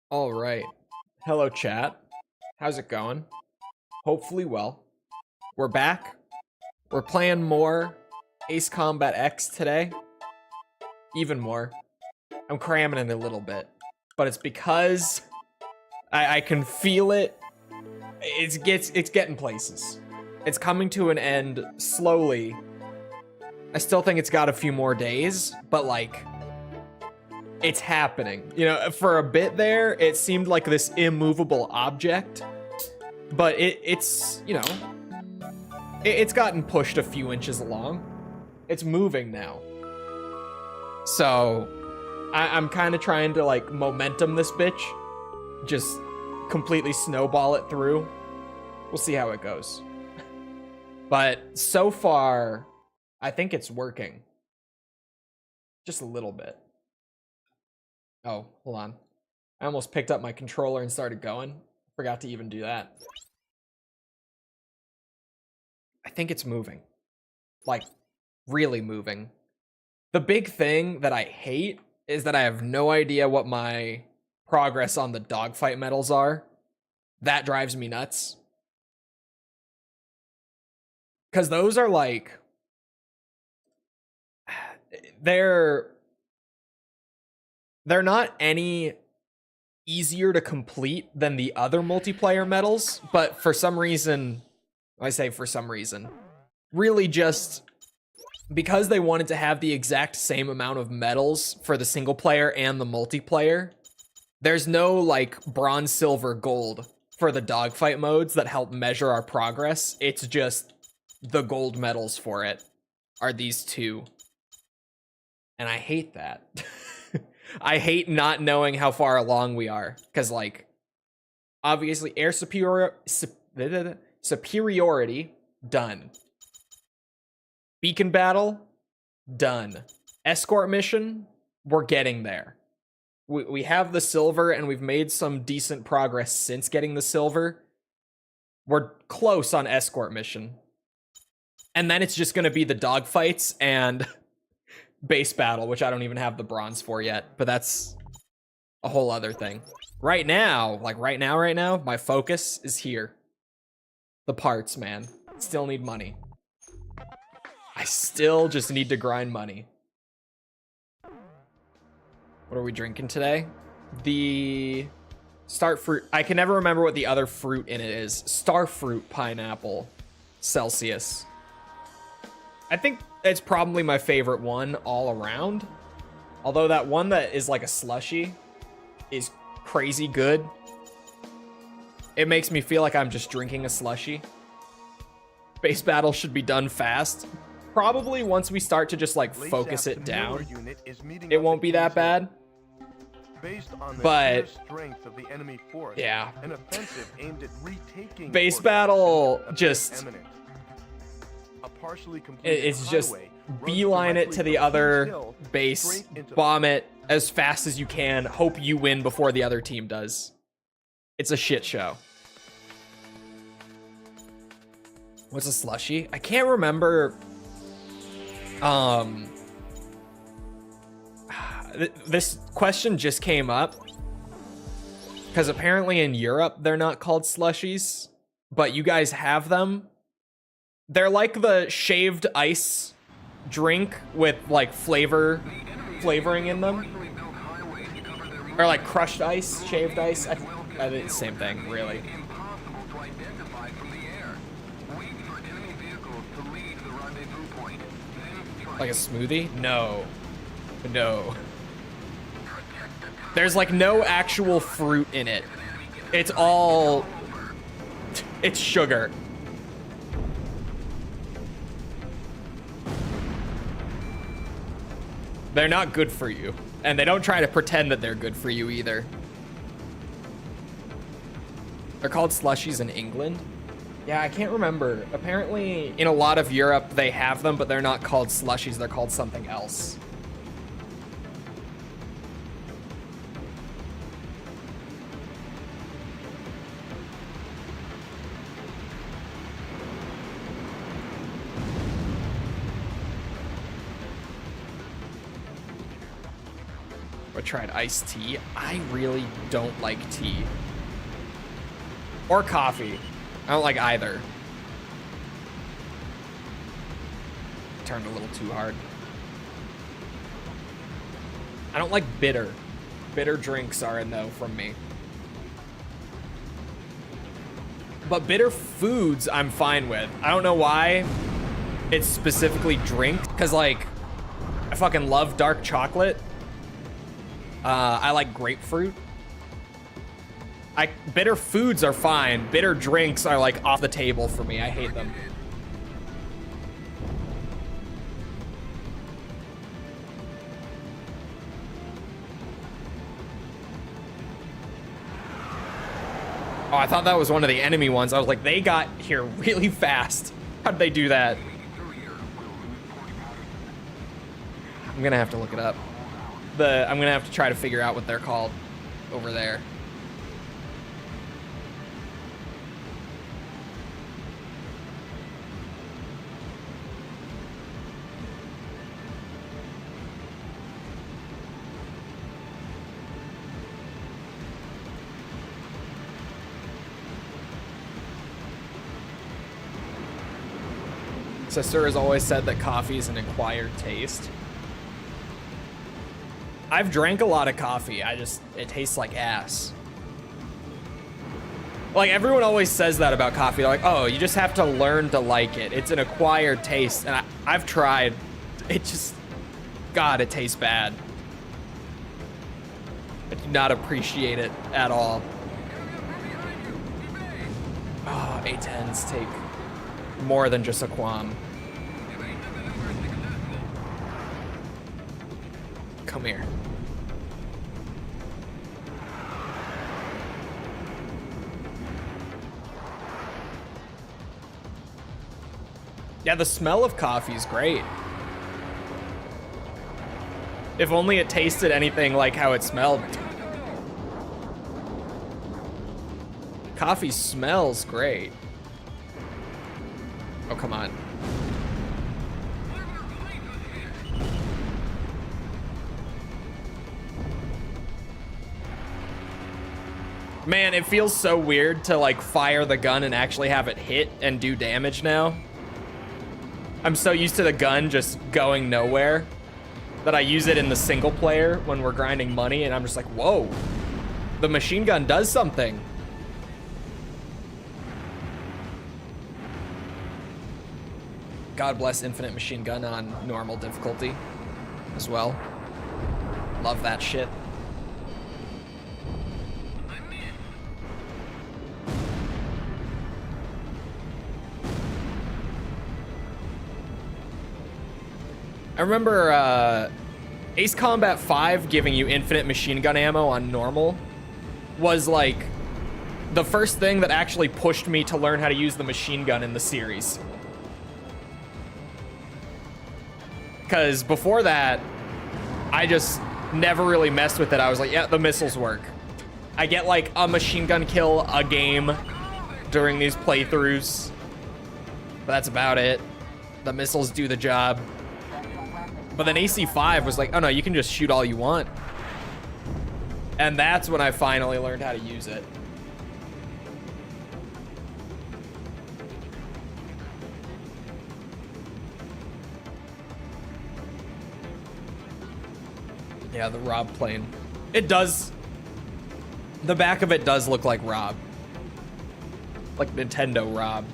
All right. Hello, chat. How's it going? Hopefully well. We're back. We're playing more Ace Combat X today. Even more. I'm cramming in a little bit. But it's because I can feel it. It's getting places. It's coming to an end slowly. I still think it's got a few more days, but like, it's happening. You know, for a bit there, it seemed like this immovable object, but it's, you know, it's gotten pushed a few inches along. It's moving now. So I'm kind of trying to like momentum this bitch, just completely snowball it through. We'll see how it goes. But so far, I think it's working. Just a little bit. Oh, hold on. I almost picked up my controller and started going. Forgot to even do that. I think it's moving. Like, really moving. The big thing that I hate is that I have no idea what my progress on the dogfight medals are. That drives me nuts. Because those are like... They're not any easier to complete than the other multiplayer medals, but for some reason, I say for some reason, really just because they wanted to have the exact same amount of medals for the single player and the multiplayer, there's no like bronze, silver, gold for the dogfight modes that help measure our progress. It's just the gold medals for it are these two. And I hate that. I hate not knowing how far along we are. Because, like, obviously, air superiority, done. Beacon battle, done. Escort mission, we're getting there. We have the silver, and we've made some decent progress since getting the silver. We're close on escort mission. And then it's just going to be the dogfights and... base battle, which I don't even have the bronze for yet, but that's a whole other thing. Right now, like right now, my focus is here. The parts, man. Still need money. I still just need to grind money. What are we drinking today? The start fruit. I can never remember what the other fruit in it is. Starfruit pineapple Celsius. I think it's probably my favorite one all around. Although that one that is like a slushie is crazy good. It makes me feel like I'm just drinking a slushie. Base battle should be done fast. Probably once we start to just like focus it down, it won't be that bad. But yeah, base battle just... It's just beeline it to the other base, bomb it as fast as you can, hope you win before the other team does. It's a shit show. What's a slushie? I can't remember. This question just came up because apparently in Europe they're not called slushies, but you guys have them. They're like the shaved ice drink with like flavoring in them. Or like crushed ice, shaved ice. I think it's the same thing, really. Like a smoothie? No. No. There's like no actual fruit in it. It's all... it's sugar. They're not good for you. And they don't try to pretend that they're good for you either. They're called slushies in England. Yeah, I can't remember. Apparently, in a lot of Europe, they have them, but they're not called slushies. They're called something else. I tried iced tea. I really don't like tea. Or coffee. I don't like either. Turned a little too hard. I don't like bitter. Bitter drinks are a no from me. But bitter foods I'm fine with. I don't know why it's specifically drink, because like I fucking love dark chocolate. I like grapefruit. Bitter foods are fine. Bitter drinks are like off the table for me. I hate them. Oh, I thought that was one of the enemy ones. I was like, they got here really fast. How'd they do that? I'm gonna have to look it up. I'm gonna have to try to figure out what they're called over there. Sister has always said that coffee is an acquired taste. I've drank a lot of coffee. It tastes like ass. Like, everyone always says that about coffee. They're like, oh, you just have to learn to like it. It's an acquired taste. And I've tried. It just, God, it tastes bad. I do not appreciate it at all. Oh, A10s take more than just a qualm. Come here. Yeah, the smell of coffee is great. If only it tasted anything like how it smelled. Coffee smells great. Oh, come on. Man, it feels so weird to like fire the gun and actually have it hit and do damage now. I'm so used to the gun just going nowhere that I use it in the single player when we're grinding money, and I'm just like, whoa, the machine gun does something. God bless Infinite Machine Gun on normal difficulty as well. Love that shit. I remember Ace Combat 5 giving you infinite machine gun ammo on normal was like the first thing that actually pushed me to learn how to use the machine gun in the series. Because before that, I just never really messed with it. I was like, yeah, the missiles work. I get like a machine gun kill a game during these playthroughs, but that's about it. The missiles do the job. But then AC5 was like, oh no, you can just shoot all you want. And that's when I finally learned how to use it. Yeah, the Rob plane. It does. The back of it does look like Rob. Like Nintendo Rob.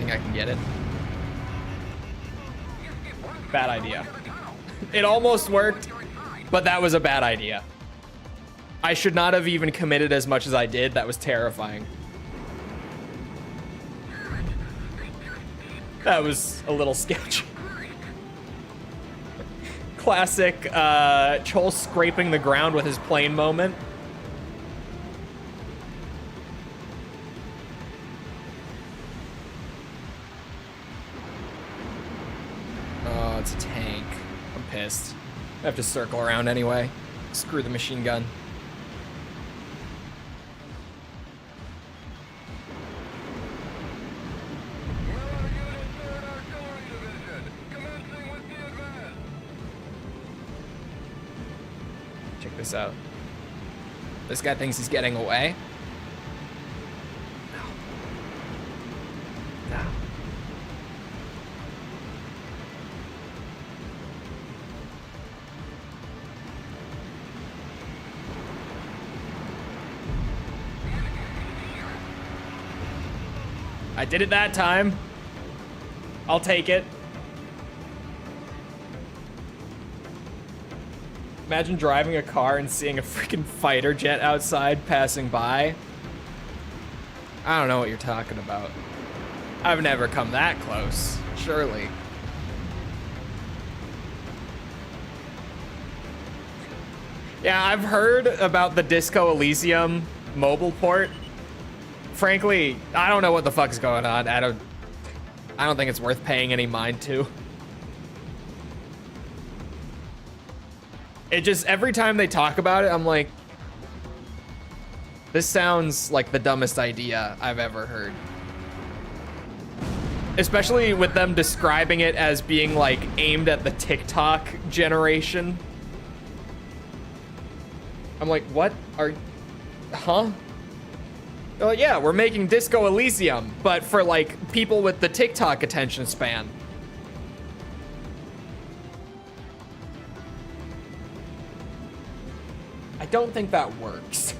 I can get it. Bad idea. It almost worked, but that was a bad idea. I should not have even committed as much as I did. That was terrifying. That was a little sketchy. Classic Chole scraping the ground with his plane moment. It's a tank. I'm pissed. I have to circle around anyway. Screw the machine gun. Check this out. This guy thinks he's getting away. No. No. I did it that time. I'll take it. Imagine driving a car and seeing a freaking fighter jet outside passing by. I don't know what you're talking about. I've never come that close, surely. Yeah, I've heard about the Disco Elysium mobile port. Frankly, I don't know what the fuck's going on. I don't think it's worth paying any mind to. It just, every time they talk about it, I'm like, this sounds like the dumbest idea I've ever heard. Especially with them describing it as being like aimed at the TikTok generation. I'm like, what are, huh? They're like, yeah, we're making Disco Elysium, but for like people with the TikTok attention span. I don't think that works.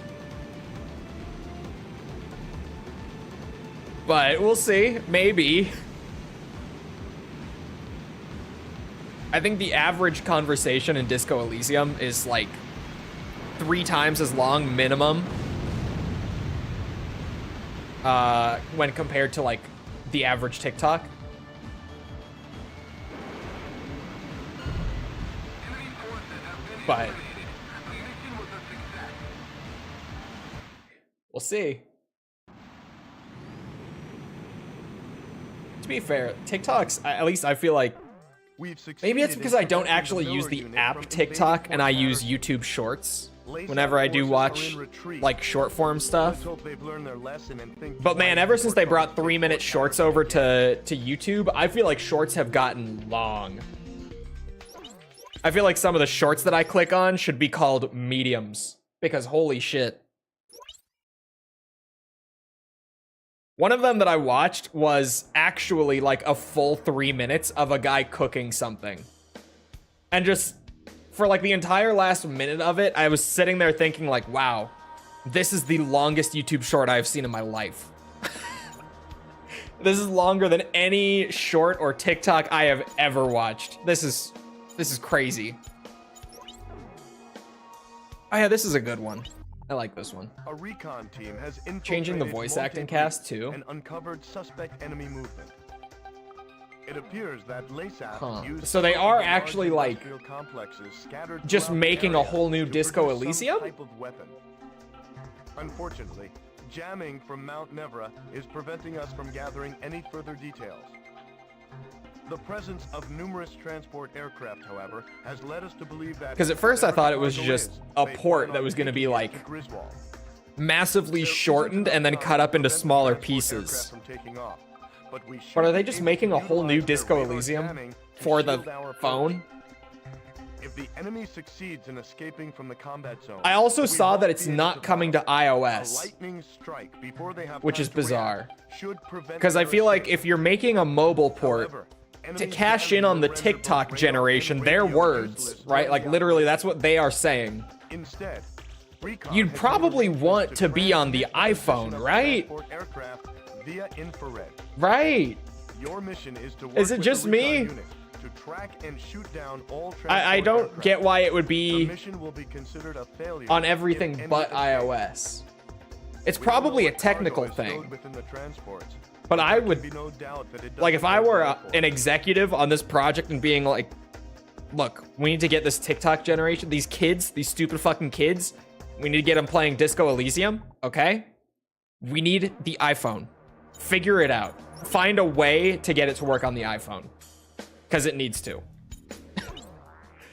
But we'll see, maybe. I think the average conversation in Disco Elysium is like 3 times as long minimum. When compared to like the average TikTok. But we'll see. To be fair, TikToks, at least I feel like, maybe it's because I don't actually use the app TikTok and I use YouTube Shorts whenever I do watch like short form stuff. But man, ever since they brought 3-minute shorts over to YouTube, I feel like shorts have gotten long. I feel like some of the shorts that I click on should be called mediums, because holy shit. One of them that I watched was actually like a full 3 minutes of a guy cooking something. And just for like the entire last minute of it, I was sitting there thinking like, wow, this is the longest YouTube short I've seen in my life. This is longer than any short or TikTok I have ever watched. This is crazy. Oh yeah, this is a good one. I like this one. A recon team has changing the voice acting cast too. And uncovered suspect enemy movement. It appears that LASAP so they are actually like just making a whole new Disco Elysium? Unfortunately, jamming from Mount Nevra is preventing us from gathering any further details. The presence of numerous transport aircraft, however, has led us to believe that... Because at first I thought it was just a port that was going to be like massively shortened and then cut up into smaller pieces. But are they just making a whole new Disco Elysium for the phone? If the enemy succeeds in escaping from the combat zone, I also saw that it's not coming to iOS, which is bizarre. Because I feel like if you're making a mobile port to cash in on the TikTok generation, their words, right? Like literally that's what they are saying. Instead, you'd probably want to be on the iPhone, right? Via infrared. Right. Your mission is to work is it just me? To track and shoot down all I don't aircraft. get why it would be, mission will be considered a failure on everything but iOS. It's probably a technical thing. But I would, like if I were an executive on this project and being like, look, we need to get this TikTok generation, these kids, these stupid fucking kids, we need to get them playing Disco Elysium, okay? We need the iPhone. Figure it out. Find a way to get it to work on the iPhone. Because it needs to.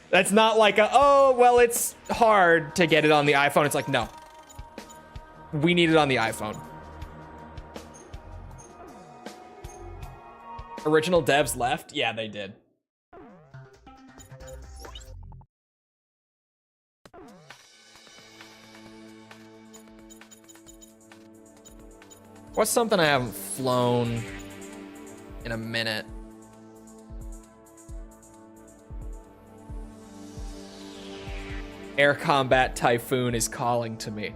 That's not like a, oh, well, it's hard to get it on the iPhone. It's like, no. We need it on the iPhone. Original devs left? Yeah, they did. What's something I haven't flown in a minute? Air Combat Typhoon is calling to me.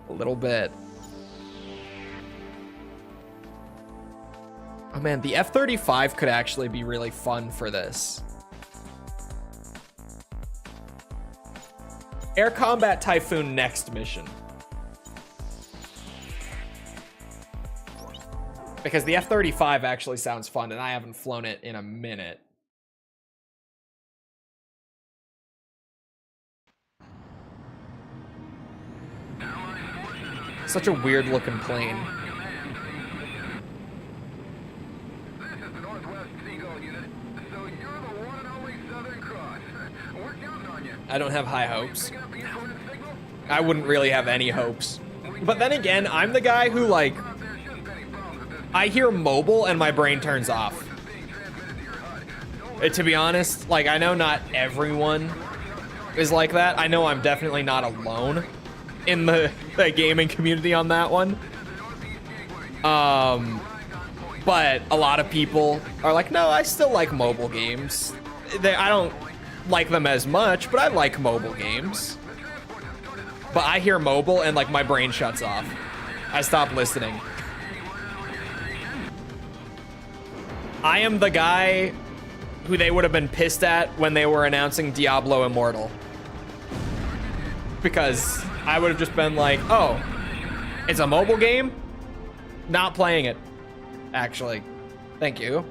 A little bit. Oh man, the F-35 could actually be really fun for this. Air Combat Typhoon next mission. Because the F-35 actually sounds fun, and I haven't flown it in a minute. Such a weird looking plane. I don't have high hopes. I wouldn't really have any hopes. But then again, I'm the guy who, like, I hear mobile and my brain turns off. To be honest, like, I know not everyone is like that. I know I'm definitely not alone in the gaming community on that one. But a lot of people are like, no, I still like mobile games. I don't like them as much, but I like mobile games. But I hear mobile and, like, my brain shuts off. I stop listening. I am the guy who they would have been pissed at when they were announcing Diablo Immortal. Because I would have just been like, oh, it's a mobile game? Not playing it, actually. Thank you.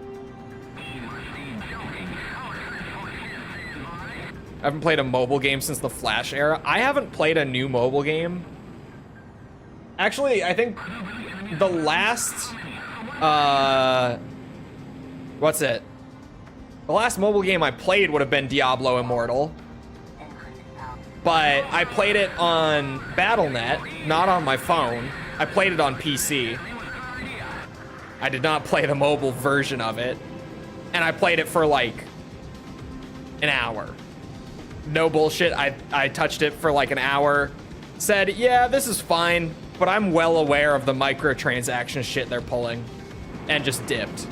I haven't played a mobile game since the Flash era. I haven't played a new mobile game. Actually, I think the last, what's it? The last mobile game I played would have been Diablo Immortal. But I played it on BattleNet, not on my phone. I played it on PC. I did not play the mobile version of it. And I played it for like an hour. No bullshit, I touched it for like an hour. Said, yeah, this is fine, but I'm well aware of the microtransaction shit they're pulling. And just dipped.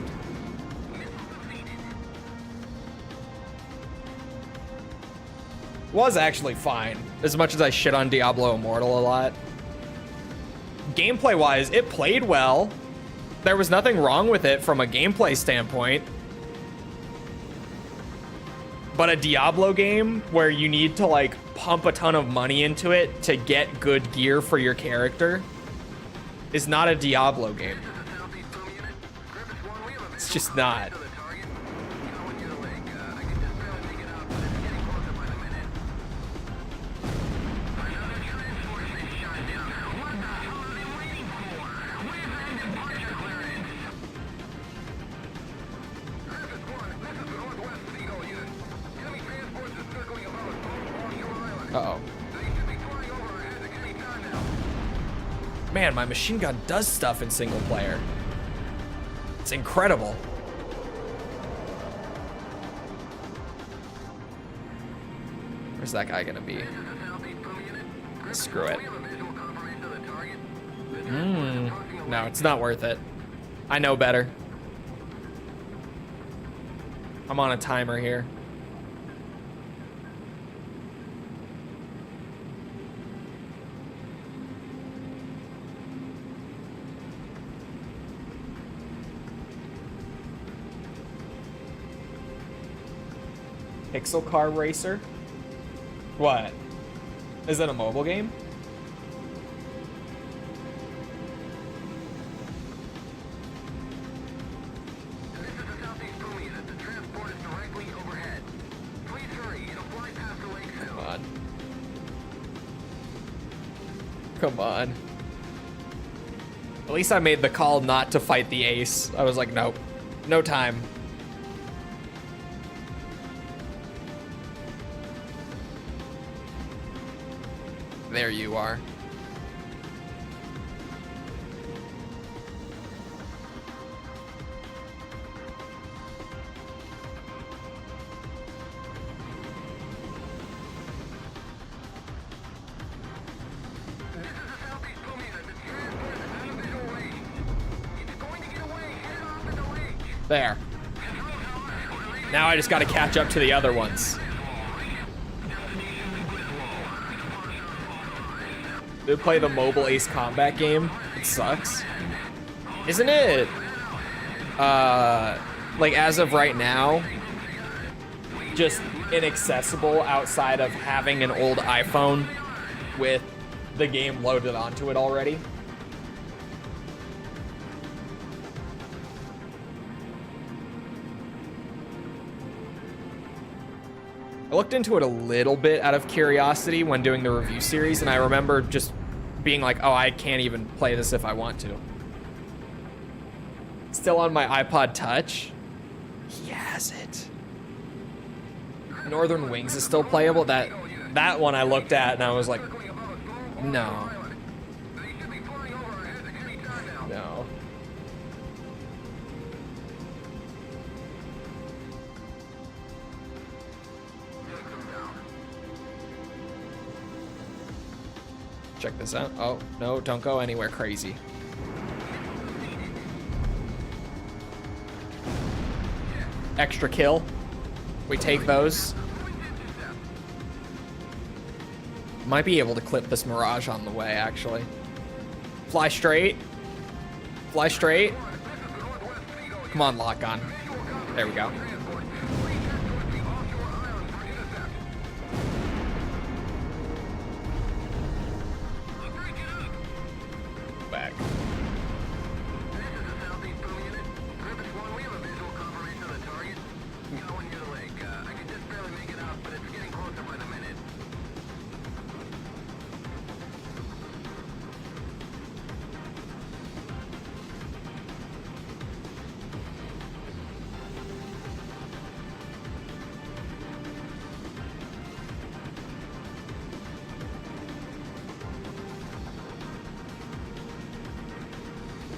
Was actually fine, as much as I shit on Diablo Immortal a lot. Gameplay-wise, it played well. There was nothing wrong with it from a gameplay standpoint. But a Diablo game where you need to, like, pump a ton of money into it to get good gear for your character is not a Diablo game. It's just not. Uh-oh. Man, my machine gun does stuff in single player. It's incredible. Where's that guy gonna be? Screw it. No, it's not worth it. I know better. I'm on a timer here. Pixel Car Racer? What? Is that a mobile game? Come on. Come on. At least I made the call not to fight the ace. I was like, nope. No time. There you are. There. Now I just gotta catch up to the other ones. They play the mobile Ace Combat game. It sucks. Isn't it? Like as of right now, just inaccessible outside of having an old iPhone with the game loaded onto it already. I looked into it a little bit out of curiosity when doing the review series, and I remember just being like, oh, I can't even play this if I want to. Still on my iPod Touch. He has it. Northern Wings is still playable. That one I looked at and I was like, no. No. Check this out. Oh, no, don't go anywhere crazy. Extra kill. We take those. Might be able to clip this Mirage on the way, actually. Fly straight. Fly straight. Come on, lock on. There we go. Back.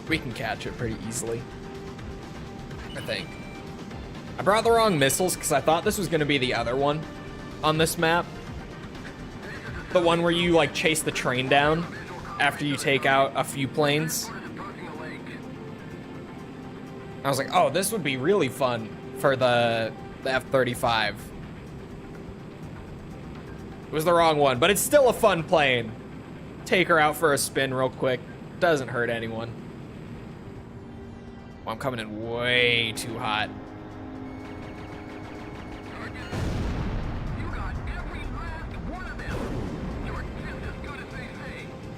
We can catch it pretty easily, I think. I brought the wrong missiles because I thought this was going to be the other one on this map. The one where you like chase the train down after you take out a few planes. I was like, oh, this would be really fun for the F-35. It was the wrong one, but it's still a fun plane. Take her out for a spin real quick. Doesn't hurt anyone. Oh, I'm coming in way too hot.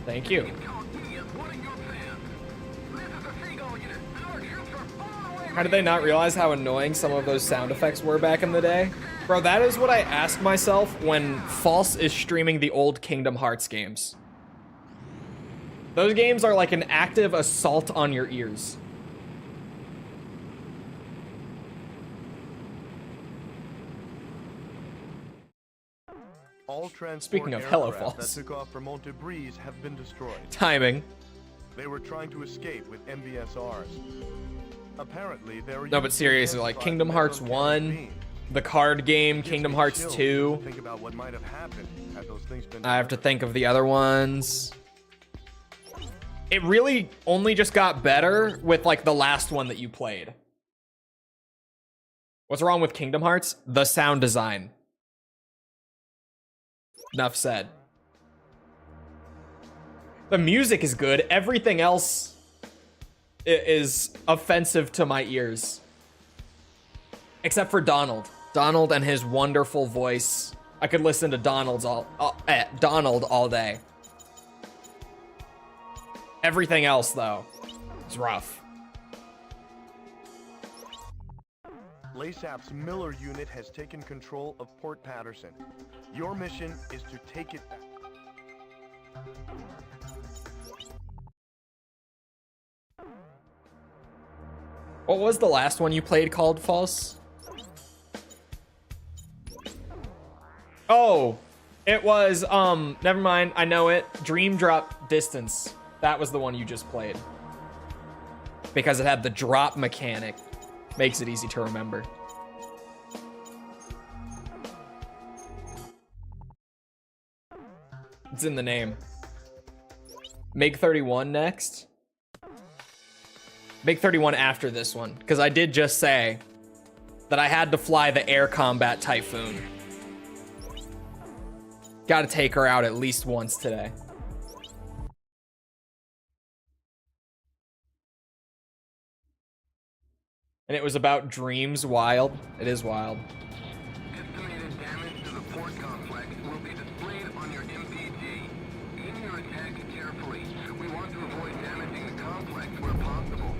Thank you. How did they not realize how annoying some of those sound effects were back in the day? Bro, that is what I ask myself when False is streaming the old Kingdom Hearts games. Those games are like an active assault on your ears. All transport Speaking of Hello aircraft Falls. that took off from Monte Breeze have been destroyed. Timing. They were trying to escape with MBSRs. Apparently, they were No, but seriously, like Kingdom Hearts 1, the card game, Kingdom Hearts 2. Think about what might have happened had those things been. I have to think of the other ones. It really only just got better with like the last one that you played. What's wrong with Kingdom Hearts? The sound design. Enough said. The music is good. Everything else is offensive to my ears. Except for Donald. Donald and his wonderful voice. I could listen to Donald all day. Everything else, though, is rough. LASAP's Miller unit has taken control of Port Patterson. Your mission is to take it back. What was the last one you played called, False? Oh, it was, never mind, I know it. Dream Drop Distance. That was the one you just played. Because it had the drop mechanic. Makes it easy to remember. It's in the name. MiG-31 next. Make 31 after this one, because I did just say that I had to fly the air combat Typhoon. Gotta take her out at least once today. And it was about dreams. Wild. It is wild. Estimated damage to the port complex will be displayed on your MPG. Aim your attacks carefully. We want to avoid damaging the complex where possible.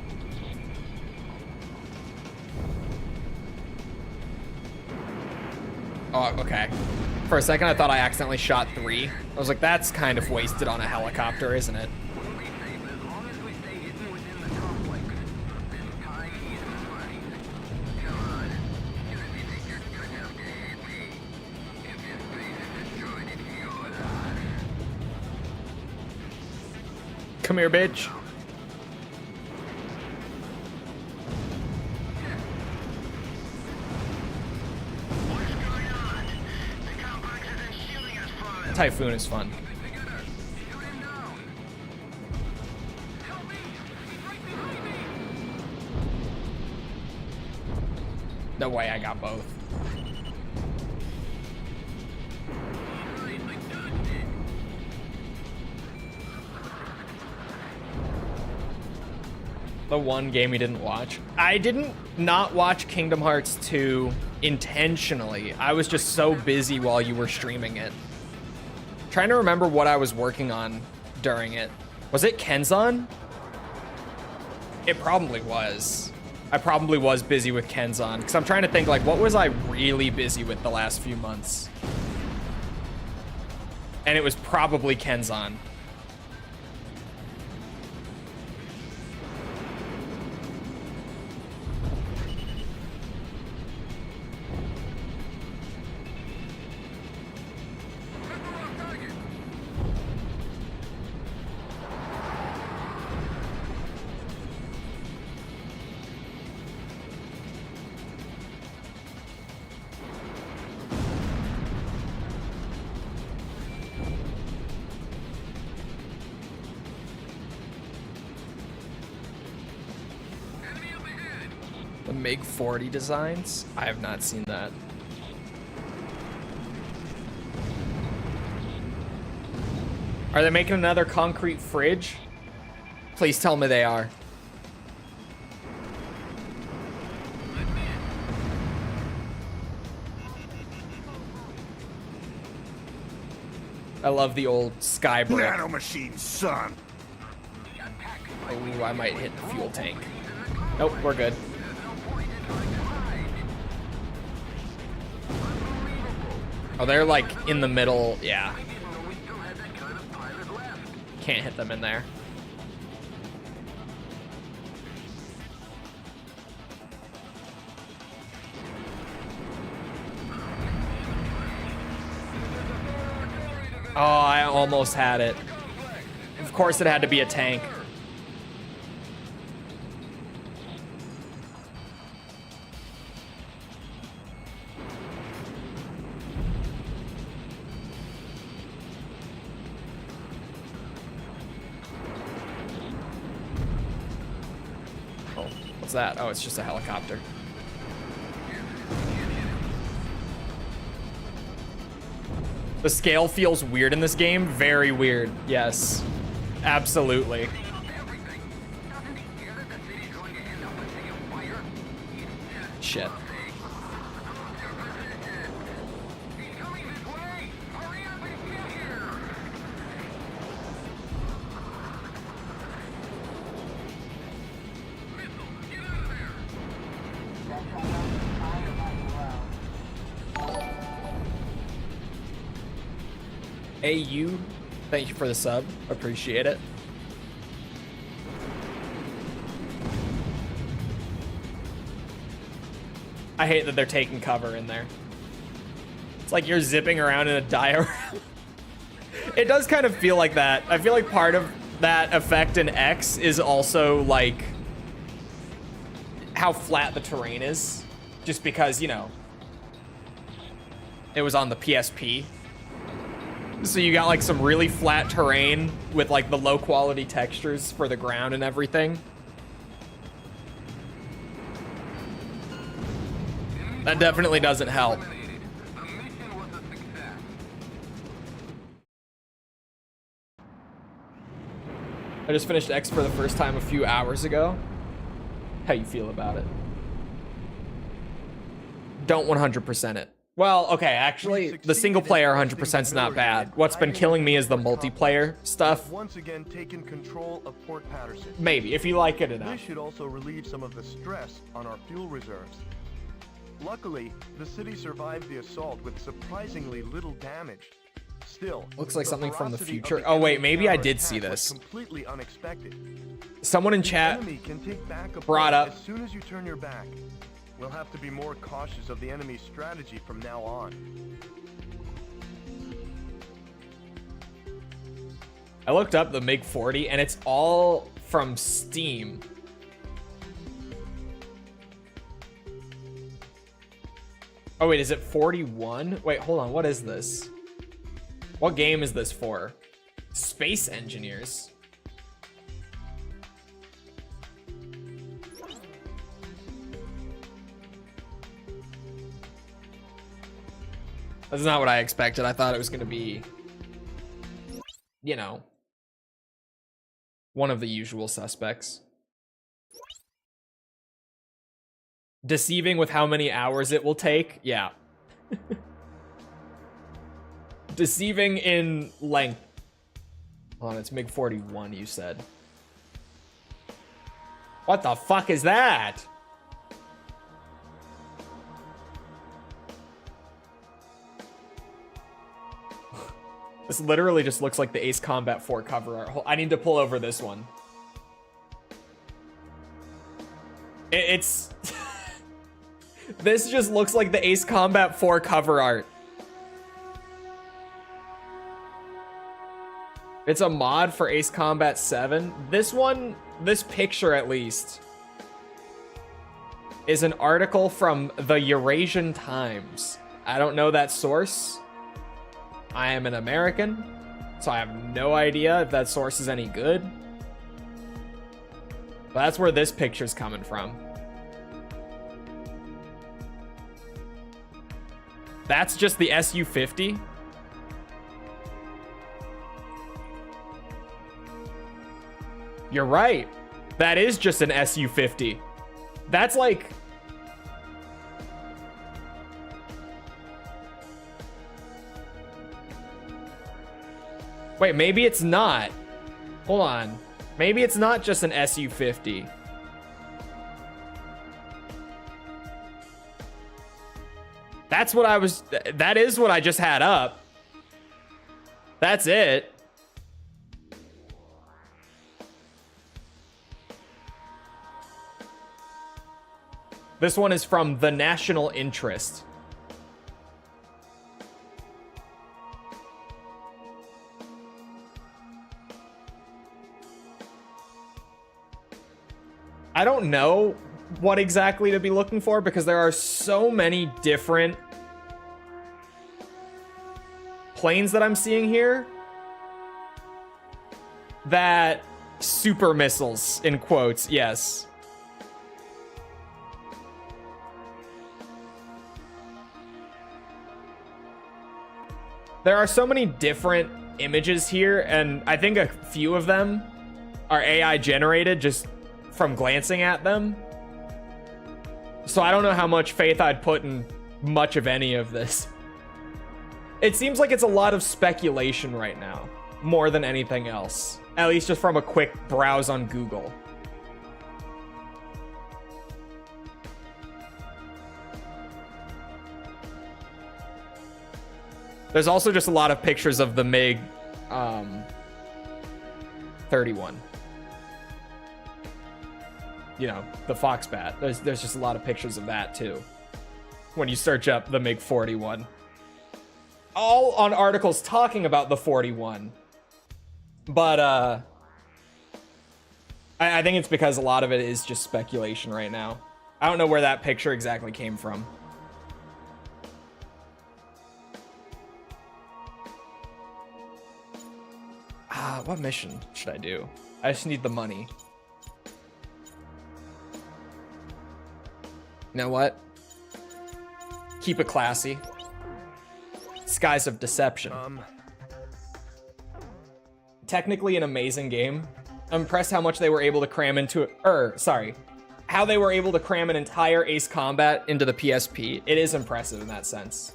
Oh, okay. For a second, I thought I accidentally shot 3. I was like, that's kind of wasted on a helicopter, isn't it? We'll be safe as long as we stay hidden within the complex. This time is right. Come on. Do as you think you're good enough to hit me. If this place is destroyed, it's your loss. Come here, bitch. What's going on? The complex isn't shielding us from it. Typhoon is fun. Together. Shoot him down. Help me. He's right behind me. No way, I got both. Right, I dodged it. The one game you didn't watch. I didn't not watch Kingdom Hearts 2 intentionally. I was just so busy while you were streaming it. Trying to remember what I was working on during it. Was it Kenzan? It probably was. I probably was busy with Kenzan, because I'm trying to think, like, what was I really busy with the last few months? And it was probably Kenzan. The MiG-40 designs? I have not seen that. Are they making another concrete fridge? Please tell me they are. I love the old sky brick. Nano machine, son. Oh, I might hit the fuel tank. Nope, we're good. Oh, they're like in the middle. Yeah. Can't hit them in there. Oh, I almost had it. Of course it had to be a tank. Oh, what's that? Oh, it's just a helicopter. The scale feels weird in this game. Very weird. Yes. Absolutely. Shit. AU, thank you for the sub. Appreciate it. I hate that they're taking cover in there. It's like you're zipping around in a diorama. It does kind of feel like that. I feel like part of that effect in X is also like how flat the terrain is. Just because, you know, it was on the PSP. So you got like some really flat terrain with like the low quality textures for the ground and everything. That definitely doesn't help. The mission was a success. I just finished X for the first time a few hours ago. How you feel about it? Don't 100% it. Well, okay, actually, the single player 100% is not bad. What's been killing me is the multiplayer stuff. Once again taken control of Port Patterson. Maybe, if you like it enough. This should also relieve some of the stress on our fuel reserves. Luckily, the city survived the assault with surprisingly little damage. Still, Looks like the something from the ferocity of future. the Oh, wait, enemy maybe I did counterattack see was this. Completely unexpected. Someone in The chat enemy can take back a brought point up as soon as you turn your back. We'll have to be more cautious of the enemy's strategy from now on. I looked up the MiG-40 and it's all from Steam. Oh wait, is it 41? Wait, hold on, what is this? What game is this for? Space Engineers. That's not what I expected. I thought it was gonna be, you know, one of the usual suspects. Deceiving with how many hours it will take? Yeah. Deceiving in length. Hold on, it's MiG-41, you said. What the fuck is that? This literally just looks like the Ace Combat 4 cover art. I need to pull over this one. It's... This just looks like the Ace Combat 4 cover art. It's a mod for Ace Combat 7. This one, this picture at least, is an article from the Eurasian Times. I don't know that source. I am an American, so I have no idea if that source is any good. But that's where this picture's coming from. That's just the Su-50. You're right. That is just an Su-50. That's like... Wait, maybe it's not. Hold on. Maybe it's not just an Su-50. That's what I was... That is what I just had up. That's it. This one is from The National Interest. I don't know what exactly to be looking for because there are so many different planes that I'm seeing here that super missiles in quotes, yes. There are so many different images here, and I think a few of them are AI generated just from glancing at them. So I don't know how much faith I'd put in much of any of this. It seems like it's a lot of speculation right now, more than anything else. At least just from a quick browse on Google. There's also just a lot of pictures of the MiG 31. You know, the Foxbat. There's just a lot of pictures of that too. When you search up the MiG 41. All on articles talking about the 41. But I think it's because a lot of it is just speculation right now. I don't know where that picture exactly came from. What mission should I do? I just need the money. You know what? Keep it classy. Skies of Deception. Technically an amazing game. I'm impressed how much they were able to cram into it. How they were able to cram an entire Ace Combat into the PSP. It is impressive in that sense.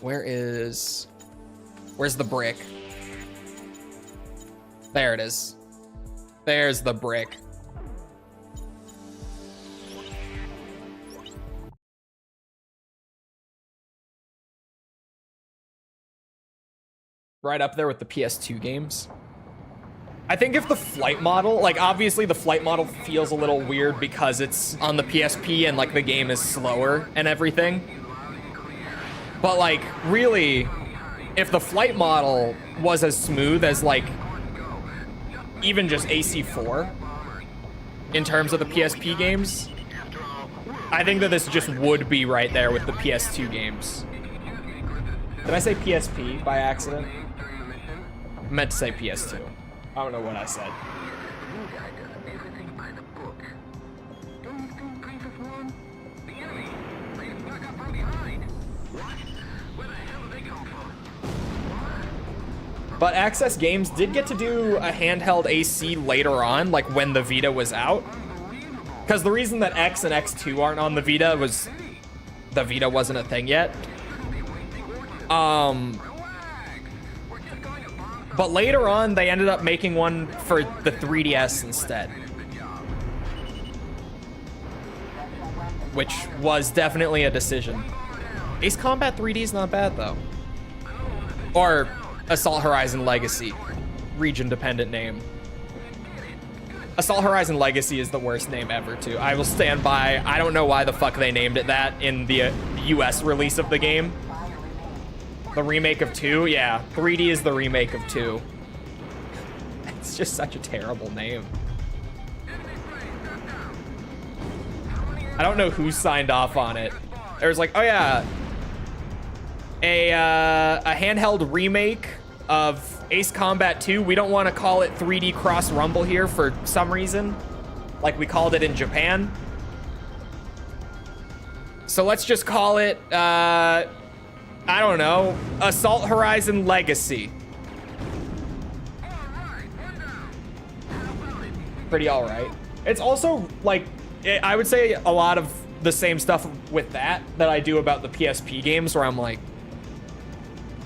Where's the brick? There it is. There's the brick. Right up there with the PS2 games. I think if the flight model, like obviously the flight model feels a little weird because it's on the PSP and like the game is slower and everything. But like really, if the flight model was as smooth as like even just AC4 in terms of the PSP games, I think that this just would be right there with the PS2 games. Did I say PSP by accident? I meant to say PS2. I don't know what I said. But Access Games did get to do a handheld AC later on, like when the Vita was out. Because the reason that X and X2 aren't on the Vita was the Vita wasn't a thing yet. But later on, they ended up making one for the 3DS instead. Which was definitely a decision. Ace Combat 3D is not bad, though. Or Assault Horizon Legacy. Region-dependent name. Assault Horizon Legacy is the worst name ever, too. I will stand by. I don't know why the fuck they named it that in the US release of the game. The remake of 2? Yeah, 3D is the remake of 2. It's just such a terrible name. I don't know who signed off on it. There was like, oh yeah, a handheld remake of Ace Combat 2. We don't want to call it 3D Cross Rumble here for some reason, like we called it in Japan. So let's just call it, I don't know, Assault Horizon Legacy. Pretty all right. It's also like, I would say a lot of the same stuff with that I do about the PSP games, where I'm like,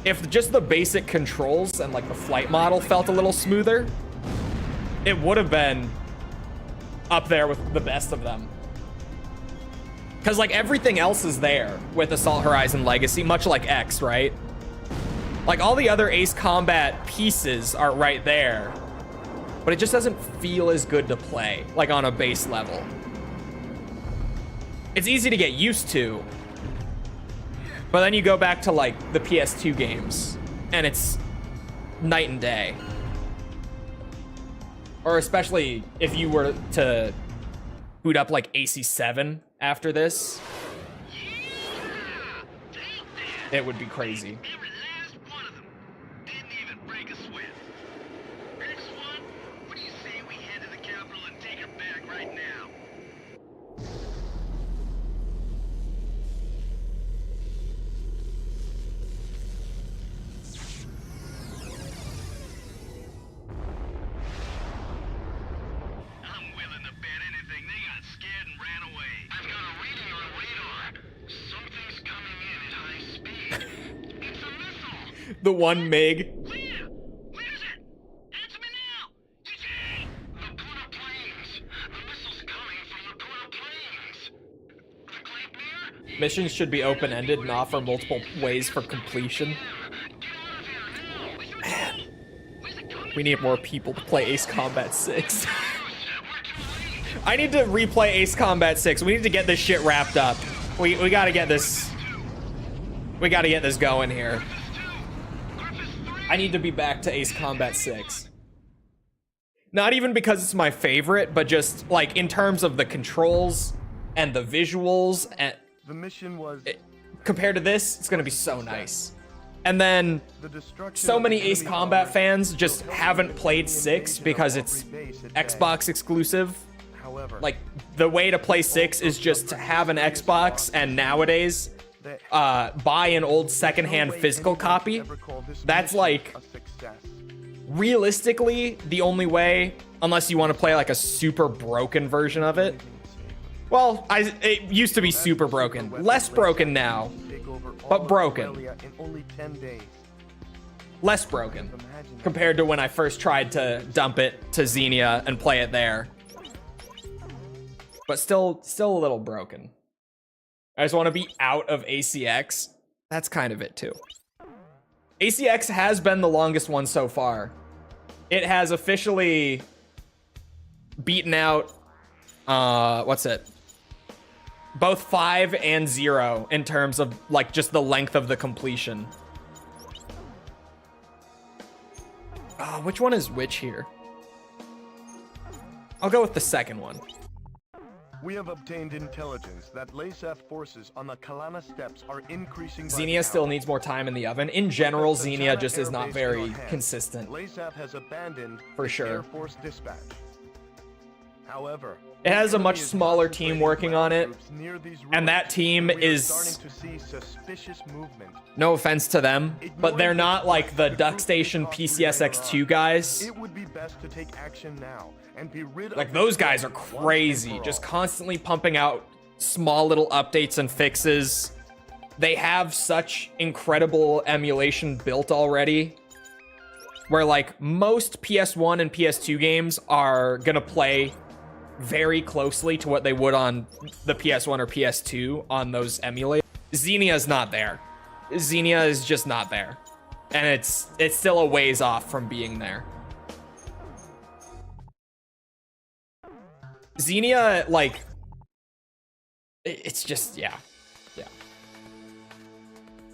if just the basic controls and like the flight model felt a little smoother, it would have been up there with the best of them. Because like everything else is there with Assault Horizon Legacy, much like X, right? Like all the other Ace Combat pieces are right there, but it just doesn't feel as good to play, like on a base level. It's easy to get used to, but then you go back to like the PS2 games and it's night and day. Or especially if you were to boot up like AC7 after this, it would be crazy. Every last one of them didn't even break a sweat. Next one, what do you say we head to the capital and take her back right now? I'm willing to bet anything they got scared and ran away. I've got a reading on radar. Something's coming in at high speed. It's a missile. The one MiG. Where? Where is it? Answer me now! Eugene! The Puna Plains. The missile's coming from the Puna Plains. The Claymere? Missions should be open-ended and offer multiple ways for completion. Get out of here now! Man. Where's it coming? We need more people to play Ace Combat 6. We're too late. I need to replay Ace Combat 6. We need to get this shit wrapped up. We gotta get this. We gotta get this going here. I need to be back to Ace Combat 6. Not even because it's my favorite, but just like in terms of the controls and the visuals, and The mission was... compared to this, it's gonna be so nice. And then The destruction so of many the Ace enemy Combat armor fans will just help haven't limit played the 6 invasion because of it's every base at bay. Xbox exclusive. However, Like, the way to play 6 is just to have an Xbox, and nowadays, buy an old secondhand physical copy. That's like, realistically, the only way, unless you want to play like a super broken version of it. Well, it used to be super broken. Less broken now, but broken. Less broken compared to when I first tried to dump it to Xenia and play it there. But still a little broken. I just want to be out of ACX. That's kind of it too. ACX has been the longest one so far. It has officially beaten out, what's it? Both 5 and 0 in terms of like just the length of the completion. Which one is which here? I'll go with the second one. We have obtained intelligence that Lasaf forces on the Kalana steppes are increasing. Xenia still needs more time in the oven. In general, Xenia just is not very consistent. Lasaf has abandoned for sure. Air Force dispatch. However, it has a much smaller team working on it, and that team is, no offense to them, but they're not like the Duck Station PCSX2 guys. It would be best to take action now and be rid like of those guys are crazy, just constantly pumping out small little updates and fixes. They have such incredible emulation built already, where like most PS1 and PS2 games are gonna play very closely to what they would on the PS1 or PS2 on those emulators. Xenia's not there. Xenia is just not there. And it's still a ways off from being there. Xenia, like, it's just, yeah. Yeah.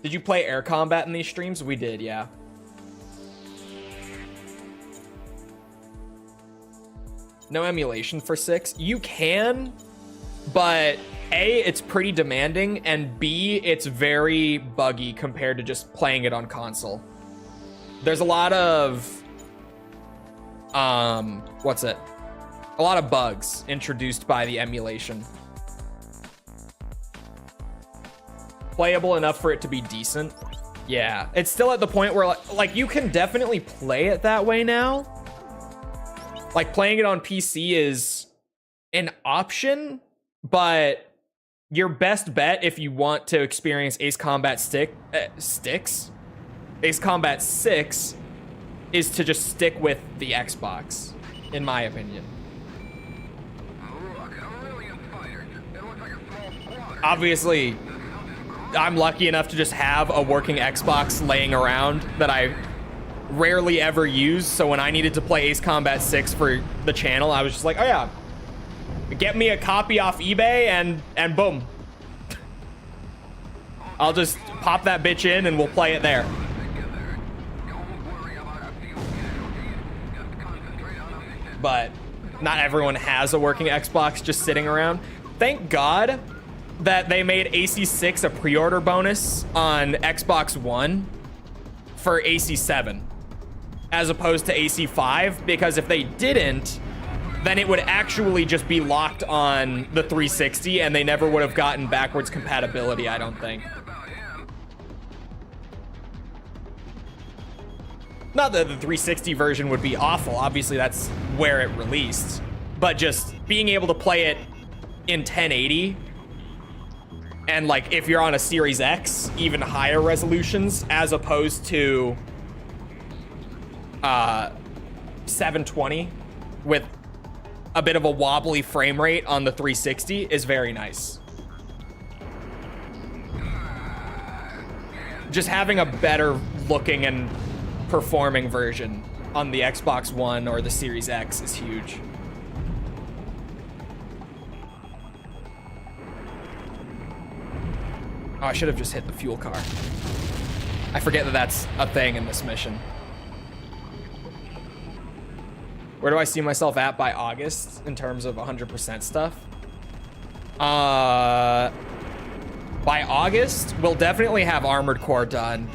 Did you play air combat in these streams? We did, yeah. No emulation for 6. You can, but A, it's pretty demanding, and B, it's very buggy compared to just playing it on console. There's a lot of, what's it? A lot of bugs introduced by the emulation. Playable enough for it to be decent. Yeah, it's still at the point where like you can definitely play it that way now. Like, playing it on PC is an option, but your best bet if you want to experience Ace Combat Ace Combat 6 is to just stick with the Xbox, in my opinion. Obviously, I'm lucky enough to just have a working Xbox laying around that I rarely ever use, so when I needed to play Ace Combat 6 for the channel, I was just like, oh yeah, get me a copy off eBay and boom. I'll just pop that bitch in and we'll play it there. But not everyone has a working Xbox just sitting around. Thank God that they made AC6 a pre-order bonus on Xbox One for AC7 as opposed to AC5, because if they didn't, then it would actually just be locked on the 360 and they never would have gotten backwards compatibility, I don't think. Not that the 360 version would be awful, obviously that's where it released, but just being able to play it in 1080 and like if you're on a Series X, even higher resolutions as opposed to 720 with a bit of a wobbly frame rate on the 360 is very nice. Just having a better looking and performing version on the Xbox One or the Series X is huge. Oh, I should have just hit the fuel car. I forget that that's a thing in this mission. Where do I see myself at by August in terms of 100% stuff? By August, we'll definitely have Armored Core done.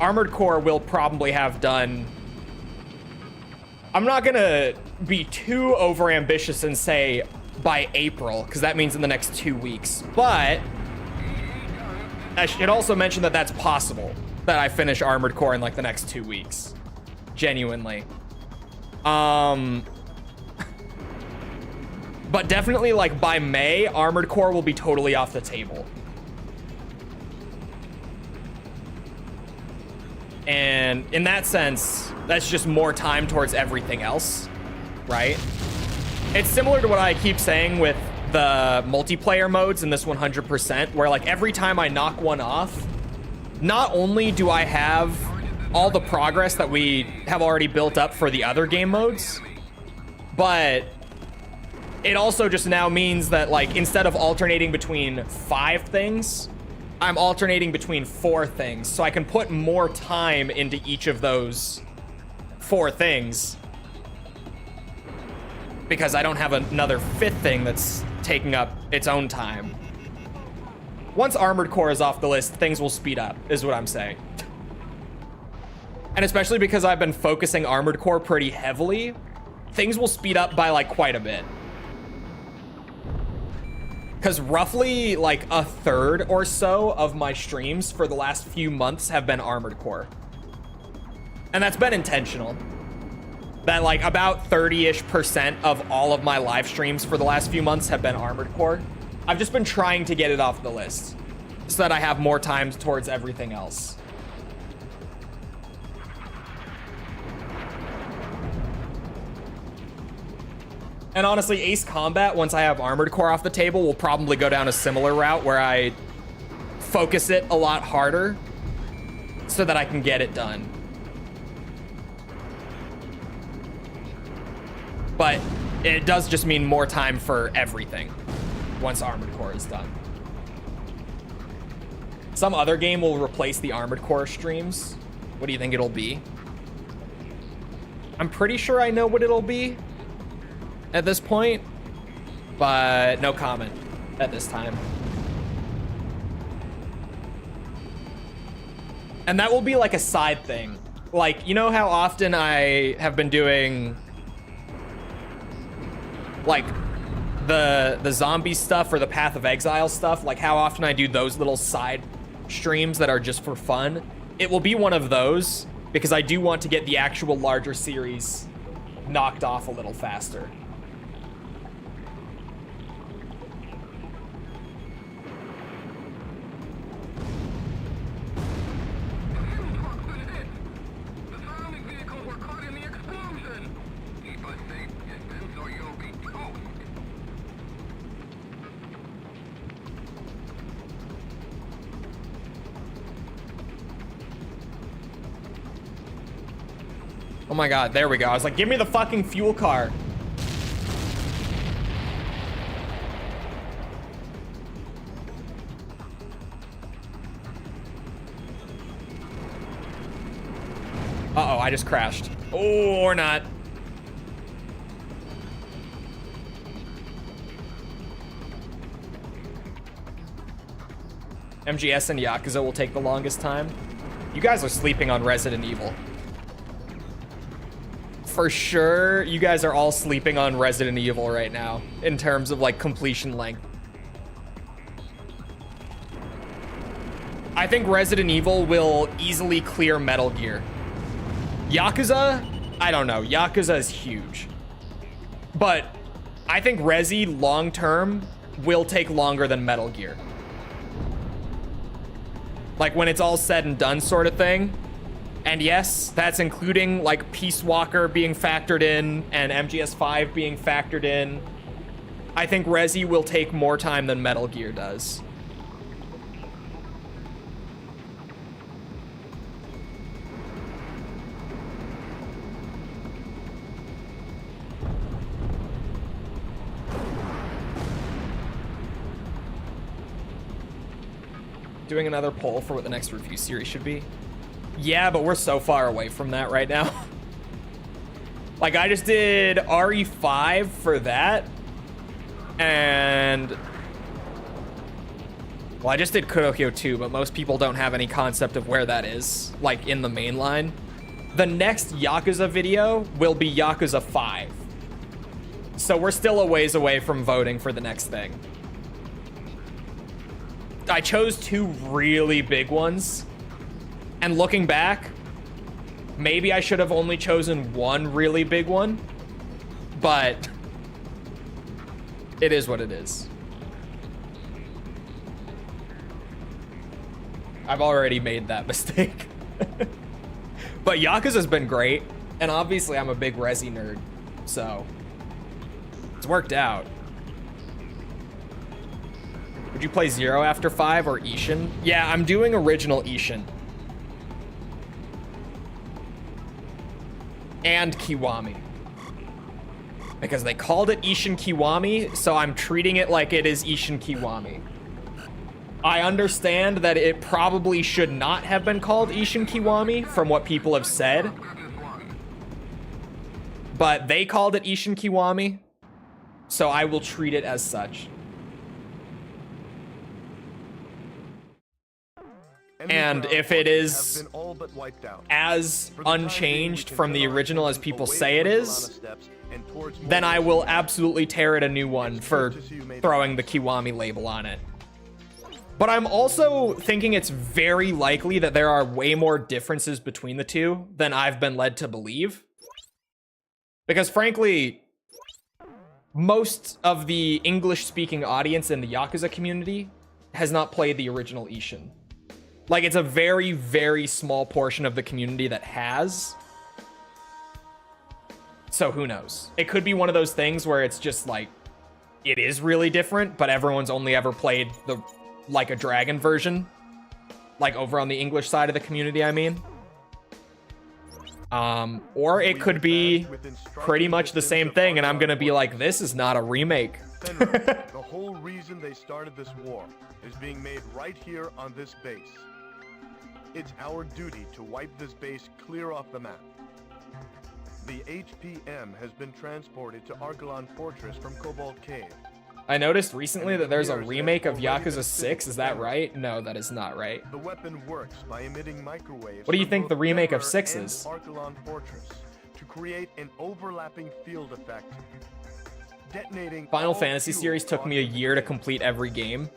Armored Core will probably have done... I'm not gonna be too overambitious and say by April, because that means in the next 2 weeks. But I should also mention that that's possible, that I finish Armored Core in like the next 2 weeks. Genuinely. But definitely like by May, Armored Core will be totally off the table. And in that sense, that's just more time towards everything else, right? It's similar to what I keep saying with the multiplayer modes in this 100%, where like every time I knock one off, not only do I have all the progress that we have already built up for the other game modes, but it also just now means that like instead of alternating between 5 things, I'm alternating between 4 things, so I can put more time into each of those 4 things because I don't have another 5th thing that's taking up its own time. Once Armored Core is off the list, things will speed up, is what I'm saying. And especially because I've been focusing Armored Core pretty heavily, things will speed up by like quite a bit. Because roughly like a third or so of my streams for the last few months have been Armored Core. And that's been intentional. That like about 30-ish% of all of my live streams for the last few months have been Armored Core. I've just been trying to get it off the list so that I have more time towards everything else. And honestly, Ace Combat, once I have Armored Core off the table, will probably go down a similar route where I focus it a lot harder so that I can get it done. But it does just mean more time for everything once Armored Core is done. Some other game will replace the Armored Core streams. What do you think it'll be? I'm pretty sure I know what it'll be at this point, but no comment at this time. And that will be like a side thing. Like, you know how often I have been doing like the zombie stuff or the Path of Exile stuff, like how often I do those little side streams that are just for fun. It will be one of those because I do want to get the actual larger series knocked off a little faster. Oh my god, there we go. I was like, give me the fucking fuel car. Uh-oh, I just crashed. Oh, or not. MGS and Yakuza will take the longest time. You guys are sleeping on Resident Evil. For sure, you guys are all sleeping on Resident Evil right now in terms of like completion length. I think Resident Evil will easily clear Metal Gear. Yakuza, I don't know. Yakuza is huge. But I think Resi long term will take longer than Metal Gear. Like when it's all said and done sort of thing. And yes, that's including like Peace Walker being factored in and MGS5 being factored in. I think Resi will take more time than Metal Gear does. Doing another poll for what the next review series should be. Yeah, but we're so far away from that right now. Like, I just did RE5 for that. And Well, I just did Kurokyo 2, but most people don't have any concept of where that is, like in the main line. The next Yakuza video will be Yakuza 5. So we're still a ways away from voting for the next thing. I chose 2 really big ones. And looking back, maybe I should have only chosen 1 really big one. But it is what it is. I've already made that mistake. But Yakuza's been great, and obviously I'm a big Resi nerd, so it's worked out. Would you play 0 after 5 or Ishin? Yeah, I'm doing original Ishin. And Kiwami. Because they called it Ishin Kiwami, so I'm treating it like it is Ishin Kiwami. I understand that it probably should not have been called Ishin Kiwami from what people have said. But they called it Ishin Kiwami, so I will treat it as such. And if it is as unchanged from the original as people say it is, then I will absolutely tear it a new one for throwing the Kiwami label on it. But I'm also thinking it's very likely that there are way more differences between the two than I've been led to believe. Because frankly, most of the English-speaking audience in the Yakuza community has not played the original Ishin. Like, it's a very, very small portion of the community that has. So who knows? It could be one of those things where it's just like, it is really different, but everyone's only ever played the Like a Dragon version. Like over on the English side of the community, I mean. Or it could be pretty much the same thing, and I'm gonna be like, this is not a remake. The whole reason they started this war is being made right here on this base. It's our duty to wipe this base clear off the map. The HPM has been transported to Archelon Fortress from Cobalt Cave. I noticed recently that there's a remake of Yakuza 6, is that right? No, that is not right. The weapon works by emitting microwaves. What do you from think both the remake of Denver 6 and is? Archelon Fortress to create an overlapping field effect. Detonating Final all Fantasy fuel series took me a on year to the complete every game.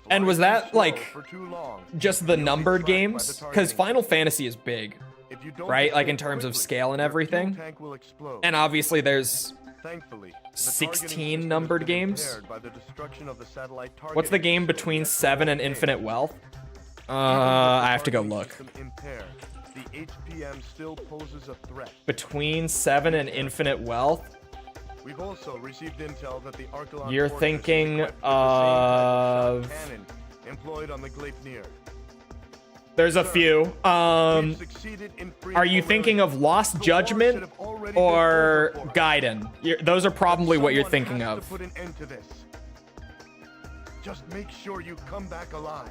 Flying And was that, slow like, for too long, just the you'll be numbered trapped by the games? Because targeting Final Fantasy is big, If you don't right? Like in escape terms of quickly, scale and your everything. fuel tank will explode. And obviously there's Thankfully, the 16 targeting system numbered has been games. impaired by the destruction of the satellite What's the targeting game system between at 7 and Cobalt Infinite Cave. Wealth? Even with the I have to go targeting look. system impaired, the HPM still poses a threat. Between 7 and Infinite Wealth? We've also received intel that the Archelon You're Fortress is thinking equipped with the same type of... shot cannon employed on the Gleipnir. There's a few. We've succeeded in freeing Are you Aurelia. thinking of Lost The war Judgment should have already been or over for us. Gaiden? Those are probably what you're Someone thinking has of. to put an end to this. Just make sure you come back alive.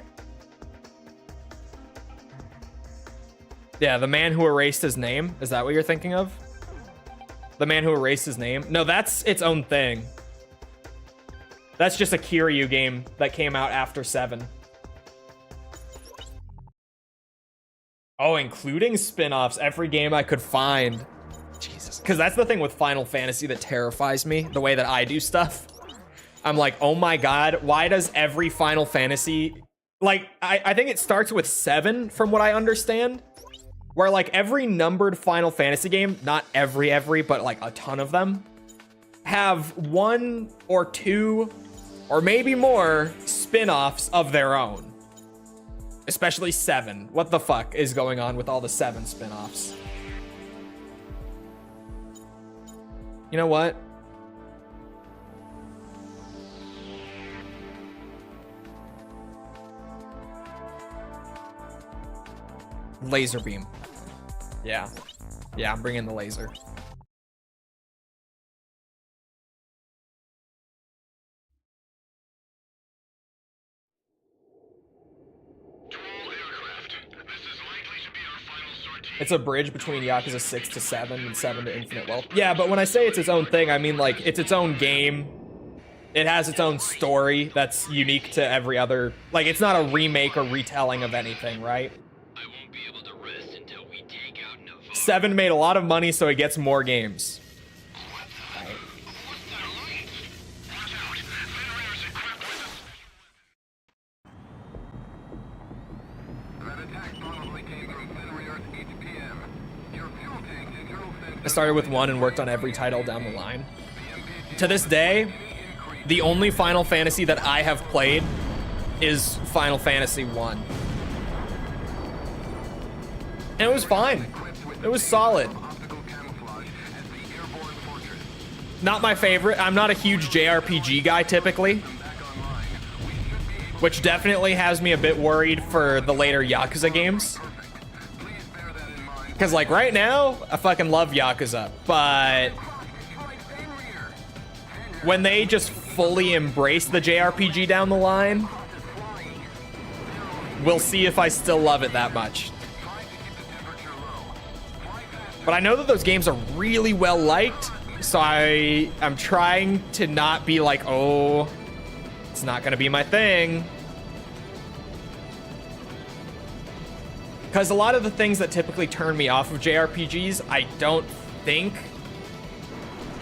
Yeah, the man who erased his name. Is that what you're thinking of? The man who erased his name? No, that's its own thing. That's just a Kiryu game that came out after 7. Oh, including spin-offs, every game I could find. Jesus. Because that's the thing with Final Fantasy that terrifies me, the way that I do stuff. I'm like, oh my god, why does every Final Fantasy... Like, I think it starts with 7, from what I understand. Where, like, every numbered Final Fantasy game, not every, but, like, a ton of them, have 1 or 2, or maybe more, spin-offs of their own. Especially 7. What the fuck is going on with all the 7 spin-offs? You know what? Laser beam. Yeah. Yeah, I'm bringing the laser. It's a bridge between Yakuza 6 to 7 and 7 to Infinite Wealth. Yeah, but when I say it's its own thing, I mean, like, it's its own game. It has its own story that's unique to every other. Like, it's not a remake or retelling of anything, right? I won't be able to rest until we take out Navarro. 7 made a lot of money, so he gets more games. I started with 1 and worked on every title down the line. To this day, the only Final Fantasy that I have played is Final Fantasy 1. And it was fine. It was solid. Not my favorite. I'm not a huge JRPG guy typically, which definitely has me a bit worried for the later Yakuza games. Because, like, right now, I fucking love Yakuza, but when they just fully embrace the JRPG down the line, we'll see if I still love it that much. But I know that those games are really well liked, so I'm trying to not be like, oh, it's not gonna be my thing. Because a lot of the things that typically turn me off of JRPGs, I don't think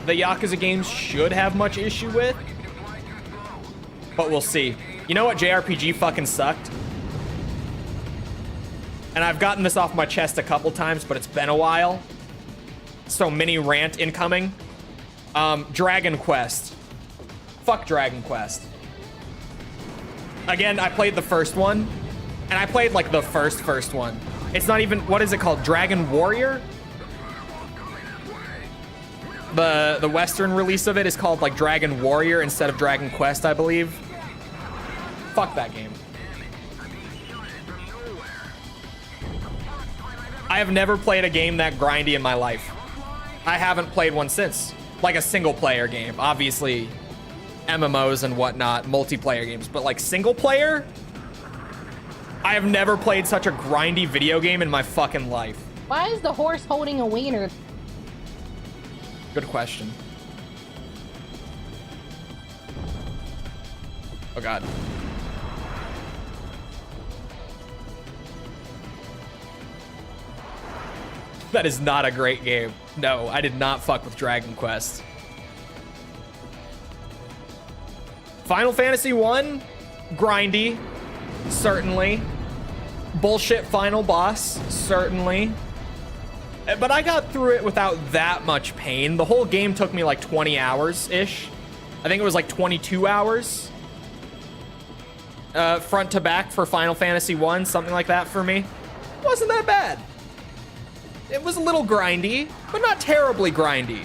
the Yakuza games should have much issue with. But we'll see. You know what JRPG fucking sucked? And I've gotten this off my chest a couple times, but it's been a while. So mini rant incoming. Dragon Quest. Fuck Dragon Quest. Again, I played the first one. And I played, like, the first one. It's not even, what is it called? Dragon Warrior? The Western release of it is called, like, Dragon Warrior instead of Dragon Quest, I believe. Fuck that game. I have never played a game that grindy in my life. I haven't played one since. Like a single player game. Obviously, MMOs and whatnot, multiplayer games. But, like, single player? I have never played such a grindy video game in my fucking life. Why is the horse holding a wiener? Good question. Oh god. That is not a great game. No, I did not fuck with Dragon Quest. Final Fantasy 1, grindy. Certainly. Bullshit final boss, certainly. But I got through it without that much pain. The whole game took me like 20 hours-ish. I think it was like 22 hours. Front to back for Final Fantasy 1, something like that for me. Wasn't that bad. It was a little grindy, but not terribly grindy.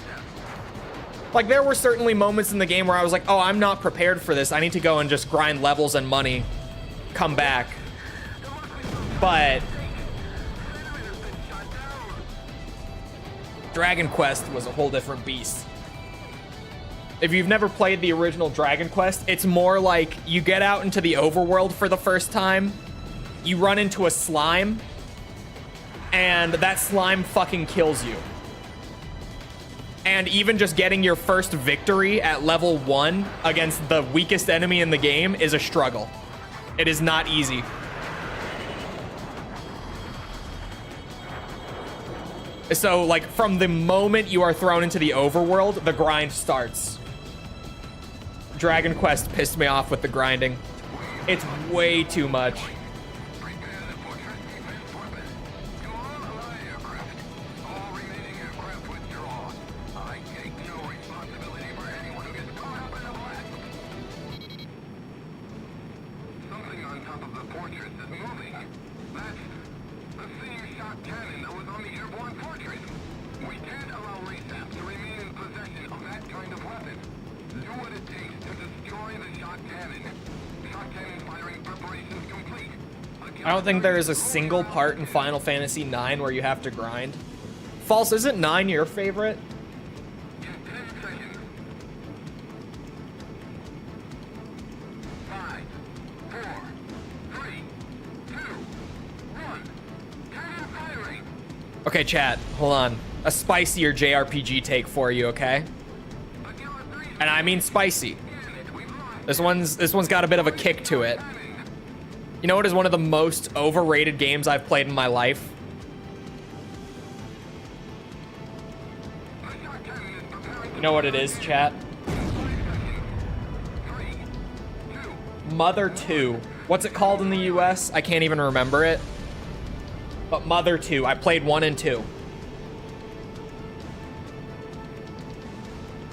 Like, there were certainly moments in the game where I was like, oh, I'm not prepared for this. I need to go and just grind levels and money. Come back. But Dragon Quest was a whole different beast. If you've never played the original Dragon Quest, it's more like you get out into the overworld for the first time, you run into a slime, and that slime fucking kills you. And even just getting your first victory at level 1 against the weakest enemy in the game is a struggle. It is not easy. So, like, from the moment you are thrown into the overworld, the grind starts. Dragon Quest pissed me off with the grinding. It's way too much. I don't think there is a single part in Final Fantasy IX where you have to grind. False, isn't 9 your favorite? Okay, chat, hold on. A spicier JRPG take for you, okay? And I mean spicy. This one's got a bit of a kick to it. You know what is one of the most overrated games I've played in my life? You know what it is, chat? Mother 2. What's it called in the US? I can't even remember it. But Mother 2. I played 1 and 2.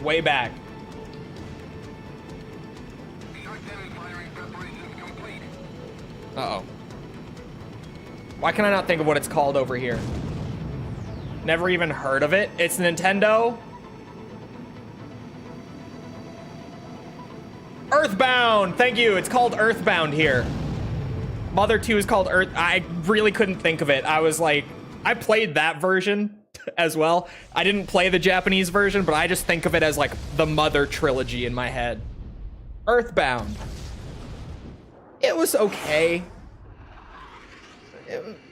Way back. Uh-oh. Why can I not think of what it's called over here? Never even heard of it. It's Nintendo. Earthbound! Thank you. It's called Earthbound here. Mother 2 is called Earth. I really couldn't think of it. I was like, I played that version as well. I didn't play the Japanese version, but I just think of it as like the Mother trilogy in my head. Earthbound. It was okay.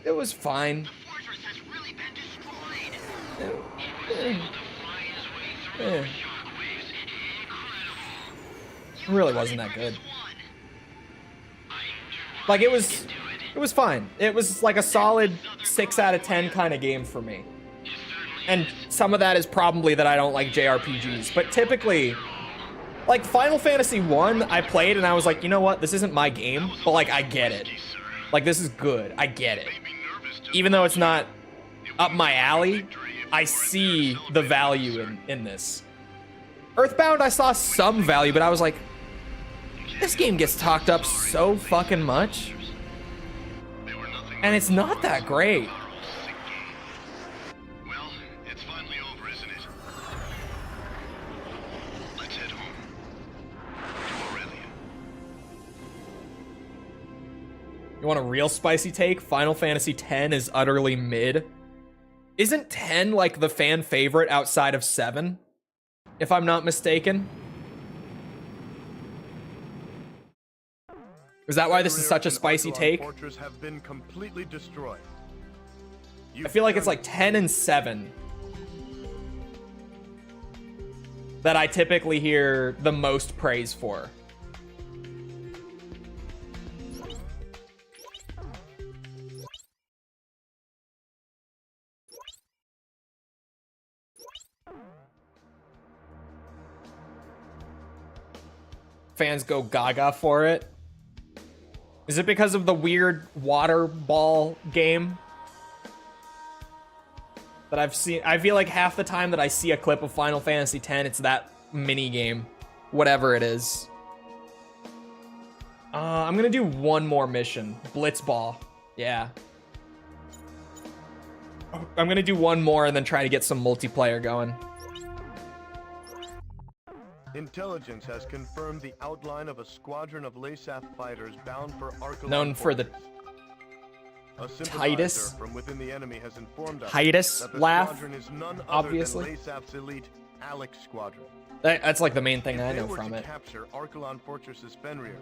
It was fine. The fortress has really been destroyed. He was able to fly his way through shockwaves. Incredible. It really wasn't that good. Like it was fine. It was like a solid 6 out of 10 kind of game for me. And some of that is probably that I don't like JRPGs, but typically, like Final Fantasy 1, I played and I was like, you know what? This isn't my game, but like I get it. Like this is good. I get it. Even though it's not up my alley, I see the value in this. Earthbound, I saw some value, but I was like, this game gets talked up so fucking much. And it's not that great. Well, it's finally over, isn't it? Let's head home. To Aurelia. You want a real spicy take? Final Fantasy X is utterly mid. Isn't 10 like the fan favorite outside of 7? If I'm not mistaken. Is that why this is such a spicy take? Fortress have been completely destroyed. I feel like it's like 10 and 7 that I typically hear the most praise for. Fans go gaga for it. Is it because of the weird water ball game that I've seen? I feel like half the time that I see a clip of Final Fantasy X, it's that mini game, whatever it is. I'm gonna do one more mission, Blitzball. Yeah. I'm gonna do one more and then try to get some multiplayer going. Intelligence has confirmed the outline of a squadron of LASAF fighters bound for Archelon. Known for the A sympathizer Titus. from within the enemy has informed us Titus that the laugh, squadron is none obviously. other than LASAF's elite Alex Squadron. That's like the main thing If I they know were from to it. capture Archelon Fortress's Fenrir,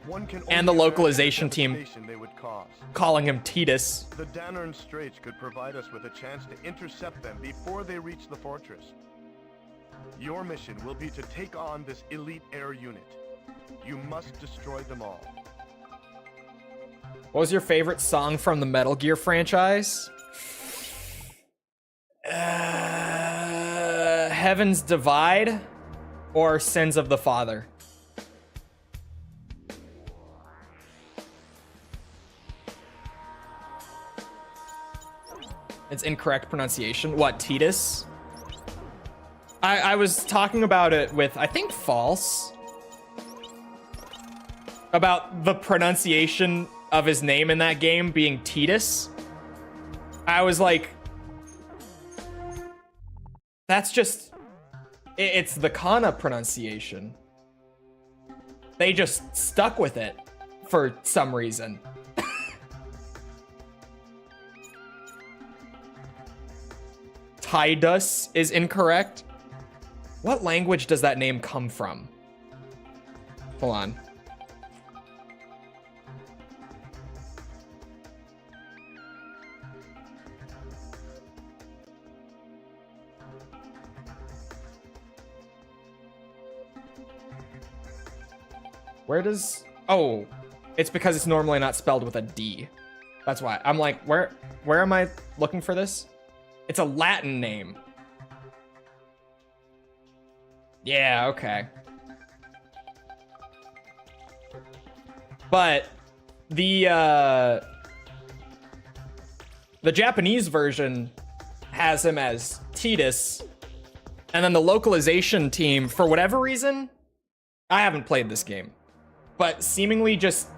one can And the only localization imagine the team devastation they would cause. Calling him Titus. The Dannern Straits could provide us with a chance to intercept them before they reach the fortress. Your mission will be to take on this elite air unit. You must destroy them all. What was your favorite song from the Metal Gear franchise? Heaven's Divide or Sins of the Father? It's incorrect pronunciation. What, Titus? I was talking about it with, I think, False. About the pronunciation of his name in that game being Titus. I was like, that's just, it's the Kana pronunciation. They just stuck with it for some reason. Tidus is incorrect. What language does that name come from? Hold on. Where does... Oh, it's because it's normally not spelled with a D. That's why. I'm like, where am I looking for this? It's a Latin name. Yeah, okay. But the Japanese version has him as Titus, and then the localization team, for whatever reason, I haven't played this game, but seemingly just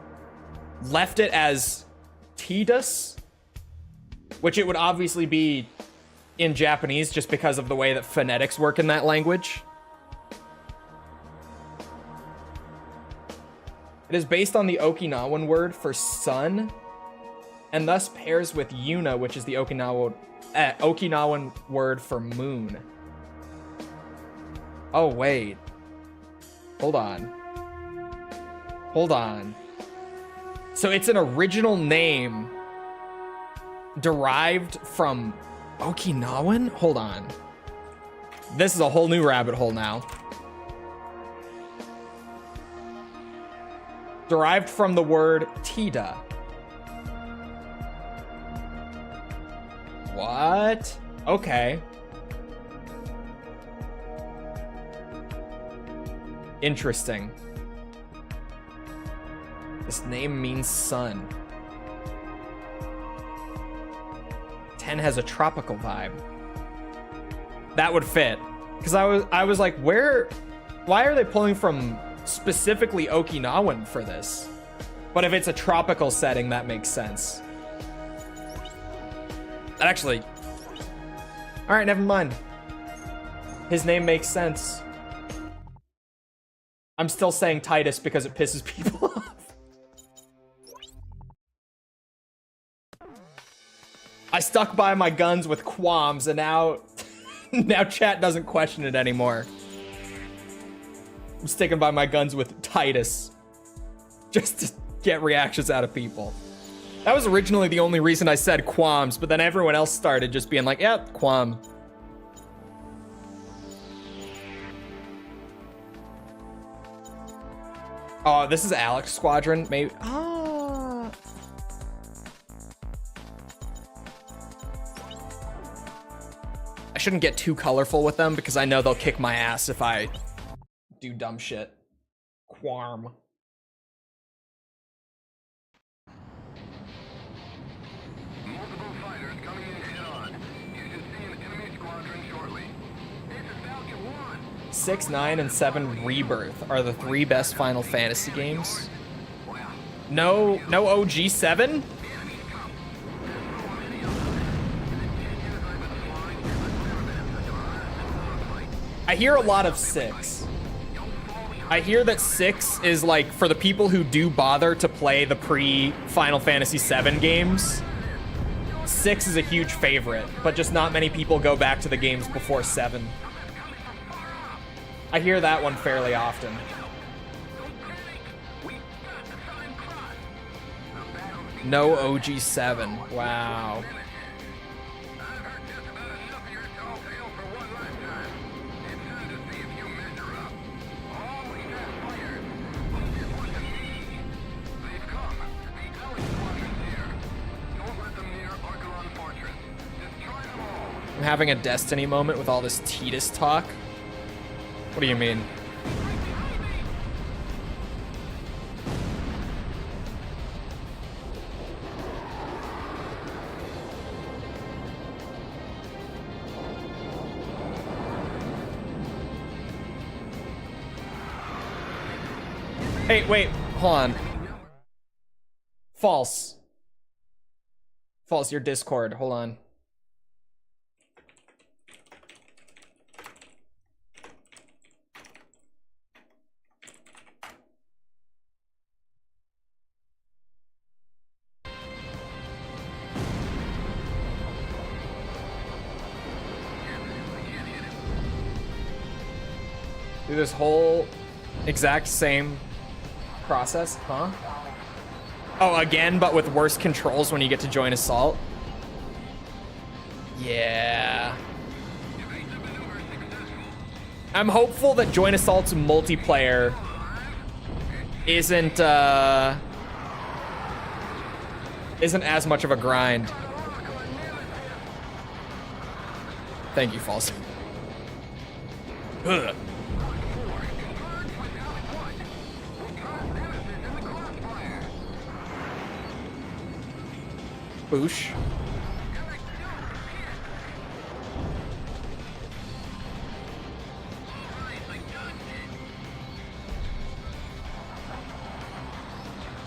left it as Titus, which it would obviously be in Japanese just because of the way that phonetics work in that language. It is based on the Okinawan word for sun, and thus pairs with Yuna, which is the Okinawan word for moon. Oh, wait. Hold on. Hold on. So it's an original name derived from Okinawan? Hold on. This is a whole new rabbit hole now. Derived from the word Tida. What? Okay. Interesting. This name means sun. 10 has a tropical vibe. That would fit. Because I was like, why are they pulling from specifically Okinawan for this? But if it's a tropical setting, that makes sense. That actually... Alright, never mind. His name makes sense. I'm still saying Titus because it pisses people off. I stuck by my guns with qualms, and now chat doesn't question it anymore. I'm sticking by my guns with Titus just to get reactions out of people. That was originally the only reason I said qualms, but then everyone else started just being like, yep, qualm. Oh, this is Alex Squadron, maybe. Ah. I shouldn't get too colorful with them because I know they'll kick my ass if I do dumb shit. Quarm. Multiple fighters coming in head-on. You should see an enemy squadron shortly. This is Falcon 1. 6, 9, and 7 Rebirth are the 3 best Final Fantasy games. No OG 7? I hear a lot of 6. I hear that 6 is like for the people who do bother to play the pre-Final Fantasy 7 games. 6 is a huge favorite, but just not many people go back to the games before 7. I hear that one fairly often. No OG 7. Wow. I'm having a Destiny moment with all this Titus talk. What do you mean? Hey, wait, hold on. False. False, your Discord, hold on. Do this whole exact same process, huh? Oh, again, but with worse controls when you get to join Assault? Yeah. I'm hopeful that Join Assault's multiplayer isn't as much of a grind. Thank you, False. Ugh. Boosh.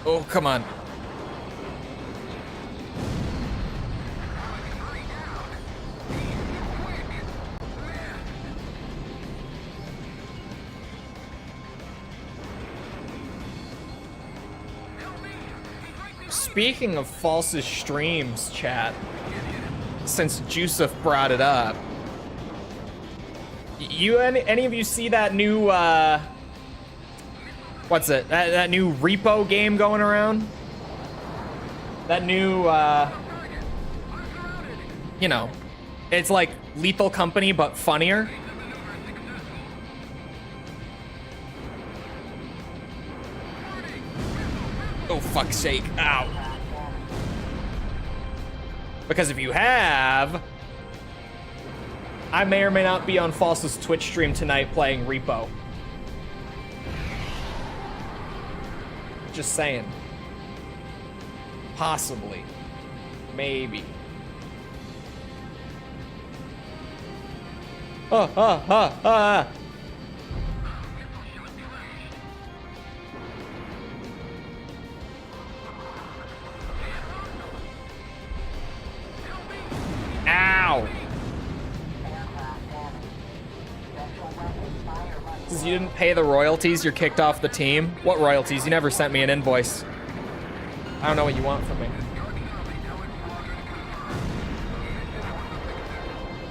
Oh, come on. Speaking of False's streams, chat, since Jusuf brought it up, any of you see that new what's it? That new repo game going around? That new you know, it's like Lethal Company but funnier. Oh, fuck's sake. Ow. Because if you have, I may or may not be on False's Twitch stream tonight playing Repo. Just saying. Possibly. Maybe. Ow! Because you didn't pay the royalties, you're kicked off the team? What royalties? You never sent me an invoice. I don't know what you want from me.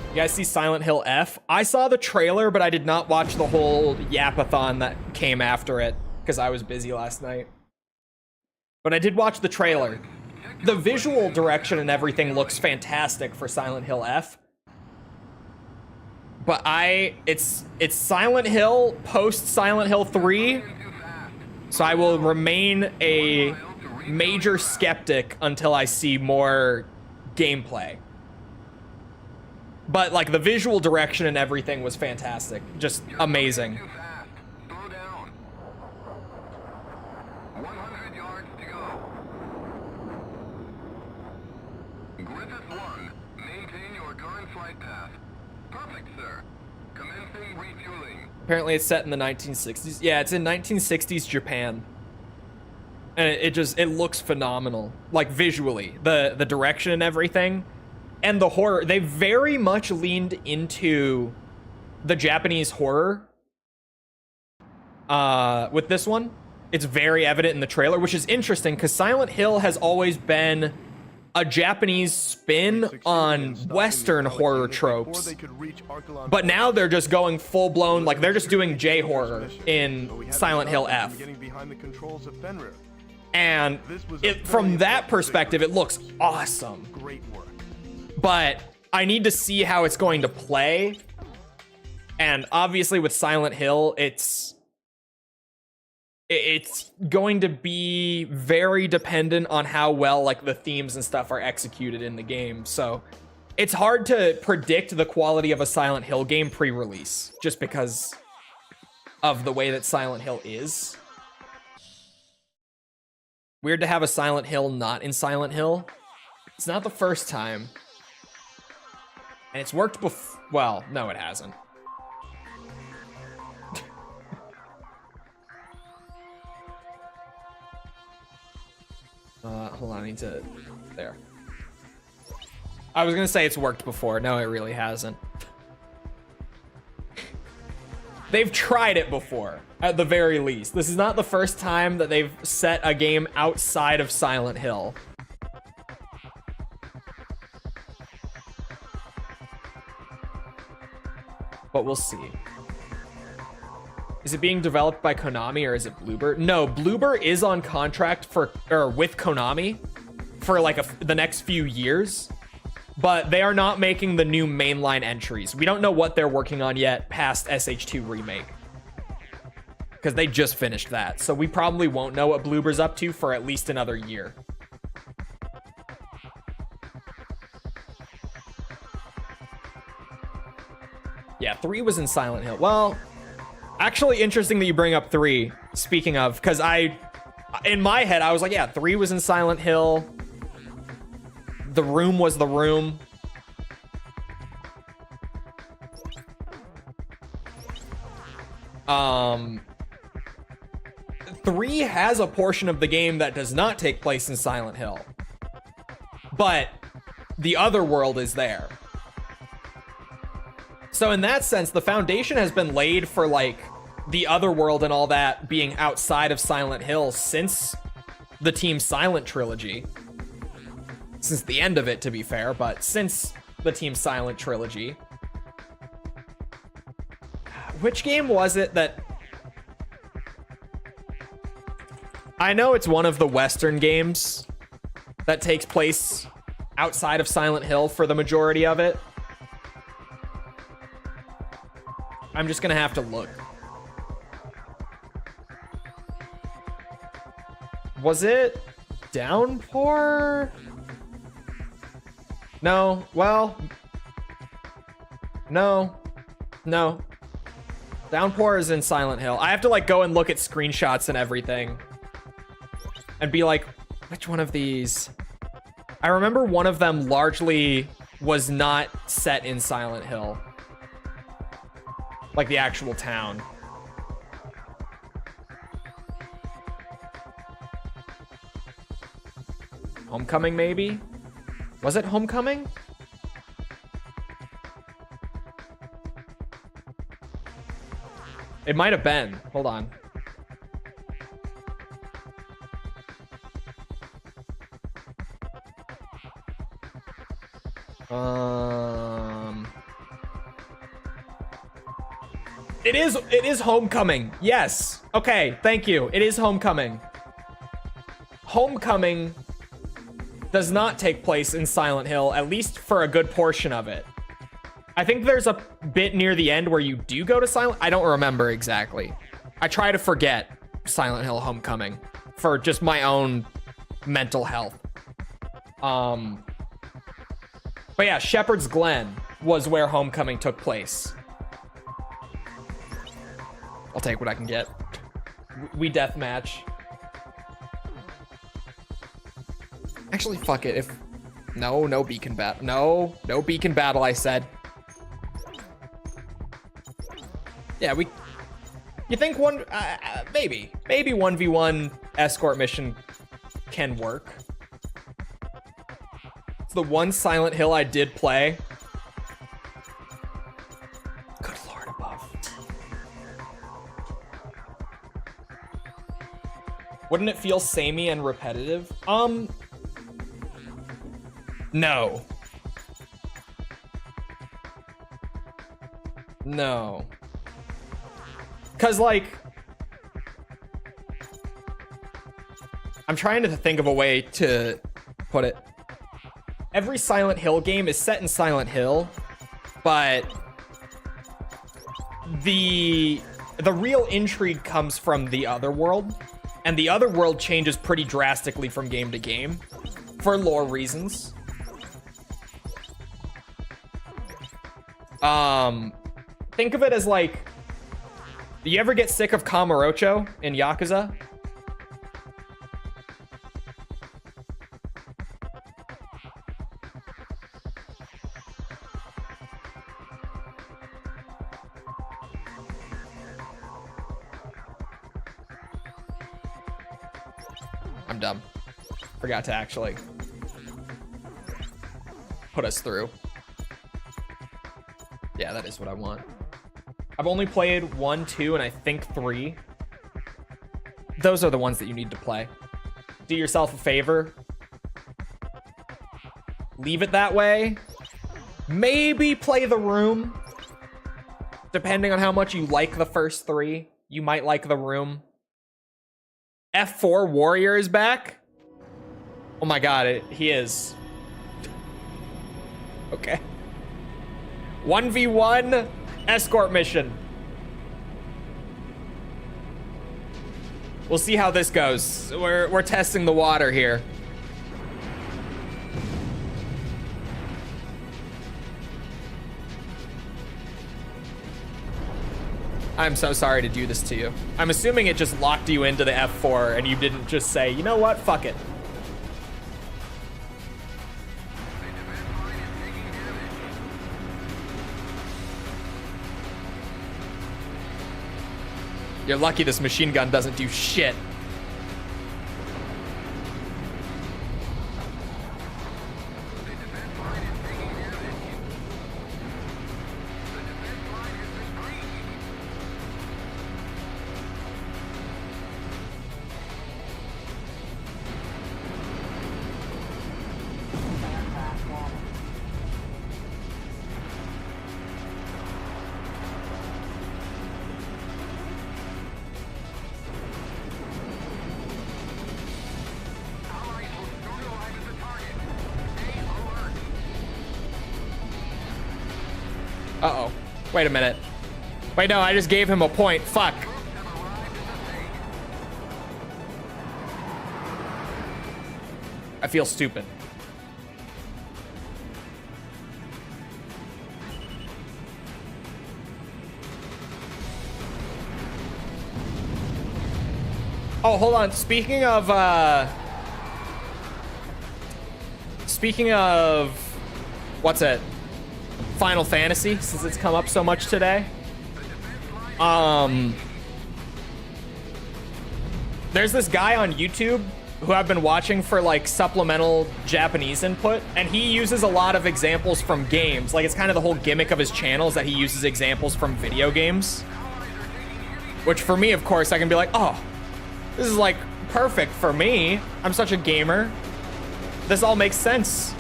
You guys see Silent Hill F? I saw the trailer, but I did not watch the whole yapathon that came after it, because I was busy last night. But I did watch the trailer. The visual direction and everything looks fantastic for Silent Hill F. But it's Silent Hill post Silent Hill 3. So I will remain a major skeptic until I see more gameplay. But like the visual direction and everything was fantastic. Just amazing. Apparently it's set in the 1960s. Yeah, it's in 1960s Japan. And it looks phenomenal. Like visually, the direction and everything. And the horror, they very much leaned into the Japanese horror with this one. It's very evident in the trailer, which is interesting because Silent Hill has always been a Japanese spin on Western horror tropes. But now they're just going full blown, like they're just doing J-horror in Silent Hill F. And from that perspective, it looks awesome. But I need to see how it's going to play. And obviously with Silent Hill, it's going to be very dependent on how well like the themes and stuff are executed in the game. So it's hard to predict the quality of a Silent Hill game pre-release just because of the way that Silent Hill is. Weird to have a Silent Hill not in Silent Hill. It's not the first time. And it's worked before. Well, no, it hasn't. Hold on, I need to... There. I was gonna say it's worked before. No, it really hasn't. They've tried it before, at the very least. This is not the first time that they've set a game outside of Silent Hill. But we'll see. Is it being developed by Konami or is it Bloober? No, Bloober is on contract with Konami for like the next few years, but they are not making the new mainline entries. We don't know what they're working on yet past SH2 Remake. because they just finished that. So we probably won't know what Bloober's up to for at least another year. Yeah, 3 was in Silent Hill. Well, actually interesting that you bring up 3, speaking of, because in my head, I was like, yeah, 3 was in Silent Hill. The Room was The Room. Three has a portion of the game that does not take place in Silent Hill, but the other world is there. So in that sense, the foundation has been laid for like the other world and all that being outside of Silent Hill since the Team Silent trilogy. Since the end of it, to be fair, but since the Team Silent trilogy. Which game was it that... I know it's one of the Western games that takes place outside of Silent Hill for the majority of it. I'm just gonna have to look. Was it Downpour? No, well... No. Downpour is in Silent Hill. I have to like go and look at screenshots and everything. And be like, which one of these? I remember one of them largely was not set in Silent Hill. Like the actual town. Homecoming, maybe? Was it Homecoming? It might have been. Hold on. It is Homecoming. Yes. Okay, thank you. It is Homecoming. Homecoming does not take place in Silent Hill, at least for a good portion of it. I think there's a bit near the end where you do go to Silent... I don't remember exactly. I try to forget Silent Hill Homecoming for just my own mental health. But yeah, Shepherd's Glen was where Homecoming took place. I'll take what I can get. We deathmatch. Actually, fuck it. If no beacon battle. No beacon battle, I said. Yeah, you think one... maybe 1v1 escort mission can work. It's the one Silent Hill I did play. Good lord above. Wouldn't it feel samey and repetitive? No. No. Cause like... I'm trying to think of a way to put it. Every Silent Hill game is set in Silent Hill, but the real intrigue comes from the other world, and the other world changes pretty drastically from game to game for lore reasons. Think of it as like, do you ever get sick of Kamurocho in Yakuza? I'm dumb. Forgot to actually put us through. Yeah, that is what I want. I've only played 1, 2, and I think 3. Those are the ones that you need to play. Do yourself a favor. Leave it that way. Maybe play The Room. Depending on how much you like the first 3, you might like The Room. F4 Warrior is back? Oh my god, he is. Okay. 1v1 escort mission. We'll see how this goes. We're testing the water here. I'm so sorry to do this to you. I'm assuming it just locked you into the F4 and you didn't just say, you know what, fuck it. You're lucky this machine gun doesn't do shit. Uh-oh. Wait a minute. Wait, no, I just gave him a point. Fuck. I feel stupid. Oh, hold on. Speaking of what's it? Final Fantasy, since it's come up so much today. There's this guy on YouTube who I've been watching for like supplemental Japanese input, and he uses a lot of examples from games. Like, it's kind of the whole gimmick of his channel is that he uses examples from video games. Which for me, of course, I can be like, oh, this is like perfect for me. I'm such a gamer. This all makes sense.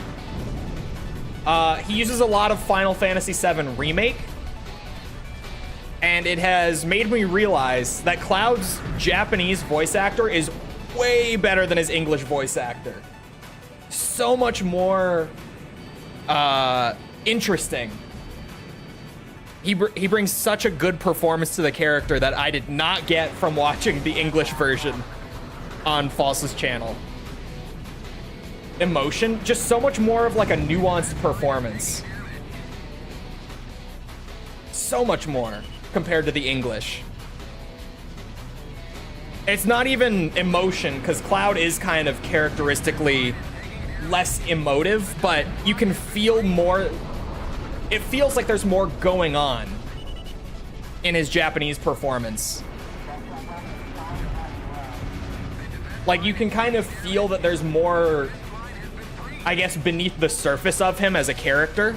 He uses a lot of Final Fantasy VII Remake, and it has made me realize that Cloud's Japanese voice actor is way better than his English voice actor. So much more interesting. He brings such a good performance to the character that I did not get from watching the English version on False's channel. Emotion, just so much more of like a nuanced performance. So much more compared to the English. It's not even emotion, because Cloud is kind of characteristically less emotive, but you can feel more. It feels like there's more going on in his Japanese performance. Like, you can kind of feel that there's more, I guess, beneath the surface of him as a character.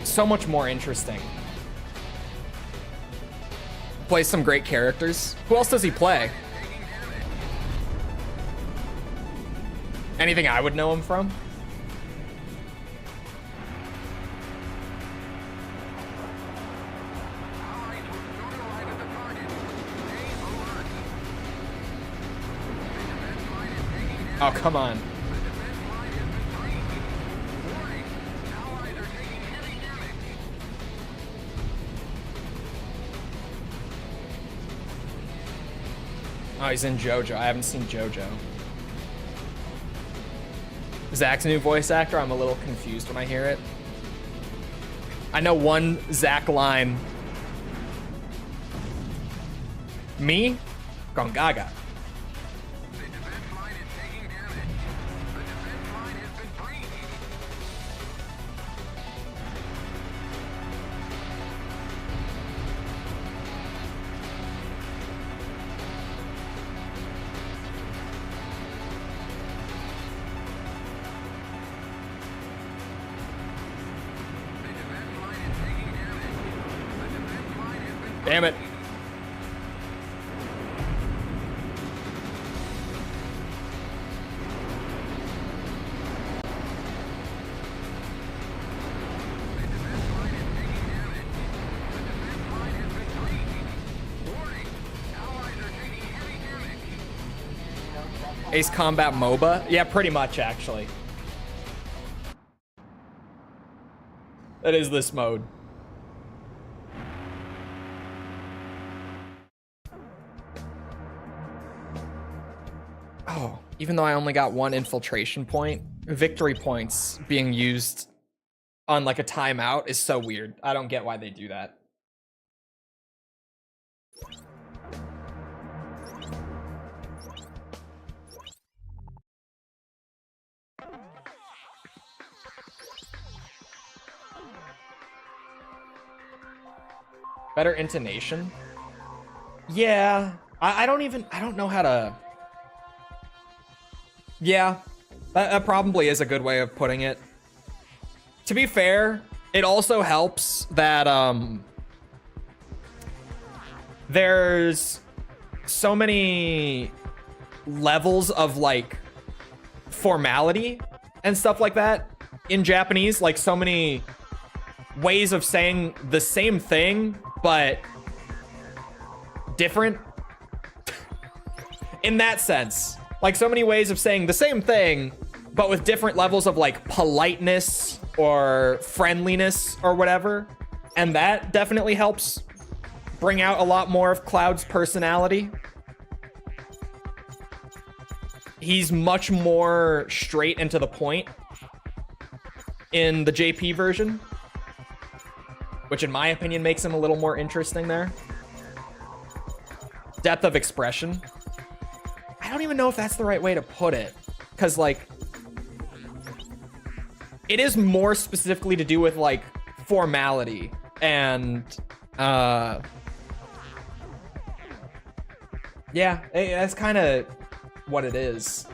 So much more interesting. Plays some great characters. Who else does he play? Anything I would know him from? Oh, come on. Oh, he's in JoJo. I haven't seen JoJo. Zach's new voice actor? I'm a little confused when I hear it. I know one Zach line. Me? Gongaga. Damn it. Ace Combat MOBA? Yeah, pretty much, actually. That is this mode. Oh, even though I only got 1 infiltration point, victory points being used on like a timeout is so weird. I don't get why they do that. Better intonation? Yeah. I don't know how to... Yeah. That probably is a good way of putting it. To be fair, it also helps that, there's so many levels of, like, formality and stuff like that in Japanese. Like, so many ways of saying the same thing, but different. In that sense. Like, so many ways of saying the same thing, but with different levels of, like, politeness or friendliness or whatever. And that definitely helps bring out a lot more of Cloud's personality. He's much more straight and to the point in the JP version, which in my opinion makes him a little more interesting there. Depth of expression. I don't even know if that's the right way to put it, because, like, it is more specifically to do with, like, formality and, yeah, that's kind of what it is.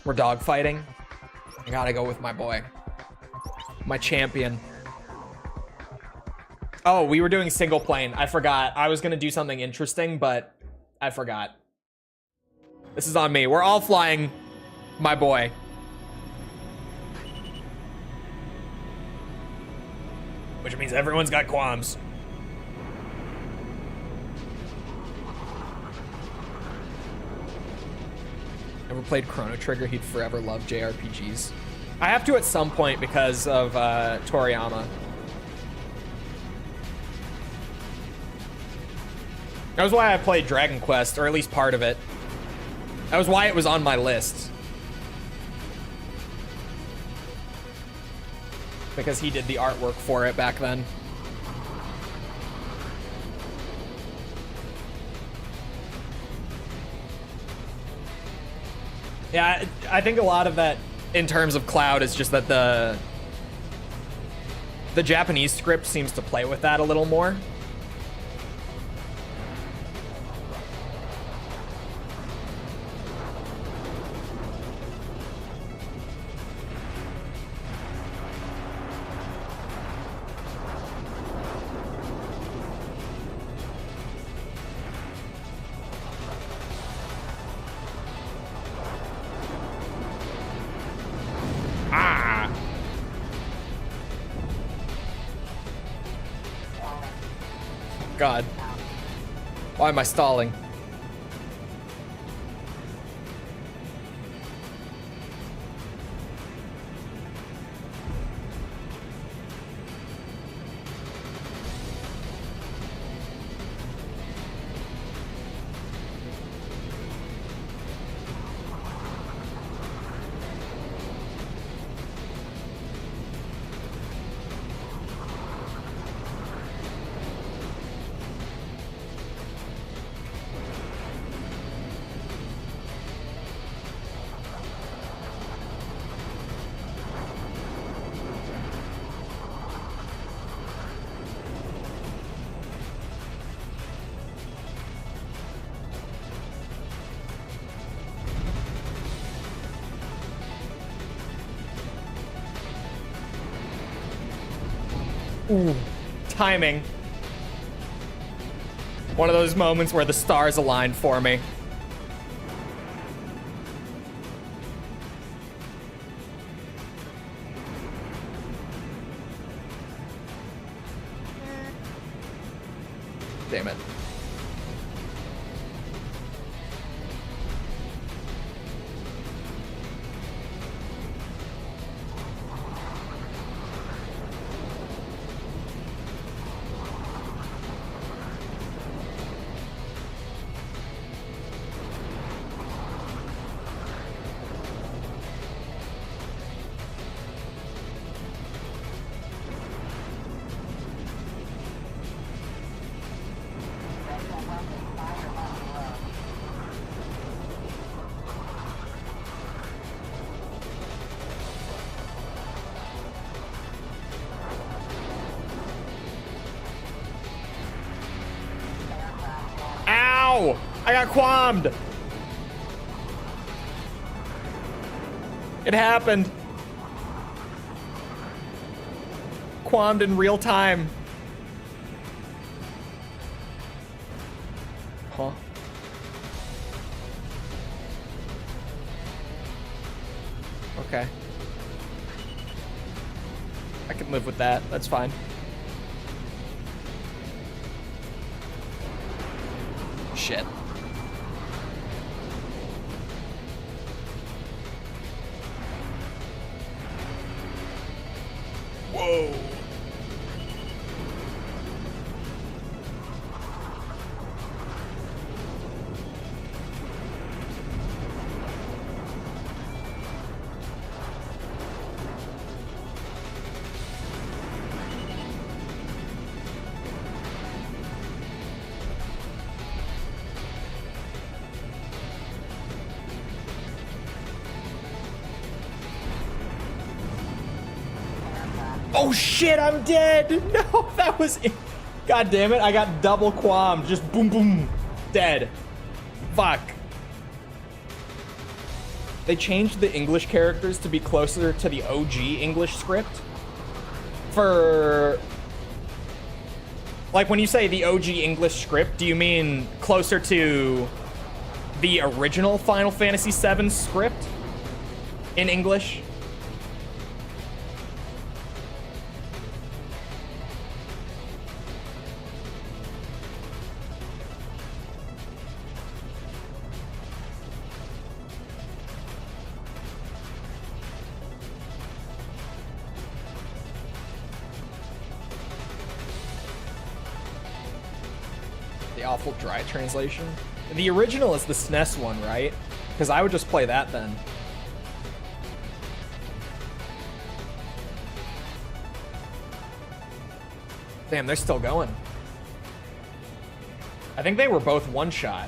We're dogfighting. I gotta go with my boy. My champion. Oh, we were doing single plane. I forgot. I was gonna do something interesting, but I forgot. This is on me. We're all flying my boy. Which means everyone's got qualms. Never played Chrono Trigger. He'd forever love JRPGs. I have to at some point because of Toriyama. That was why I played Dragon Quest, or at least part of it. That was why it was on my list. Because he did the artwork for it back then. Yeah, I think a lot of that in terms of Cloud is just that the Japanese script seems to play with that a little more. God. Why am I stalling? Ooh, timing. One of those moments where the stars align for me. Damn it. Ow! I got qualmed. It happened. Qualmed in real time. Huh? Okay. I can live with that. That's fine. Shit. Whoa. Oh shit, I'm dead! No, that was it. God damn it, I got double qualm. Just boom, boom. Dead. Fuck. They changed the English characters to be closer to the OG English script. For... Like, when you say the OG English script, do you mean closer to the original Final Fantasy VII script in English? The awful dry translation. The original is the SNES one, right? Because I would just play that then. Damn, they're still going. I think they were both one shot.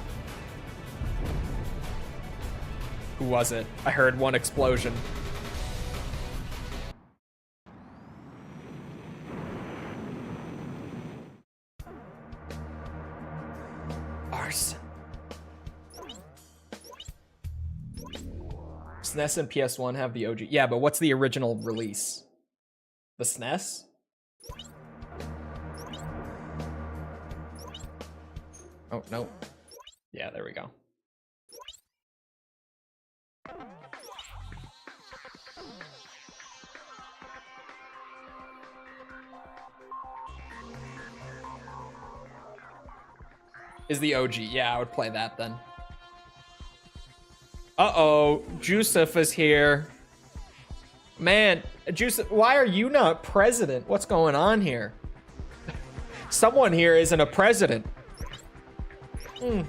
Who was it? I heard one explosion. Arse. SNES and PS1 have the OG. Yeah, but what's the original release? The SNES? Oh, no. Yeah, there we go. Is the OG. Yeah, I would play that then. Uh-oh, Jusuf is here. Man, Jusuf, why are you not president? What's going on here? Someone here isn't a president. The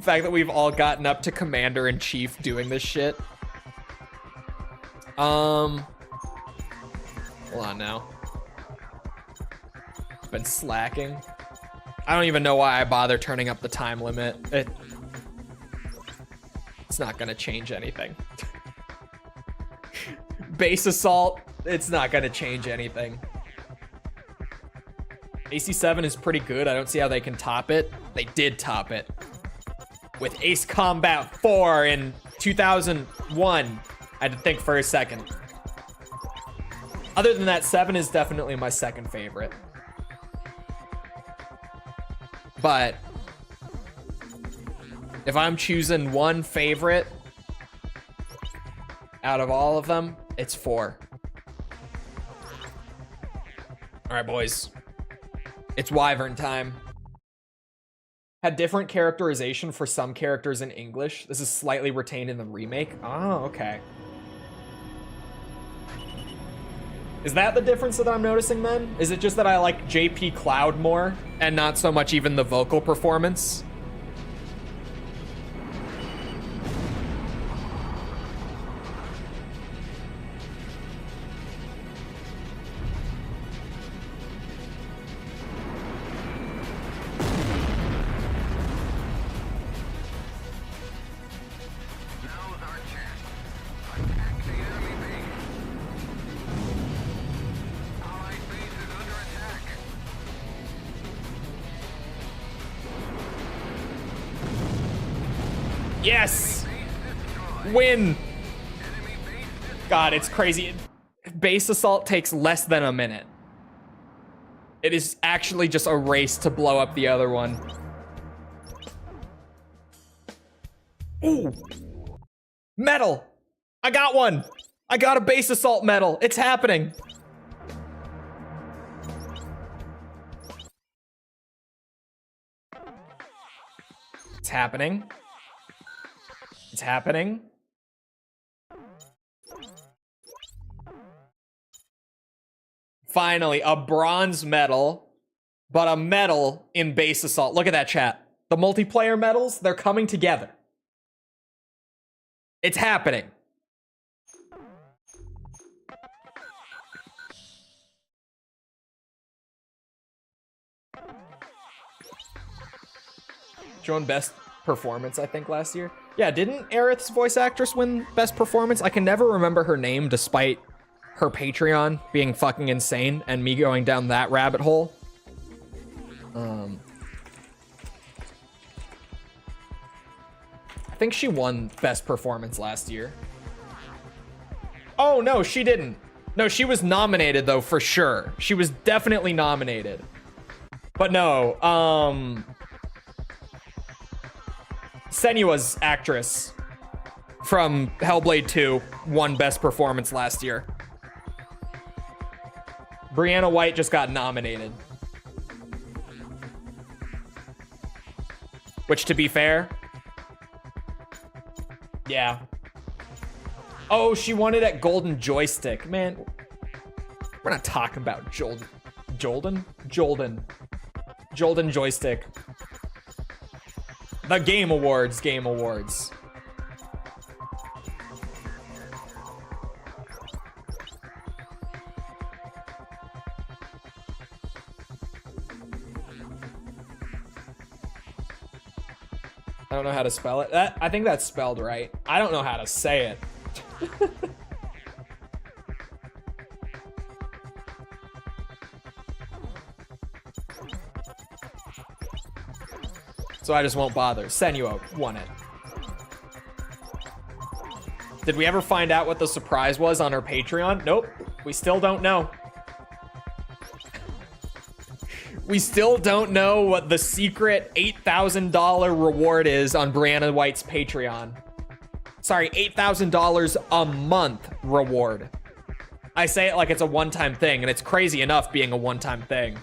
fact that we've all gotten up to Commander-in-Chief doing this shit. Hold on now. Been slacking. I don't even know why I bother turning up the time limit. It's not gonna change anything. Base assault, it's not gonna change anything. AC7 is pretty good. I don't see how they can top it. They did top it. With Ace Combat 4 in 2001. I had to think for a second. Other than that, 7 is definitely my second favorite. But if I'm choosing one favorite out of all of them, it's 4. All right, boys. It's Wyvern time. Had different characterization for some characters in English. This is slightly retained in the remake. Oh, okay. Is that the difference that I'm noticing then? Is it just that I like JP Cloud more and not so much even the vocal performance? Yes! Win! God, it's crazy. Base assault takes less than a minute. It is actually just a race to blow up the other one. Ooh! Medal! I got one! I got a base assault medal. It's happening. It's happening. It's happening. Finally, a bronze medal, but a medal in base assault. Look at that, chat. The multiplayer medals, they're coming together. It's happening. Joan best performance, I think, last year. Yeah, didn't Aerith's voice actress win best performance? I can never remember her name despite her Patreon being fucking insane and me going down that rabbit hole. I think she won best performance last year. Oh, no, she didn't. No, she was nominated, though, for sure. She was definitely nominated. But no, Senua's actress from Hellblade 2 won best performance last year. Brianna White just got nominated. Which, to be fair, yeah. Oh, she won it at Golden Joystick. Man, we're not talking about Jolden Joystick. The Game Awards. I don't know how to spell it. I think that's spelled right. I don't know how to say it. So I just won't bother. Senua won it. Did we ever find out what the surprise was on her Patreon? Nope. We still don't know. We still don't know what the secret $8,000 reward is on Brianna White's Patreon. Sorry, $8,000 a month reward. I say it like it's a one-time thing, and it's crazy enough being a one-time thing.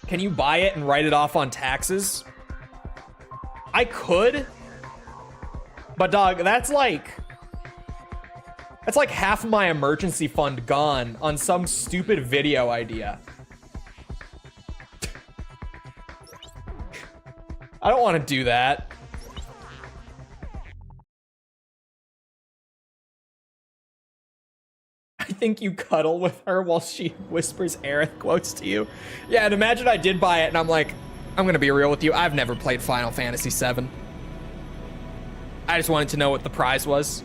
Can you buy it and write it off on taxes? I could. But dog, that's like half my emergency fund gone on some stupid video idea. I don't want to do that. I think you cuddle with her while she whispers Aerith quotes to you. Yeah, and imagine I did buy it and I'm like, I'm gonna be real with you. I've never played Final Fantasy VII. I just wanted to know what the prize was.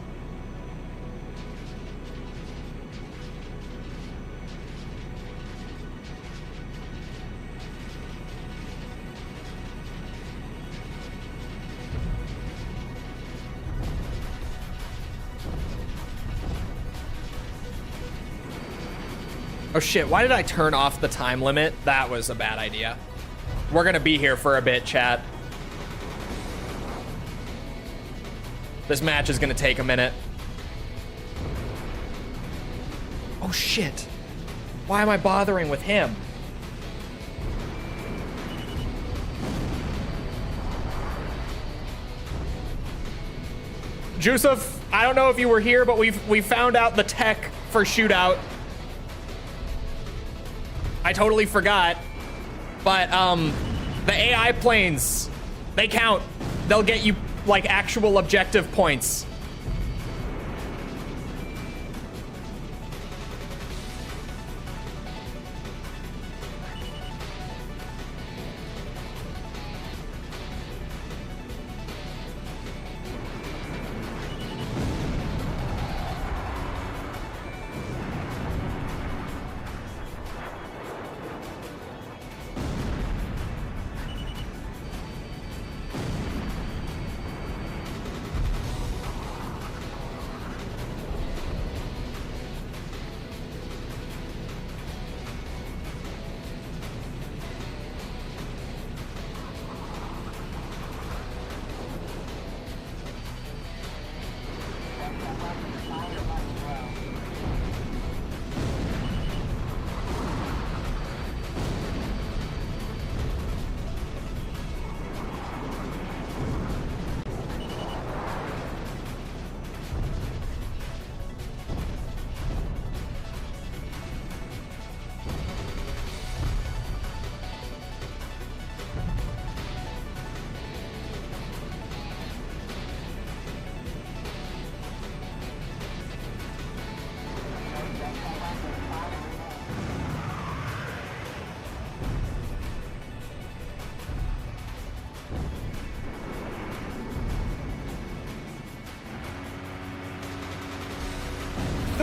Oh shit, why did I turn off the time limit? That was a bad idea. We're gonna be here for a bit, chat. This match is gonna take a minute. Oh shit. Why am I bothering with him? Jusuf, I don't know if you were here, but we found out the tech for shootout. I totally forgot, but the AI planes, they count. They'll get you like actual objective points.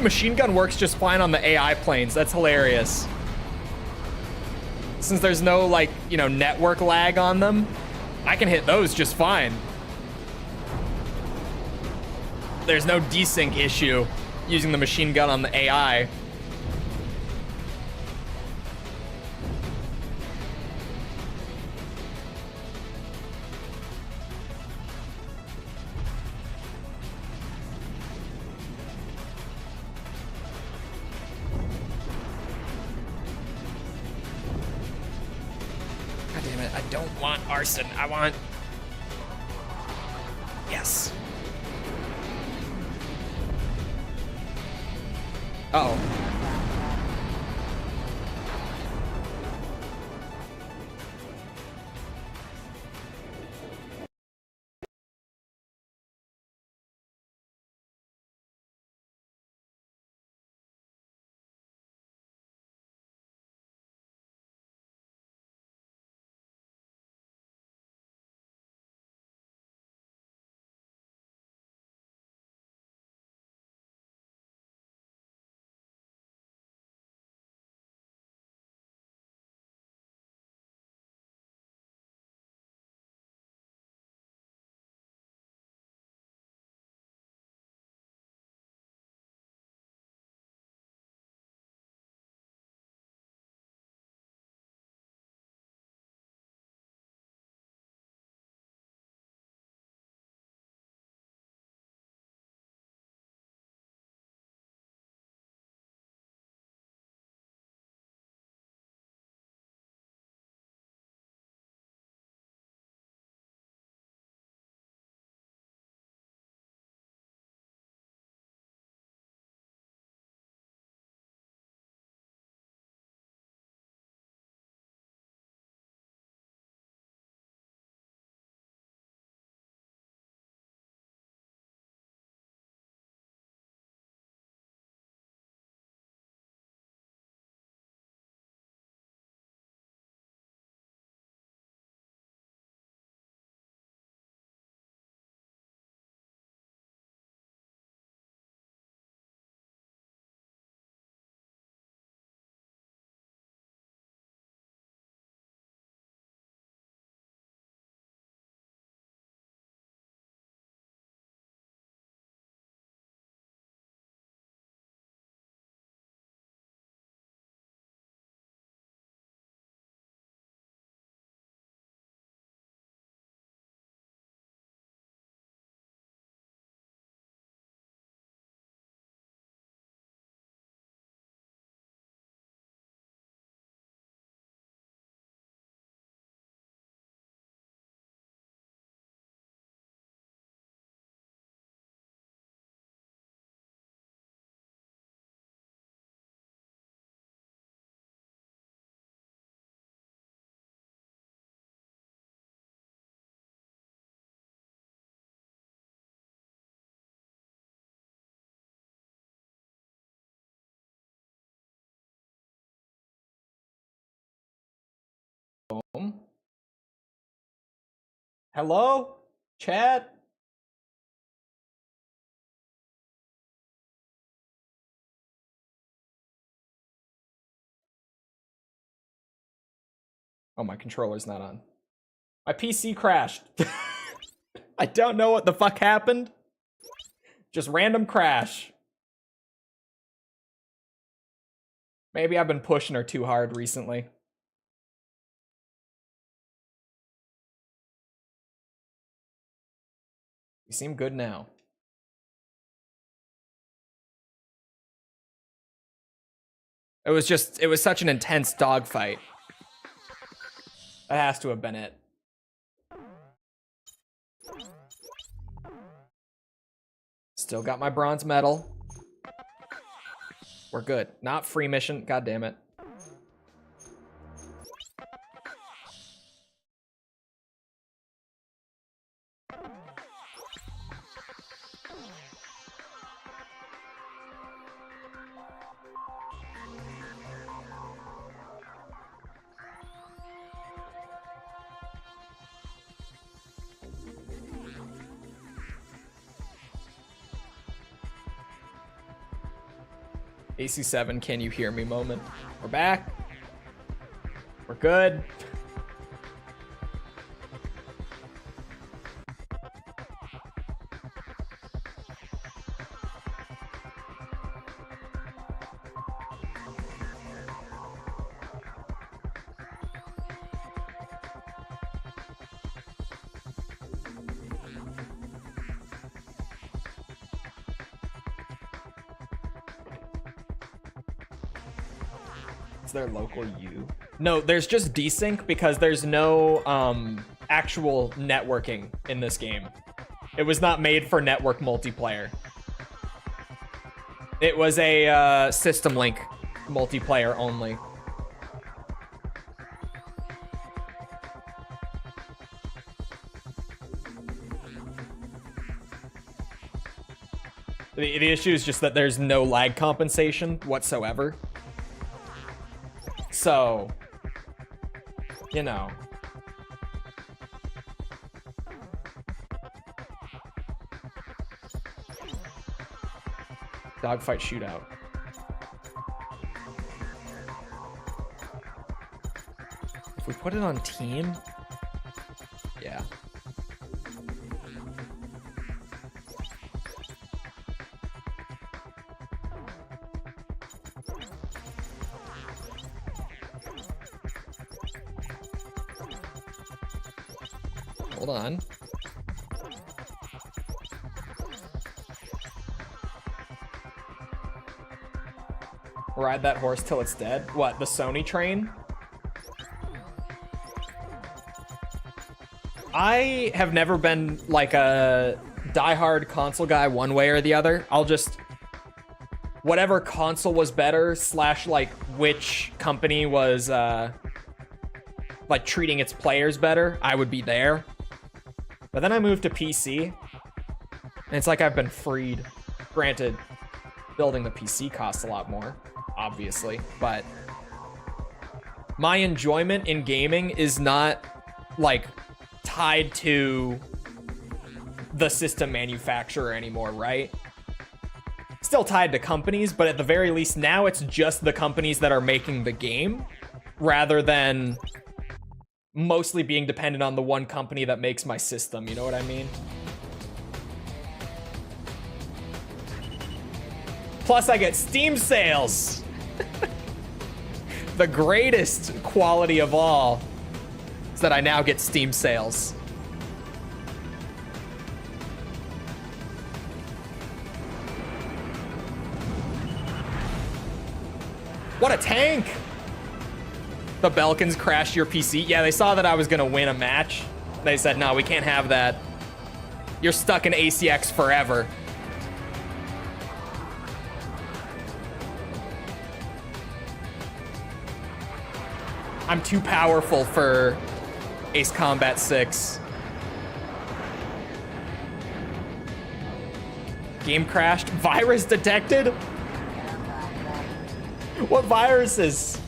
machine gun works just fine on the AI planes. That's hilarious. Since there's no, like, you know, network lag on them, I can hit those just fine. There's no desync issue using the machine gun on the AI. God damn it, I don't want arson. I want... Yes. Uh-oh. Hello? Chat? Oh, my controller's not on. My PC crashed. I don't know what the fuck happened. Just random crash. Maybe I've been pushing her too hard recently. You seem good now. It was such an intense dogfight. That has to have been it. Still got my bronze medal. We're good. Not free mission. God damn it. AC7, can you hear me moment. We're back. We're good. Is there local U? No, there's just desync because there's no actual networking in this game. It was not made for network multiplayer. It was a system link multiplayer only. The issue is just that there's no lag compensation whatsoever. So, you know. Dogfight shootout. If we put it on team, yeah. Hold on. Ride that horse till it's dead. What, the Sony train? I have never been like a diehard console guy one way or the other. I'll just... Whatever console was better, slash like which company was like treating its players better, I would be there. But then I moved to PC, and it's like I've been freed. Granted, building the PC costs a lot more, obviously, but my enjoyment in gaming is not like tied to the system manufacturer anymore, right? Still tied to companies, but at the very least now it's just the companies that are making the game rather than mostly being dependent on the one company that makes my system, you know what I mean? Plus I get Steam sales. The greatest quality of all is that I now get Steam sales. What a tank! The Belkins crashed your PC. Yeah, they saw that I was gonna win a match. They said, no, we can't have that. You're stuck in ACX forever. I'm too powerful for Ace Combat 6. Game crashed. Virus detected? What viruses?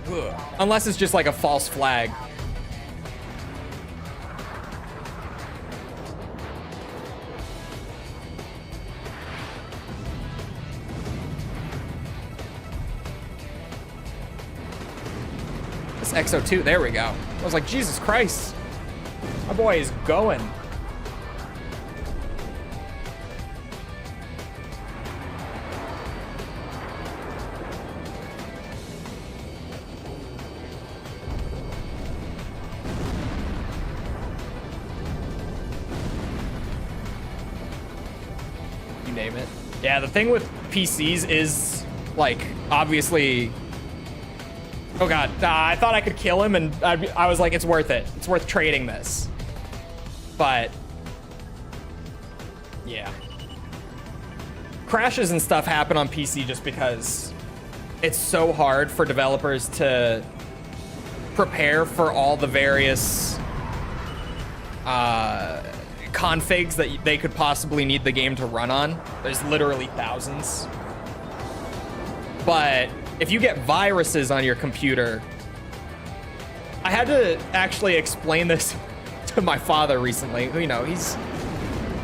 Ugh. Unless it's just like a false flag. This XO2, there we go. I was like, Jesus Christ. My boy is going. Name it. Yeah, the thing with PCs is, like, obviously... Oh god, I thought I could kill him, and I was like, it's worth it. It's worth trading this. But... yeah. Crashes and stuff happen on PC just because it's so hard for developers to prepare for all the various... configs that they could possibly need the game to run on. There's literally thousands. But if you get viruses on your computer, I had to actually explain this to my father recently. You know, he's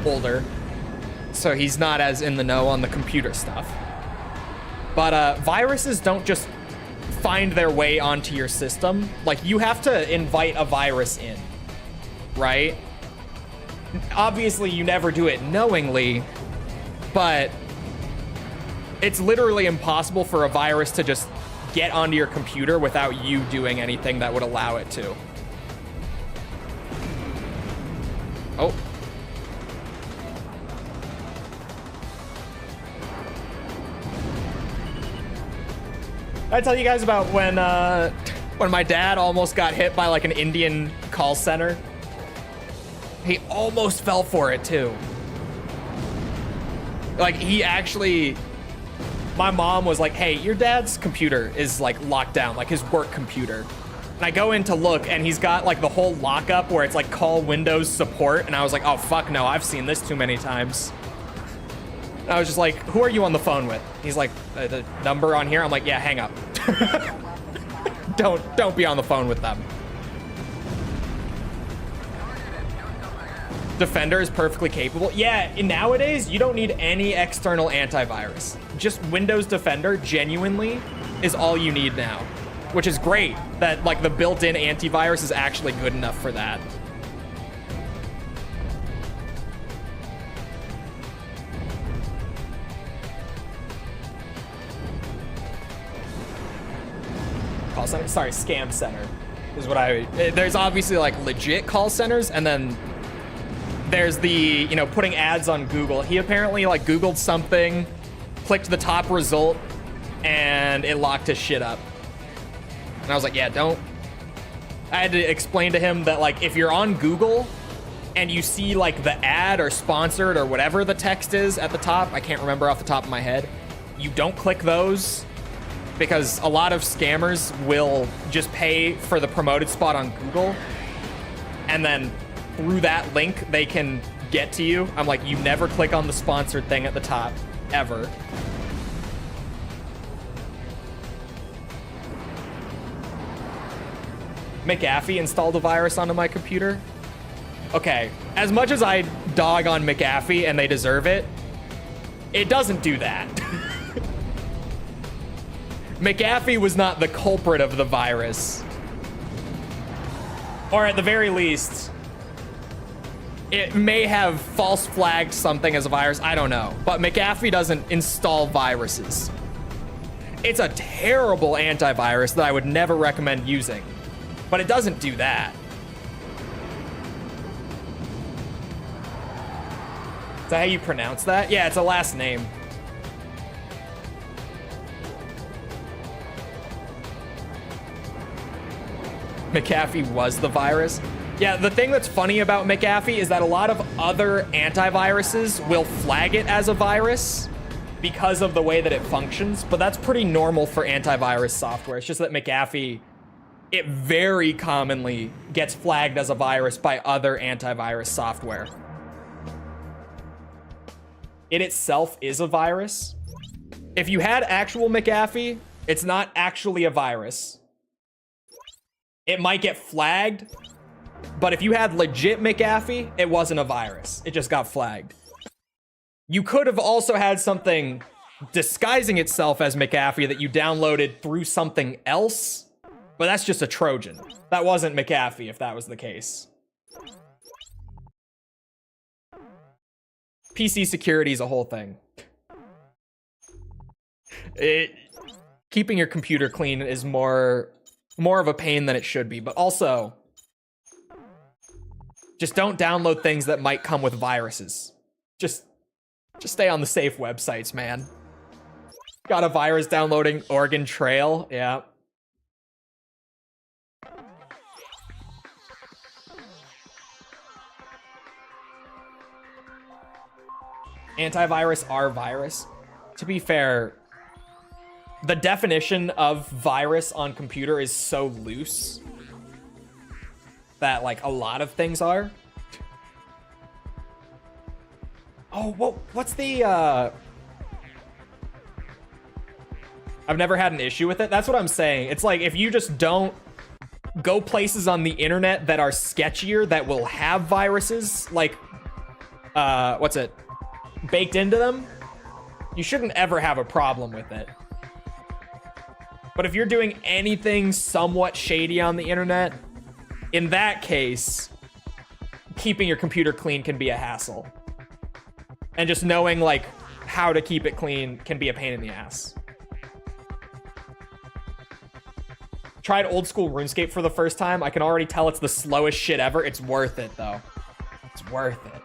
older. so he's not as in the know on the computer stuff. But viruses don't just find their way onto your system. Like, you have to invite a virus in, right? Obviously, you never do it knowingly, but it's literally impossible for a virus to just get onto your computer without you doing anything that would allow it to. Oh. Did I tell you guys about when my dad almost got hit by like an Indian call center? He almost fell for it too. Like, he actually, my mom was like, hey, your dad's computer is like locked down, like his work computer. And I go in to look, and he's got like the whole lockup where it's like call Windows support. And I was like, oh, fuck no, I've seen this too many times. And I was just like, who are you on the phone with? He's like, the number on here? I'm like, yeah, hang up. Don't be on the phone with them. Defender is perfectly capable. Yeah, nowadays, you don't need any external antivirus. Just Windows Defender, genuinely, is all you need now. Which is great that, like, the built-in antivirus is actually good enough for that. Call center? Sorry, scam center is what there's obviously, like, legit call centers, and then there's the, you know, putting ads on Google. He apparently, like, Googled something, clicked the top result, and it locked his shit up. And I was like, yeah, don't. I had to explain to him that, like, if you're on Google and you see, like, the ad or sponsored or whatever the text is at the top, I can't remember off the top of my head, you don't click those, because a lot of scammers will just pay for the promoted spot on Google, and then through that link, they can get to you. I'm like, you never click on the sponsored thing at the top, ever. McAfee installed a virus onto my computer. Okay, as much as I dog on McAfee, and they deserve it, it doesn't do that. McAfee was not the culprit of the virus. Or at the very least, it may have false flagged something as a virus, I don't know. But McAfee doesn't install viruses. It's a terrible antivirus that I would never recommend using. But it doesn't do that. Is that how you pronounce that? Yeah, it's a last name. McAfee was the virus. Yeah, the thing that's funny about McAfee is that a lot of other antiviruses will flag it as a virus because of the way that it functions, but that's pretty normal for antivirus software. It's just that McAfee, it very commonly gets flagged as a virus by other antivirus software. It itself is a virus. If you had actual McAfee, it's not actually a virus. It might get flagged, but if you had legit McAfee, it wasn't a virus. It just got flagged. You could have also had something disguising itself as McAfee that you downloaded through something else, but that's just a Trojan. That wasn't McAfee if that was the case. PC security is a whole thing. Keeping your computer clean is more of a pain than it should be, but also just don't download things that might come with viruses. Just stay on the safe websites, man. Got a virus downloading Oregon Trail, yeah. Antivirus are virus. To be fair, the definition of virus on computer is so loose that, like, a lot of things are. Oh, what's the, I've never had an issue with it. That's what I'm saying. It's like, if you just don't go places on the internet that are sketchier, that will have viruses, like, what's it? baked into them, you shouldn't ever have a problem with it. But if you're doing anything somewhat shady on the internet, in that case, keeping your computer clean can be a hassle. And just knowing, like, how to keep it clean can be a pain in the ass. Tried old school RuneScape for the first time. I can already tell it's the slowest shit ever. It's worth it, though. It's worth it.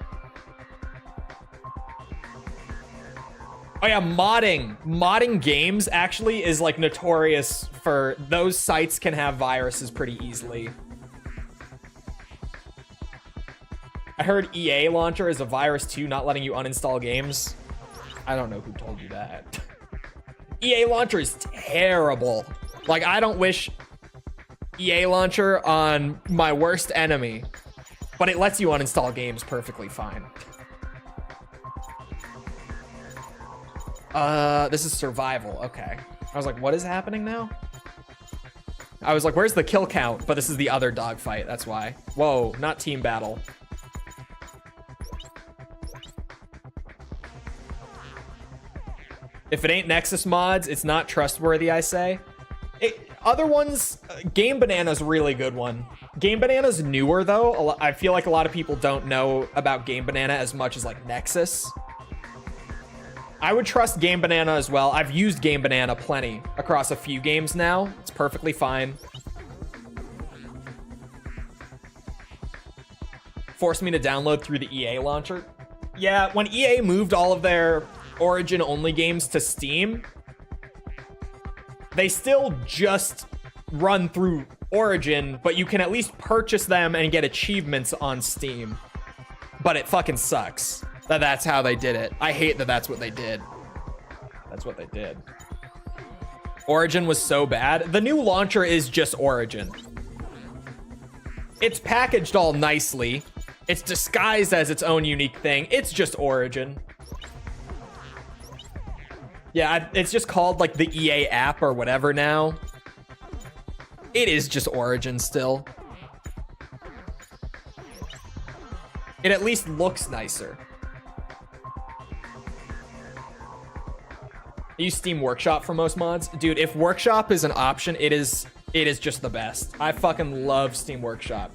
Oh yeah, modding. Modding games actually is like notorious for those sites can have viruses pretty easily. I heard EA Launcher is a virus too, not letting you uninstall games. I don't know who told you that. EA Launcher is terrible. Like, I don't wish EA Launcher on my worst enemy, but it lets you uninstall games perfectly fine. This is survival. Okay. I was like, what is happening now? I was like, where's the kill count? But this is the other dogfight. That's why. Whoa, not team battle. If it ain't Nexus mods, it's not trustworthy, I say. Other ones, Game Banana's a really good one. Game Banana's newer, though. I feel like a lot of people don't know about Game Banana as much as, like, Nexus. I would trust Game Banana as well. I've used Game Banana plenty across a few games now. It's perfectly fine. Forced me to download through the EA launcher. Yeah, when EA moved all of their Origin-only games to Steam, they still just run through Origin, but you can at least purchase them and get achievements on Steam. But it fucking sucks that that's how they did it. I hate that that's what they did. That's what they did. Origin was so bad. The new launcher is just Origin. It's packaged all nicely. It's disguised as its own unique thing. It's just Origin. Yeah, it's just called like the EA app or whatever now. It is just Origin still. It at least looks nicer. I use Steam Workshop for most mods. Dude, if Workshop is an option, it is just the best. I fucking love Steam Workshop.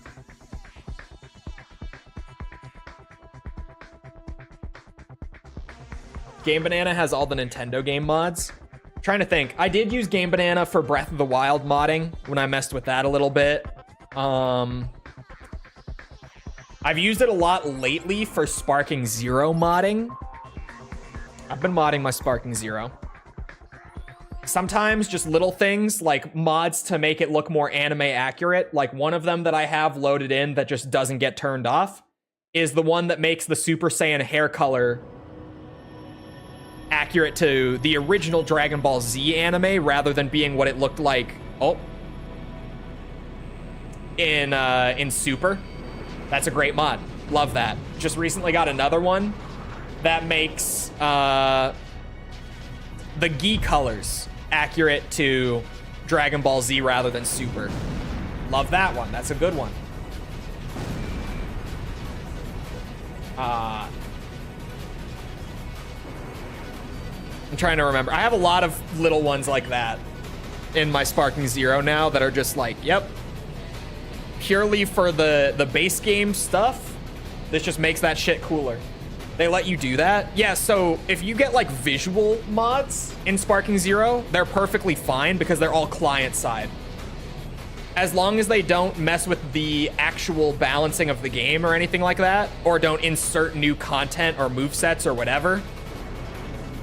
Game Banana has all the Nintendo game mods. I'm trying to think. I did use Game Banana for Breath of the Wild modding when I messed with that a little bit. I've used it a lot lately for Sparking Zero modding. I've been modding my Sparking Zero. Sometimes just little things like mods to make it look more anime accurate. Like one of them that I have loaded in that just doesn't get turned off is the one that makes the Super Saiyan hair color accurate to the original Dragon Ball Z anime rather than being what it looked like in Super. That's a great mod. Love that. Just recently got another one that makes the gi colors accurate to Dragon Ball Z rather than Super. Love that one. That's a good one. I'm trying to remember. I have a lot of little ones like that in my Sparking Zero now that are just like, yep, purely for the base game stuff. This just makes that shit cooler. They let you do that? Yeah, so if you get like visual mods in Sparking Zero, they're perfectly fine because they're all client side. As long as they don't mess with the actual balancing of the game or anything like that, or don't insert new content or movesets or whatever,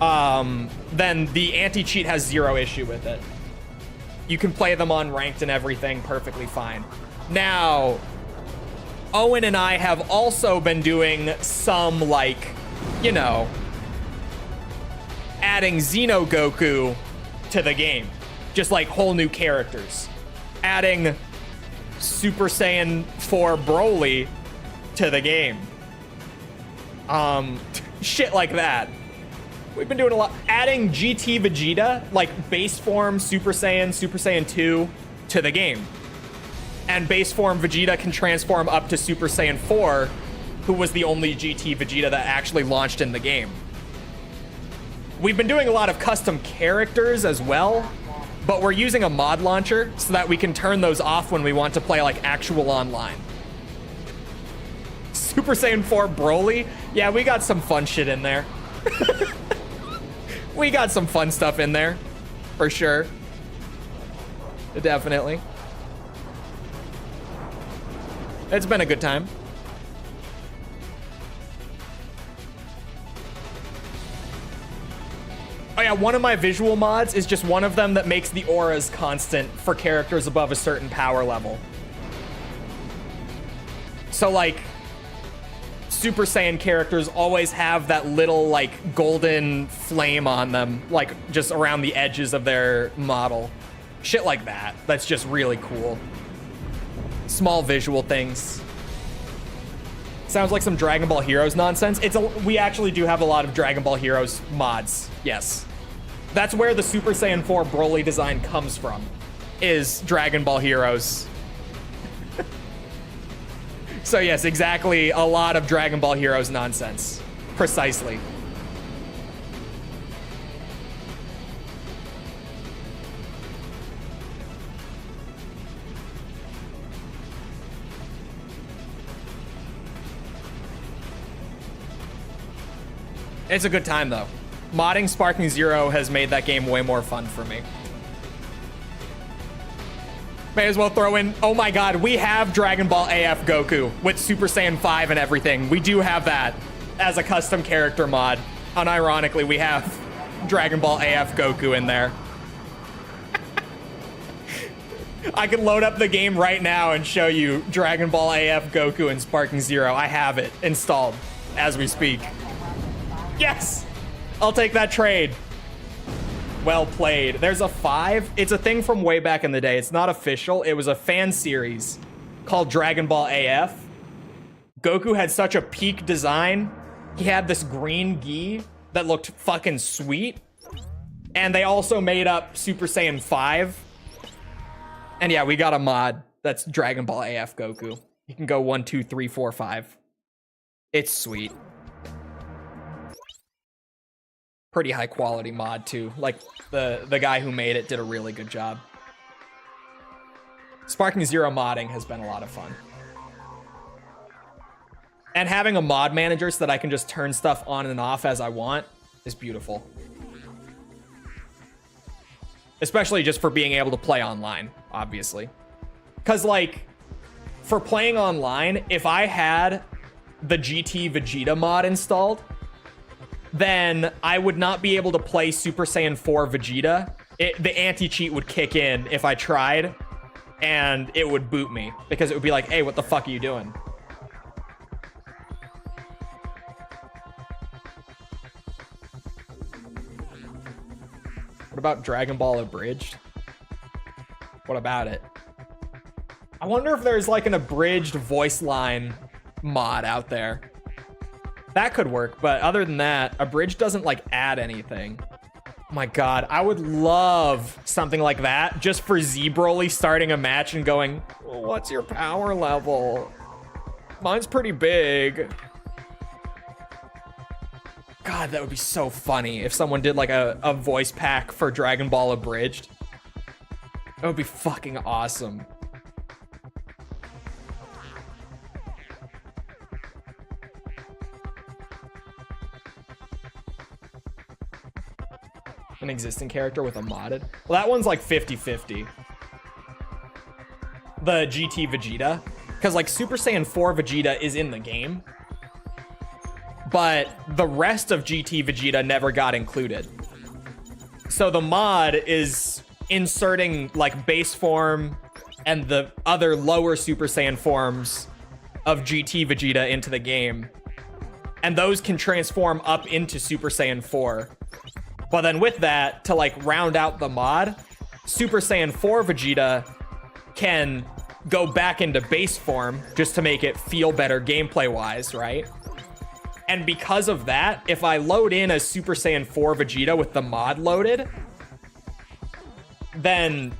then the anti-cheat has zero issue with it. You can play them on ranked and everything perfectly fine. Now, Owen and I have also been doing some, like, you know, adding Xenogoku to the game. Just like whole new characters. Adding Super Saiyan 4 Broly to the game. Shit like that. We've been doing a lot. Adding GT Vegeta, like base form Super Saiyan 2 to the game. And base form Vegeta can transform up to Super Saiyan 4, who was the only GT Vegeta that actually launched in the game. We've been doing a lot of custom characters as well, but we're using a mod launcher so that we can turn those off when we want to play like actual online. Super Saiyan 4 Broly. Yeah, we got some fun shit in there. We got some fun stuff in there, for sure. Definitely. It's been a good time. Oh yeah, one of my visual mods is just one of them that makes the auras constant for characters above a certain power level. So like, Super Saiyan characters always have that little like golden flame on them, like just around the edges of their model. Shit like that. That's just really cool. Small visual things. Sounds like some Dragon Ball Heroes nonsense. We actually do have a lot of Dragon Ball Heroes mods. Yes. That's where the Super Saiyan 4 Broly design comes from, is Dragon Ball Heroes. So yes, exactly, a lot of Dragon Ball Heroes nonsense. Precisely. It's a good time though. Modding Sparking Zero has made that game way more fun for me. May as well throw in, oh my god, we have Dragon Ball AF Goku with Super Saiyan 5 and everything. We do have that as a custom character mod. Unironically, we have Dragon Ball AF Goku in there. I can load up the game right now and show you Dragon Ball AF Goku and Sparking Zero. I have it installed as we speak. Yes! I'll take that trade. Well played. There's a 5. It's a thing from way back in the day. It's not official. It was a fan series called Dragon Ball AF. Goku had such a peak design. He had this green gi that looked fucking sweet. And they also made up Super Saiyan 5. And yeah, we got a mod that's Dragon Ball AF Goku. You can go 1, 2, 3, 4, 5. It's sweet. Pretty high quality mod too. Like the guy who made it did a really good job. Sparking Zero modding has been a lot of fun. And having a mod manager so that I can just turn stuff on and off as I want is beautiful. Especially just for being able to play online, obviously. Because like, for playing online, if I had the GT Vegeta mod installed, then I would not be able to play Super Saiyan 4 Vegeta. The anti-cheat would kick in if I tried, and it would boot me, because it would be like, hey, what the fuck are you doing? What about Dragon Ball Abridged? What about it? I wonder if there's like an abridged voice line mod out there. That could work, but other than that, Abridged doesn't like add anything. Oh my god, I would love something like that just for Z-Broly starting a match and going, what's your power level? Mine's pretty big. God, that would be so funny if someone did like a voice pack for Dragon Ball Abridged. That would be fucking awesome. An existing character with a modded? Well, that one's like 50-50. The GT Vegeta. Because like Super Saiyan 4 Vegeta is in the game. But the rest of GT Vegeta never got included. So the mod is inserting like base form and the other lower Super Saiyan forms of GT Vegeta into the game. And those can transform up into Super Saiyan 4. But then with that, to like round out the mod, Super Saiyan 4 Vegeta can go back into base form just to make it feel better gameplay-wise, right? And because of that, if I load in a Super Saiyan 4 Vegeta with the mod loaded, then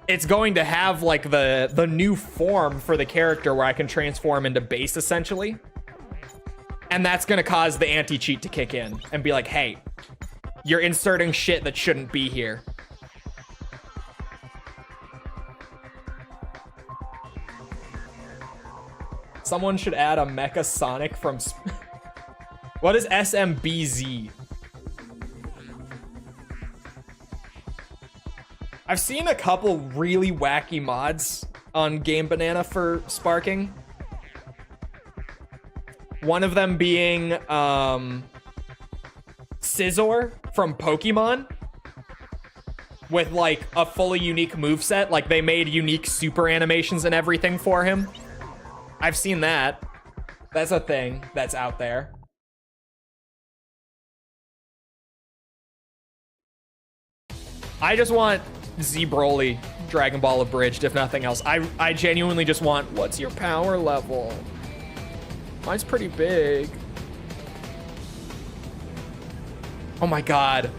it's going to have like the new form for the character where I can transform into base essentially. And that's going to cause the anti-cheat to kick in and be like, hey, You're inserting shit that shouldn't be here. Someone should add a Mecha Sonic from... What is SMBZ? I've seen a couple really wacky mods on Game Banana for sparking. One of them being Scizor from Pokemon with like a fully unique moveset. Like they made unique super animations and everything for him. I've seen that. That's a thing that's out there. I just want Z Broly Dragon Ball abridged, if nothing else. I genuinely just want, what's your power level? Mine's pretty big. Oh my god.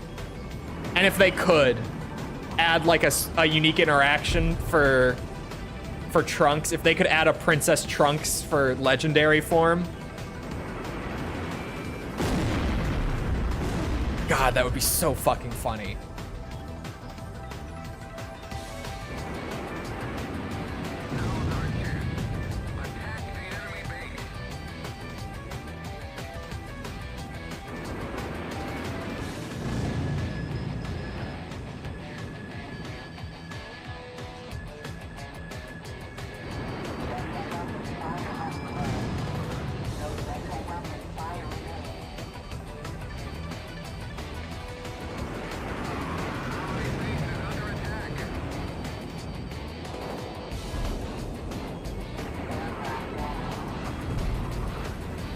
And if they could add like a unique interaction for Trunks, if they could add a Princess Trunks for legendary form. God, that would be so fucking funny.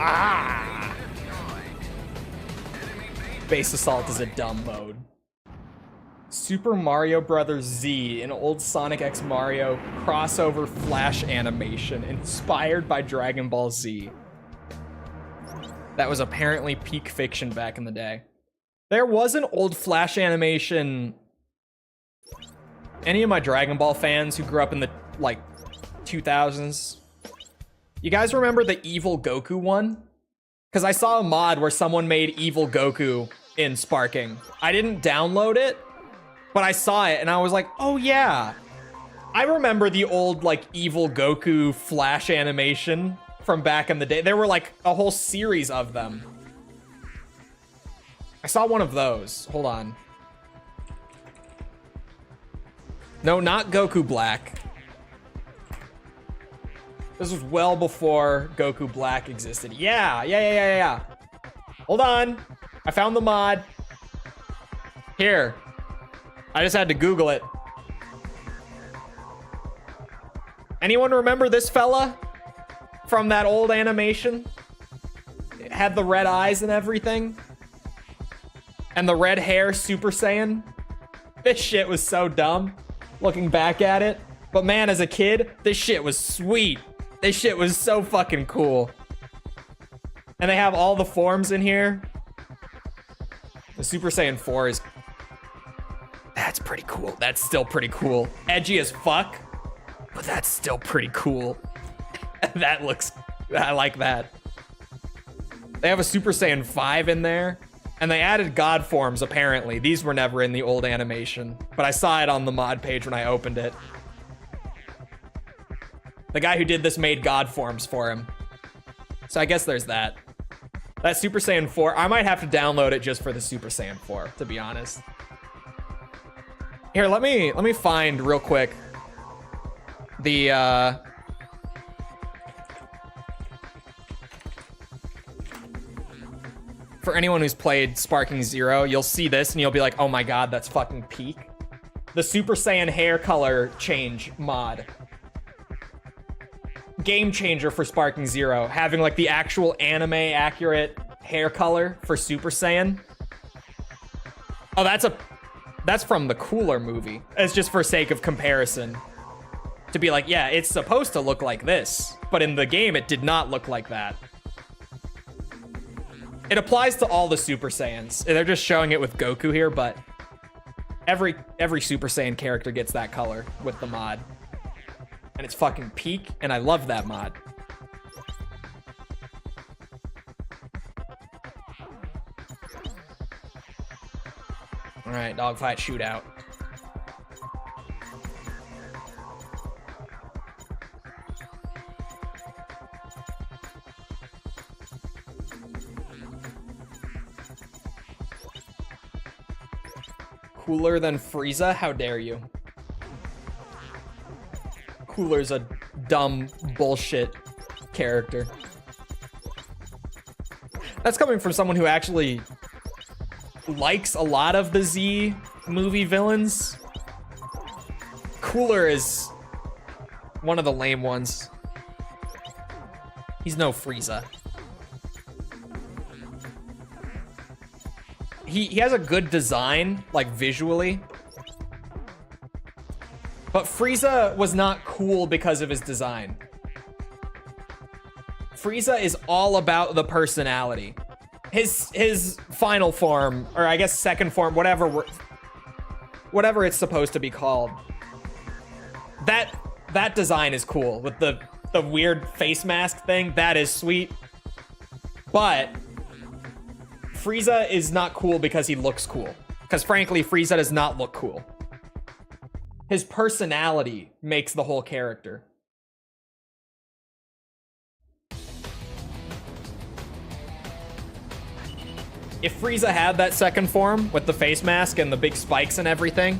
Ah! Base Assault is a dumb mode. Super Mario Bros. Z, an old Sonic X Mario crossover flash animation inspired by Dragon Ball Z. That was apparently peak fiction back in the day. There was an old flash animation. Any of my Dragon Ball fans who grew up in the, like, 2000s, you guys remember the Evil Goku one? Because I saw a mod where someone made Evil Goku in Sparking. I didn't download it, but I saw it and I was like, oh yeah. I remember the old like Evil Goku flash animation from back in the day. There were like a whole series of them. I saw one of those. Hold on. No, not Goku Black. This was well before Goku Black existed. Yeah. Hold on. I found the mod. Here. I just had to Google it. Anyone remember this fella from that old animation? It had the red eyes and everything. And the red hair Super Saiyan. This shit was so dumb looking back at it. But man, as a kid, this shit was sweet. This shit was so fucking cool. And they have all the forms in here. The Super Saiyan 4 is... That's pretty cool. That's still pretty cool. Edgy as fuck, but that's still pretty cool. That looks... I like that. They have a Super Saiyan 5 in there. And they added God forms, apparently. These were never in the old animation. But I saw it on the mod page when I opened it. The guy who did this made God forms for him. So I guess there's that. That Super Saiyan 4, I might have to download it just for the Super Saiyan 4, to be honest. Here, let me find real quick the for anyone who's played Sparking Zero, you'll see this and you'll be like, oh my god, that's fucking peak. The Super Saiyan hair color change mod. Game changer for Sparking Zero, having like the actual anime accurate hair color for Super Saiyan. Oh, that's from the Cooler movie. It's just for sake of comparison. To be like, yeah, it's supposed to look like this, but in the game it did not look like that. It applies to all the Super Saiyans. They're just showing it with Goku here, but every Super Saiyan character gets that color with the mod. And it's fucking peak, and I love that mod. Alright, dogfight shootout. Cooler than Frieza? How dare you? Cooler's a dumb bullshit character. That's coming from someone who actually likes a lot of the Z movie villains. Cooler is one of the lame ones. He's no Frieza. He has a good design, like visually. But Frieza was not cool because of his design. Frieza is all about the personality. His final form, or I guess second form, whatever it's supposed to be called. That design is cool with the weird face mask thing. That is sweet. But Frieza is not cool because he looks cool. Because frankly, Frieza does not look cool. His personality makes the whole character. If Frieza had that second form with the face mask and the big spikes and everything,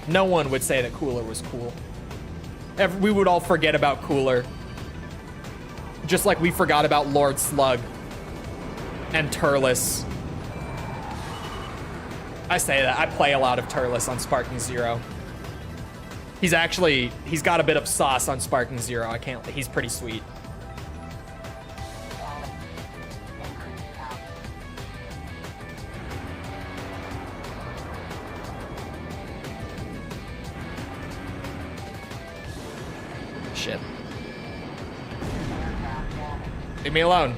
no one would say that Cooler was cool. We would all forget about Cooler. Just like we forgot about Lord Slug and Turles. I say that. I play a lot of Turles on Sparking Zero. He's got a bit of sauce on Sparking Zero. He's pretty sweet. Shit. Leave me alone.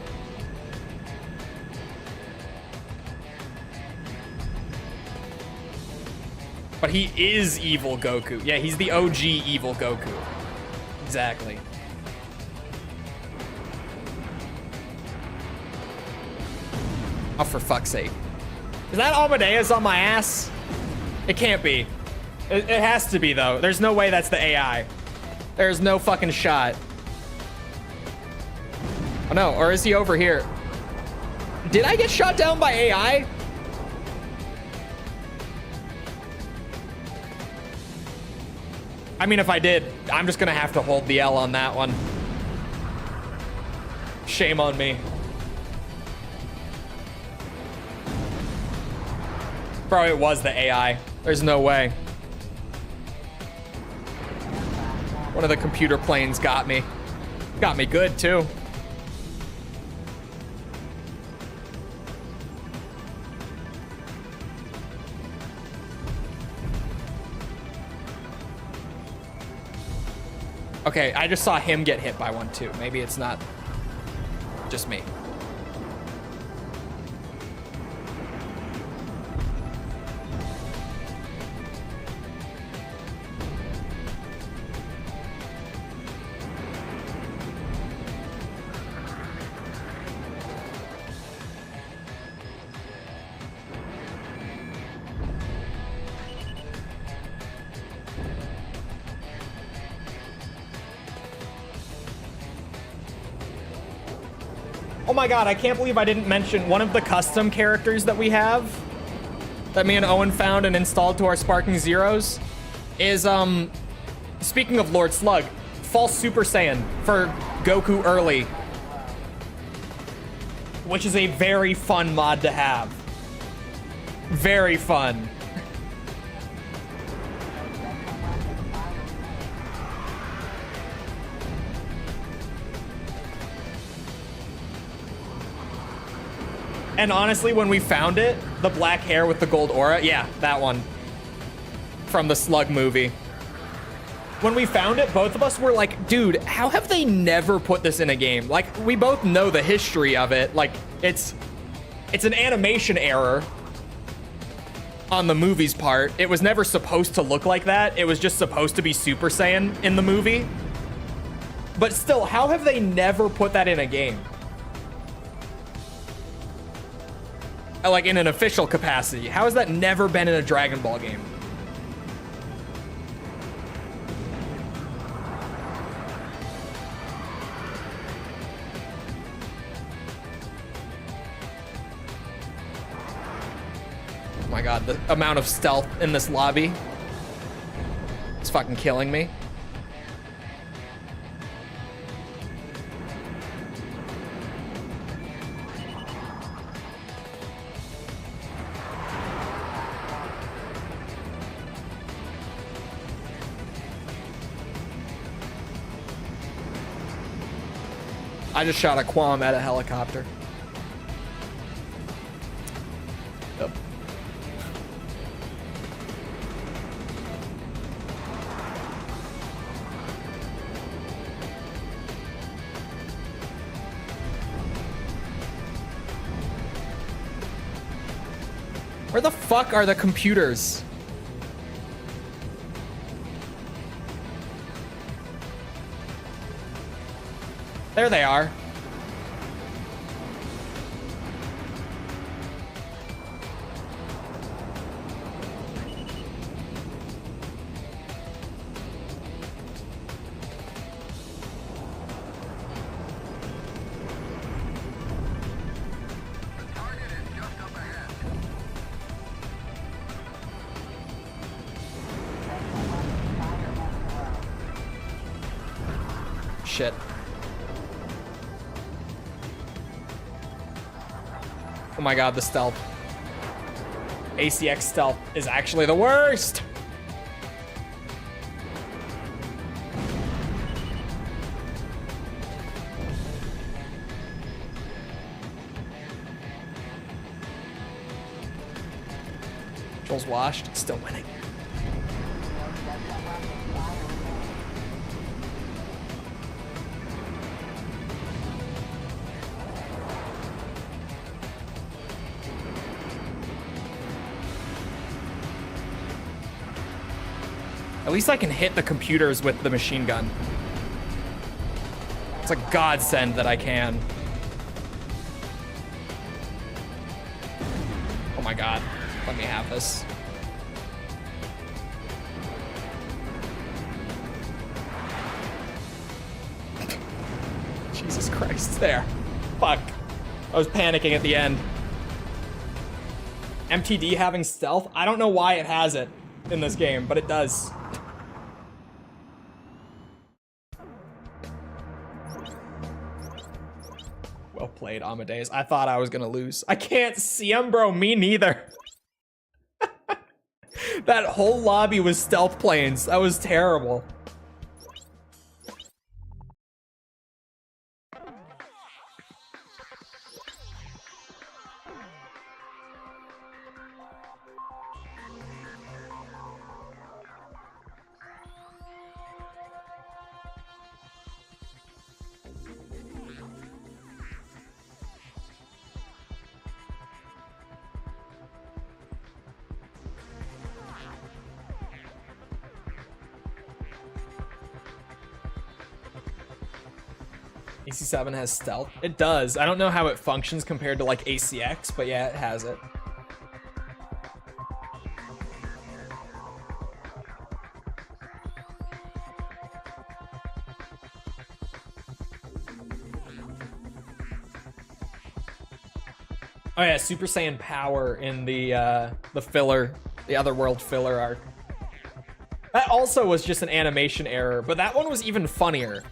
But he is evil Goku. Yeah, he's the OG evil Goku. Exactly. Oh, for fuck's sake. Is that Amadeus on my ass? It can't be. It has to be, though. There's no way that's the AI. There's no fucking shot. Oh, no. Or is he over here? Did I get shot down by AI? I mean, if I did, I'm just gonna have to hold the L on that one. Shame on me. Bro, it was the AI. There's no way. One of the computer planes got me. Got me good, too. Okay, I just saw him get hit by one too. Maybe it's not just me. Oh my god, I can't believe I didn't mention one of the custom characters that we have that me and Owen found and installed to our Sparking Zeros is, speaking of Lord Slug, False Super Saiyan for Goku early, which is a very fun mod to have. Very fun. And honestly, when we found it, the black hair with the gold aura, yeah, that one from the Slug movie. When we found it, both of us were like, dude, how have they never put this in a game? Like, we both know the history of it. Like, it's an animation error on the movie's part. It was never supposed to look like that. It was just supposed to be Super Saiyan in the movie. But still, how have they never put that in a game? like in an official capacity. How has that never been in a Dragon Ball game? Oh my god, the amount of stealth in this lobby is fucking killing me. I just shot a Quam at a helicopter. Yep. Where the fuck are the computers? There they are. Shit. Oh my god, the stealth. ACX stealth is actually the worst. Joel's washed, still winning. At least I can hit the computers with the machine gun. It's a godsend that I can. Oh my god. Let me have this. Jesus Christ. There. Fuck. I was panicking at the end. MTD having stealth? I don't know why it has it in this game, but it does. Well played, Amadeus. I thought I was gonna lose. I can't see him, bro. Me neither. That whole lobby was stealth planes. That was terrible. AC7 has stealth. It does. I don't know how it functions compared to like ACX, but yeah, it has it. Oh yeah, Super Saiyan power in the filler, the Otherworld filler arc. That also was just an animation error, but that one was even funnier.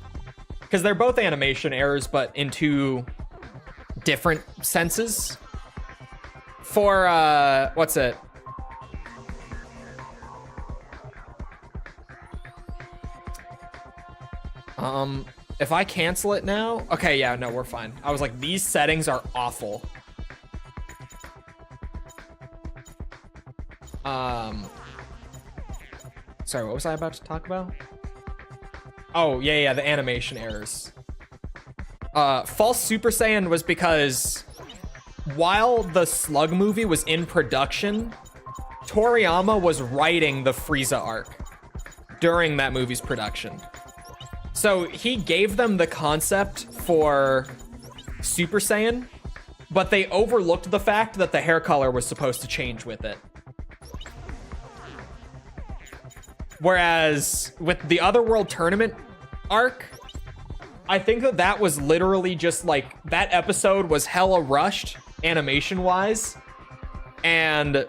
Because they're both animation errors, but in two different senses. For, what's it? If I cancel it now... Okay, yeah, no, we're fine. I was like, these settings are awful. Sorry, what was I about to talk about? Oh, yeah, the animation errors. False Super Saiyan was because while the Slug movie was in production, Toriyama was writing the Frieza arc during that movie's production. So he gave them the concept for Super Saiyan but they overlooked the fact that the hair color was supposed to change with it. Whereas with the Otherworld tournament arc, I think that that was literally just like, that episode was hella rushed animation-wise, and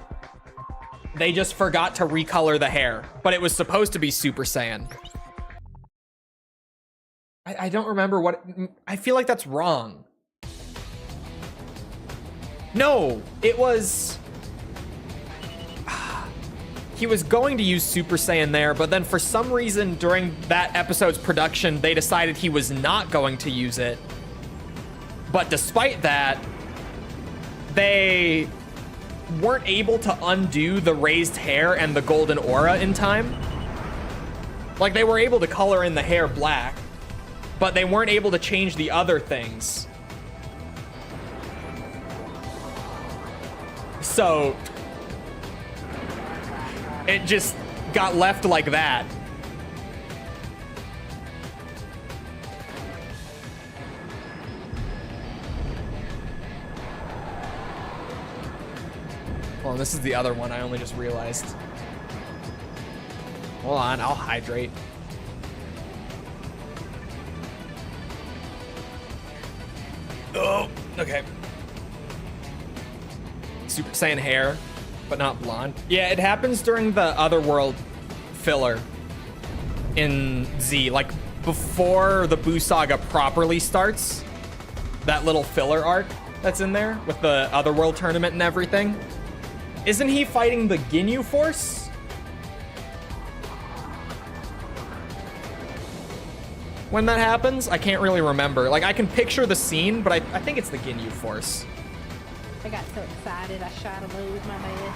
they just forgot to recolor the hair, but it was supposed to be Super Saiyan. I don't remember what, I feel like that's wrong. No, it was, he was going to use Super Saiyan there, but then for some reason during that episode's production, they decided he was not going to use it. But despite that, they weren't able to undo the raised hair and the golden aura in time. Like, they were able to color in the hair black, but they weren't able to change the other things. So it just got left like that. Well, this is the other one I only just realized. Hold on, I'll hydrate. Oh, okay. Super Saiyan hair, but not blonde. Yeah, it happens during the Otherworld filler in Z. Like, before the Buu Saga properly starts, that little filler arc that's in there with the Otherworld tournament and everything. Isn't he fighting the Ginyu Force? When that happens? I can't really remember. Like, I can picture the scene, but I think it's the Ginyu Force. I got so excited I shot a load, my bad.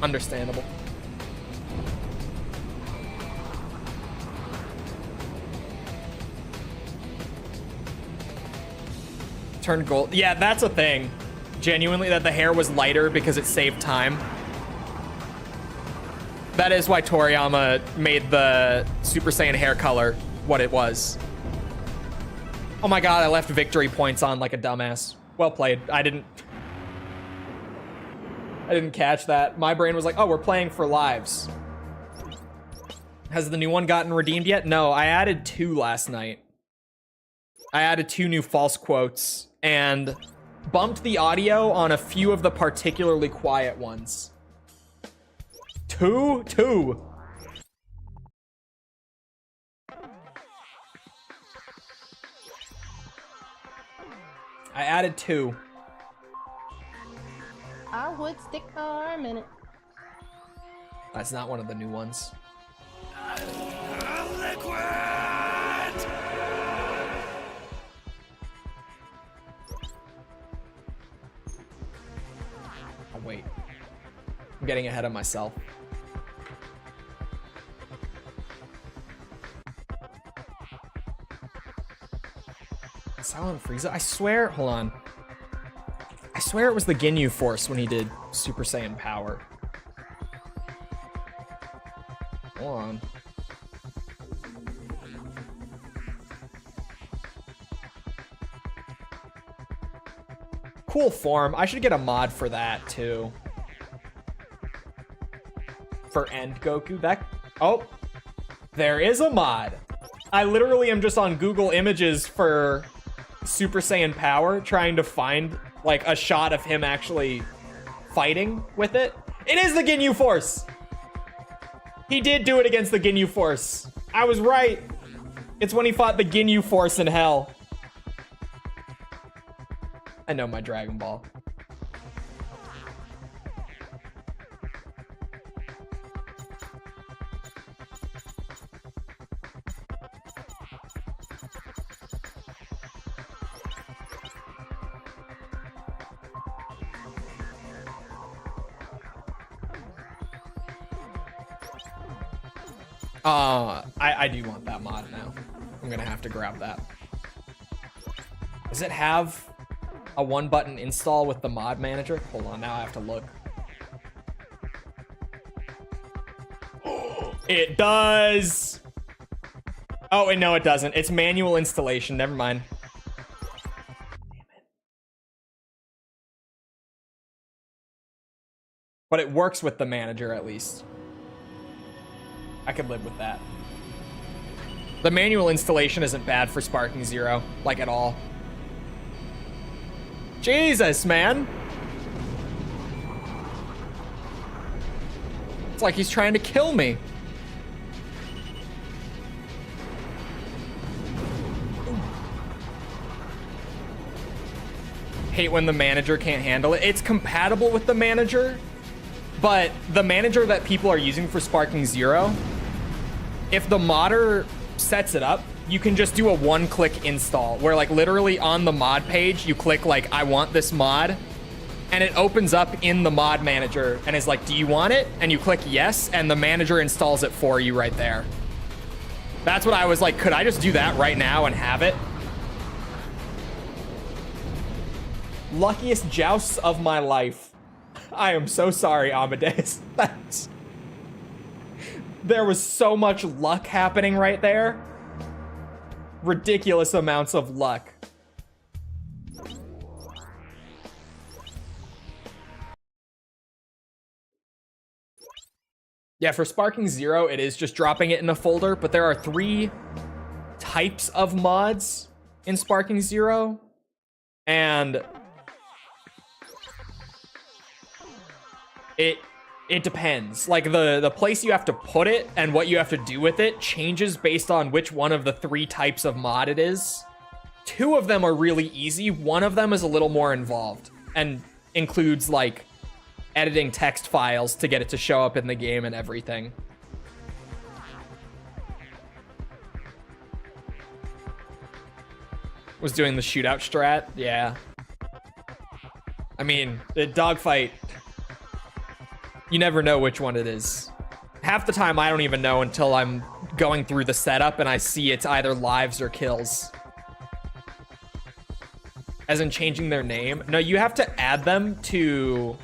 Understandable. Turned gold. Yeah, that's a thing. Genuinely, that the hair was lighter because it saved time. That is why Toriyama made the Super Saiyan hair color what it was. Oh my god, I left victory points on like a dumbass. Well played. I didn't catch that. My brain was like, oh, we're playing for lives. Has the new one gotten redeemed yet? No, I added 2 last night. I added 2 new false quotes and bumped the audio on a few of the particularly quiet ones. Two. I added 2. I would stick my arm in it. That's not one of the new ones. Oh, wait. I'm getting ahead of myself. Silent Frieza? I swear, hold on. I swear it was the Ginyu Force when he did Super Saiyan Power. Hold on. Cool form. I should get a mod for that too. For End Goku. That, oh, there is a mod. I literally am just on Google Images for Super Saiyan Power, trying to find like a shot of him actually fighting with it. It is the Ginyu Force. He did do it against the Ginyu Force. I was right. It's when he fought the Ginyu Force in hell. I know my Dragon Ball. I do want that mod now. I'm gonna have to grab that. Does it have a 1-button install with the mod manager? Hold on, now I have to look. It does! Oh, and no, it doesn't. It's manual installation. Never mind. But it works with the manager, at least. I could live with that. The manual installation isn't bad for Sparking Zero, like at all. Jesus, man. It's like he's trying to kill me. Hate when the manager can't handle it. It's compatible with the manager, but the manager that people are using for Sparking Zero, if the modder sets it up, you can just do a one-click install where like literally on the mod page, you click like, I want this mod, and it opens up in the mod manager and is like, do you want it? And you click yes, and the manager installs it for you right there. That's what I was like, could I just do that right now and have it? Luckiest jousts of my life. I am so sorry, Amadeus. There was so much luck happening right there. Ridiculous amounts of luck. Yeah, for Sparking Zero, it is just dropping it in a folder, but there are 3 types of mods in Sparking Zero, and it depends. Like the place you have to put it and what you have to do with it changes based on which one of the 3 types of mod it is. 2 of them are really easy. 1 of them is a little more involved and includes like editing text files to get it to show up in the game and everything. Was doing the shootout strat? Yeah. I mean, the dogfight, you never know which one it is. Half the time I don't even know until I'm going through the setup and I see it's either lives or kills. As in changing their name. No, you have to add them to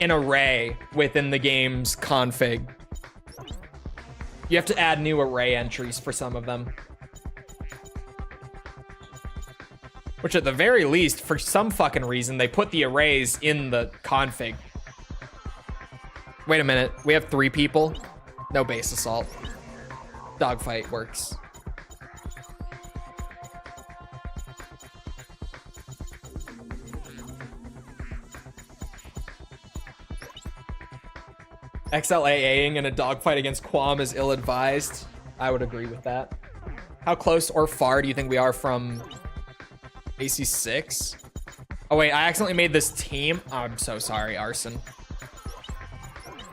an array within the game's config. You have to add new array entries for some of them. Which at the very least, for some fucking reason, they put the arrays in the config. Wait a minute, we have 3 people? No base assault. Dogfight works. XLAAing in a dogfight against Quam is ill-advised. I would agree with that. How close or far do you think we are from AC6? Oh wait, I accidentally made this team. Oh, I'm so sorry, Arson.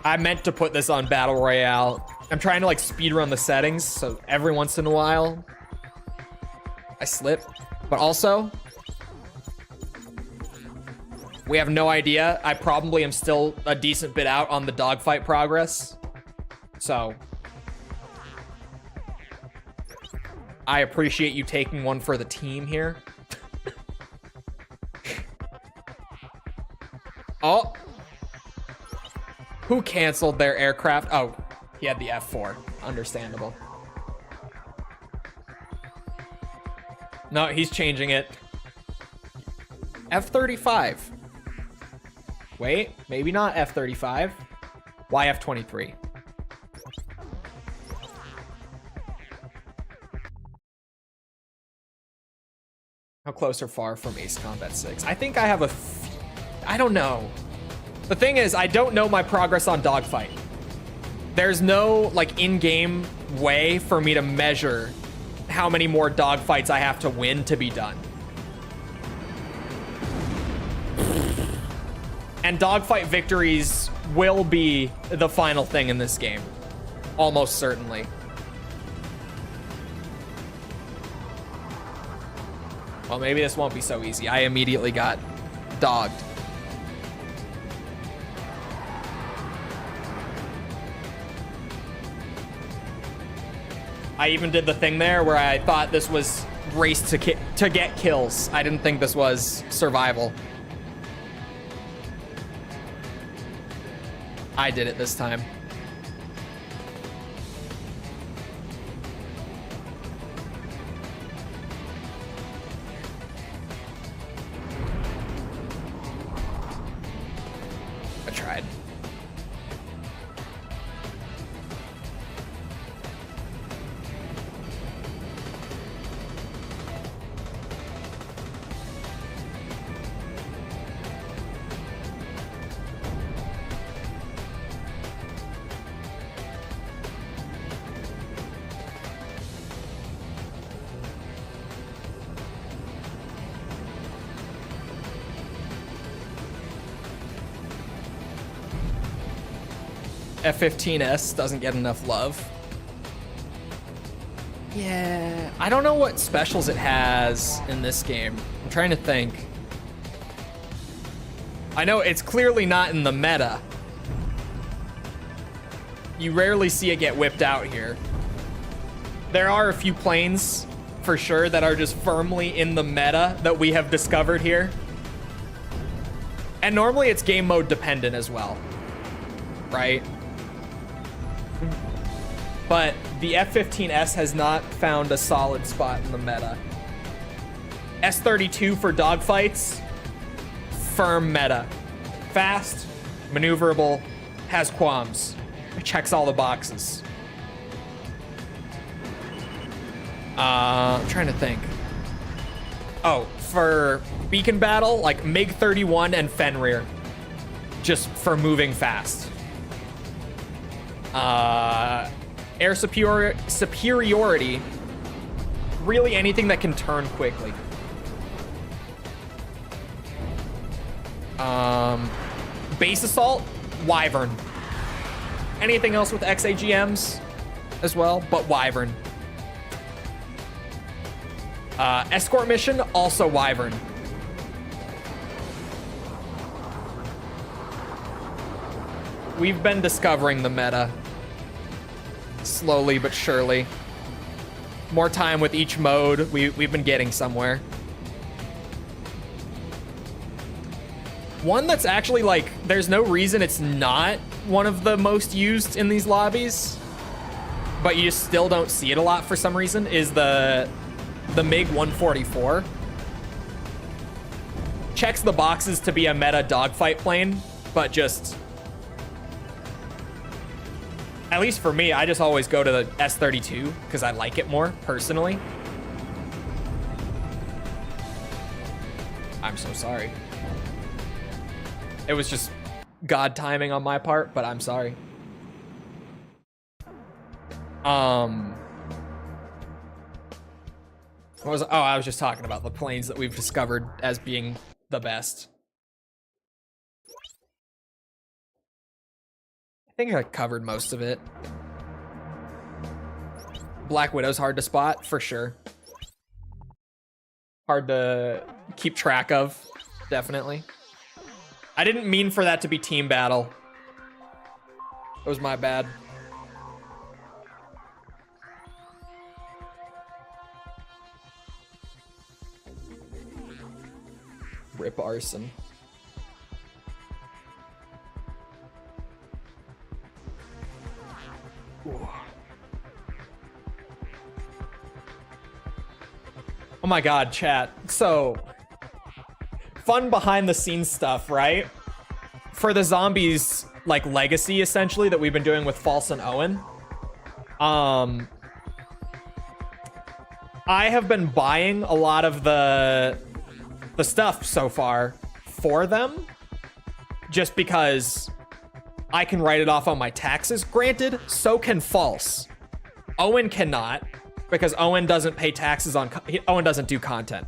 I meant to put this on Battle Royale. I'm trying to like speedrun the settings, so every once in a while I slip. But also, we have no idea. I probably am still a decent bit out on the dogfight progress. So I appreciate you taking one for the team here. Oh. Who canceled their aircraft? Oh, he had the F4. Understandable. No, he's changing it. F-35. Wait, maybe not F-35. Why F-23? How close or far from Ace Combat 6? I think I have a... I don't know. The thing is, I don't know my progress on Dogfight. There's no, like, in-game way for me to measure how many more dogfights I have to win to be done. And dogfight victories will be the final thing in this game. Almost certainly. Well, maybe this won't be so easy. I immediately got dogged. I even did the thing there where I thought this was race to get kills. I didn't think this was survival. I did it this time. I tried. F-15S doesn't get enough love. Yeah, I don't know what specials it has in this game. I'm trying to think. I know it's clearly not in the meta. You rarely see it get whipped out here. There are a few planes, for sure, that are just firmly in the meta that we have discovered here. And normally it's game mode dependent as well, right? But the F-15S has not found a solid spot in the meta. S-32 for dogfights, firm meta. Fast, maneuverable, has qualms. It checks all the boxes. I'm trying to think. Oh, for beacon battle, like MiG-31 and Fenrir. Just for moving fast. Air superiority. Really anything that can turn quickly. Base assault, Wyvern. Anything else with XAGMs as well, but Wyvern. Escort mission, also Wyvern. We've been discovering the meta. Slowly but surely. More time with each mode, we've been getting somewhere. One that's actually like, there's no reason it's not one of the most used in these lobbies, but you just still don't see it a lot for some reason, is the MiG-144. Checks the boxes to be a meta dogfight plane, but just, at least for me, I just always go to the S-32 because I like it more personally. I'm so sorry. It was just God timing on my part, but I'm sorry. I was just talking about the planes that we've discovered as being the best. I think I covered most of it. Black Widow's hard to spot, for sure. Hard to keep track of, definitely. I didn't mean for that to be team battle. It was my bad. Rip Arson. Ooh. Oh my god, chat. So, fun behind the scenes stuff, right? For the zombies, like, legacy, essentially, that we've been doing with False and Owen. I have been buying a lot of the stuff so far for them, just because I can write it off on my taxes. Granted, so can False. Owen cannot, because Owen doesn't pay taxes on, Owen doesn't do content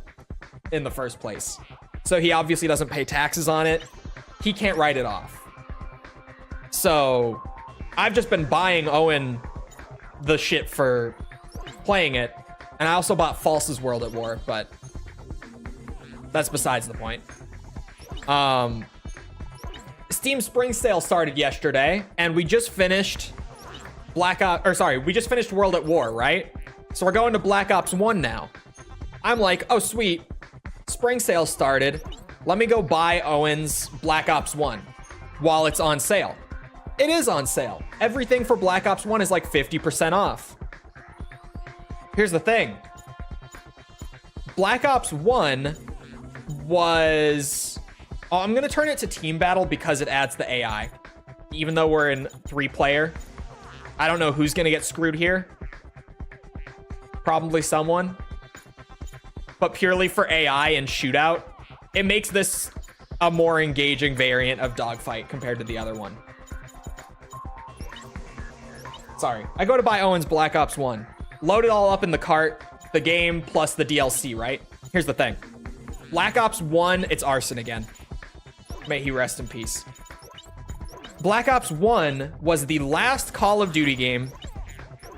in the first place. So he obviously doesn't pay taxes on it. He can't write it off. So I've just been buying Owen the shit for playing it. And I also bought False's World at War, but that's besides the point. Steam Spring Sale started yesterday, and we just finished we just finished World at War, right? So we're going to Black Ops 1 now. I'm like, oh sweet, Spring Sale started. Let me go buy Owen's Black Ops 1 while it's on sale. It is on sale. Everything for Black Ops 1 is like 50% off. Here's the thing. Black Ops 1 was... Oh, I'm going to turn it to team battle because it adds the AI. Even though we're in 3-player. I don't know who's going to get screwed here. Probably someone. But purely for AI and shootout, it makes this a more engaging variant of dogfight compared to the other one. Sorry. I go to buy Owen's Black Ops 1. Load it all up in the cart. The game plus the DLC, right? Here's the thing. Black Ops 1, it's Arson again. May he rest in peace. Black Ops 1 was the last Call of Duty game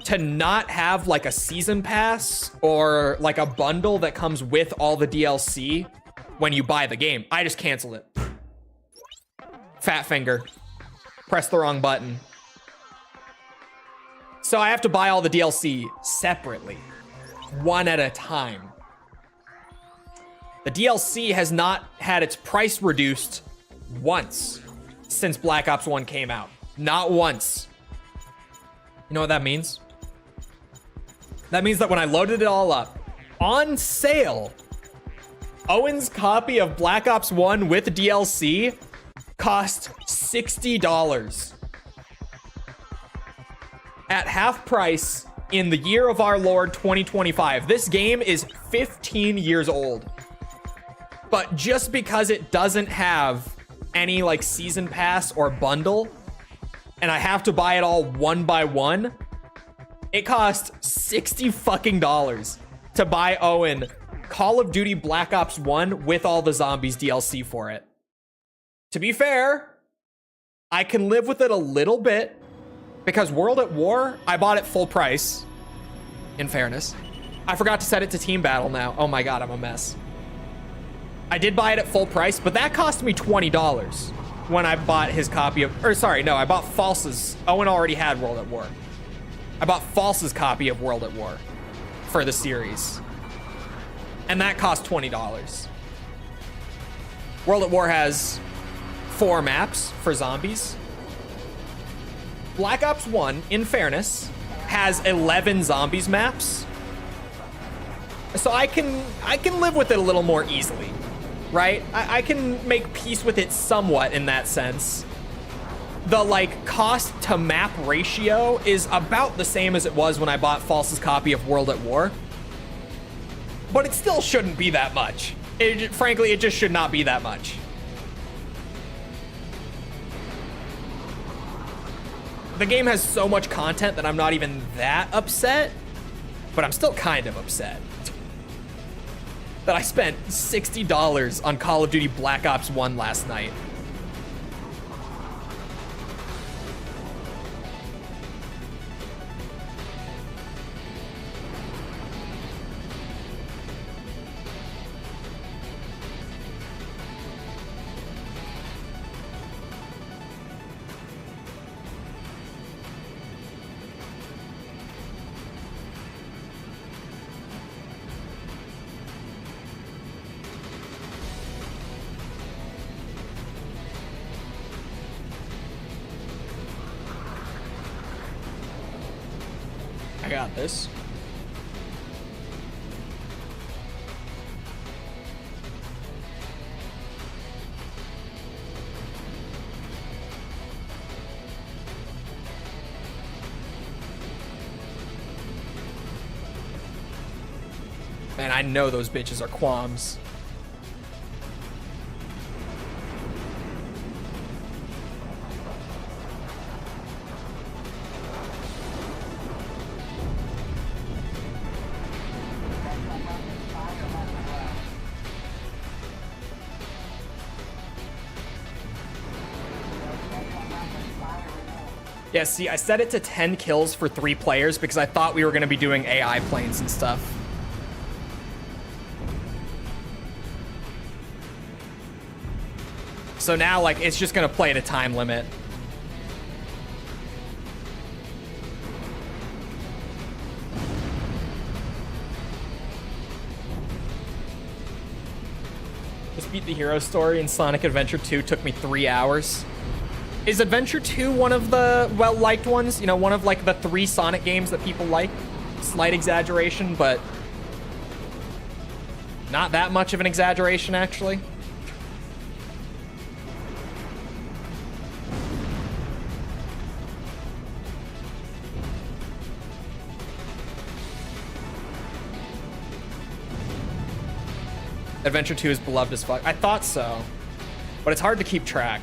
to not have like a season pass or like a bundle that comes with all the DLC when you buy the game. I just canceled it. Fat finger. Press the wrong button. So I have to buy all the DLC separately, one at a time. The DLC has not had its price reduced once since Black Ops 1 came out. Not once. You know what that means? That means that when I loaded it all up, on sale, Owen's copy of Black Ops 1 with DLC cost $60. At half price in the year of our Lord 2025. This game is 15 years old. But just because it doesn't have any like season pass or bundle, and I have to buy it all one by one, it costs $60 fucking to buy Owen Call of Duty Black Ops 1 with all the zombies DLC for it. To be fair, I can live with it a little bit because World at War, I bought it full price, in fairness. I forgot to set it to team battle now. Oh my God, I'm a mess. I did buy it at full price, but that cost me $20 when I bought his copy of, or sorry, no, I bought False's. Owen already had World at War. I bought False's copy of World at War for the series. And that cost $20. World at War has 4 maps for zombies. Black Ops 1, in fairness, has 11 zombies maps. So I can live with it a little more easily, right? I can make peace with it somewhat in that sense. The like cost to map ratio is about the same as it was when I bought False's copy of World at War. But it still shouldn't be that much. Frankly, it just should not be that much. The game has so much content that I'm not even that upset, but I'm still kind of upset that I spent $60 on Call of Duty Black Ops 1 last night. I got this. Man, I know those bitches are qualms. Yeah, see, I set it to 10 kills for 3 players because I thought we were going to be doing AI planes and stuff. So now, like, it's just going to play at a time limit. Just beat the hero story in Sonic Adventure 2 took me 3 hours. Is Adventure 2 one of the well-liked ones? You know, one of, like, the 3 Sonic games that people like? Slight exaggeration, but not that much of an exaggeration, actually. Adventure 2 is beloved as fuck. I thought so, but it's hard to keep track.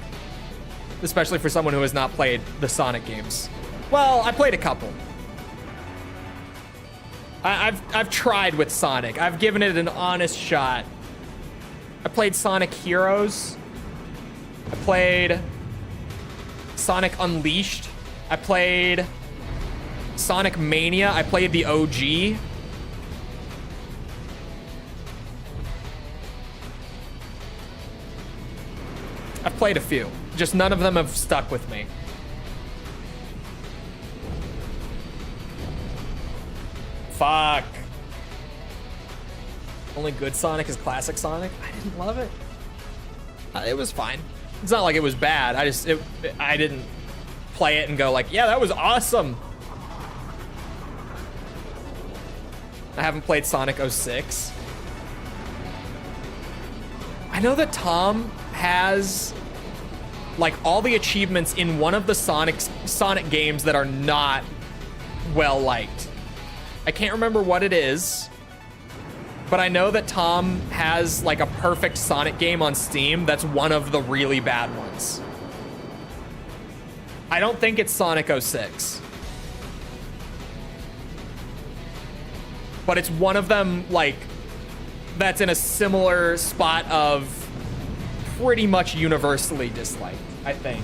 Especially for someone who has not played the Sonic games. Well, I played a couple. I've tried with Sonic. I've given it an honest shot. I played Sonic Heroes. I played Sonic Unleashed. I played Sonic Mania. I played the OG. I've played a few. Just none of them have stuck with me. Fuck. Only good Sonic is classic Sonic. I didn't love it. It was fine. It's not like it was bad. I didn't play it and go like, yeah, that was awesome. I haven't played Sonic 06. I know that Tom has like all the achievements in one of the Sonic games that are not well liked. I can't remember what it is, but I know that Tom has like a perfect Sonic game on Steam that's one of the really bad ones. I don't think it's Sonic 06. But it's one of them like that's in a similar spot of pretty much universally disliked, I think.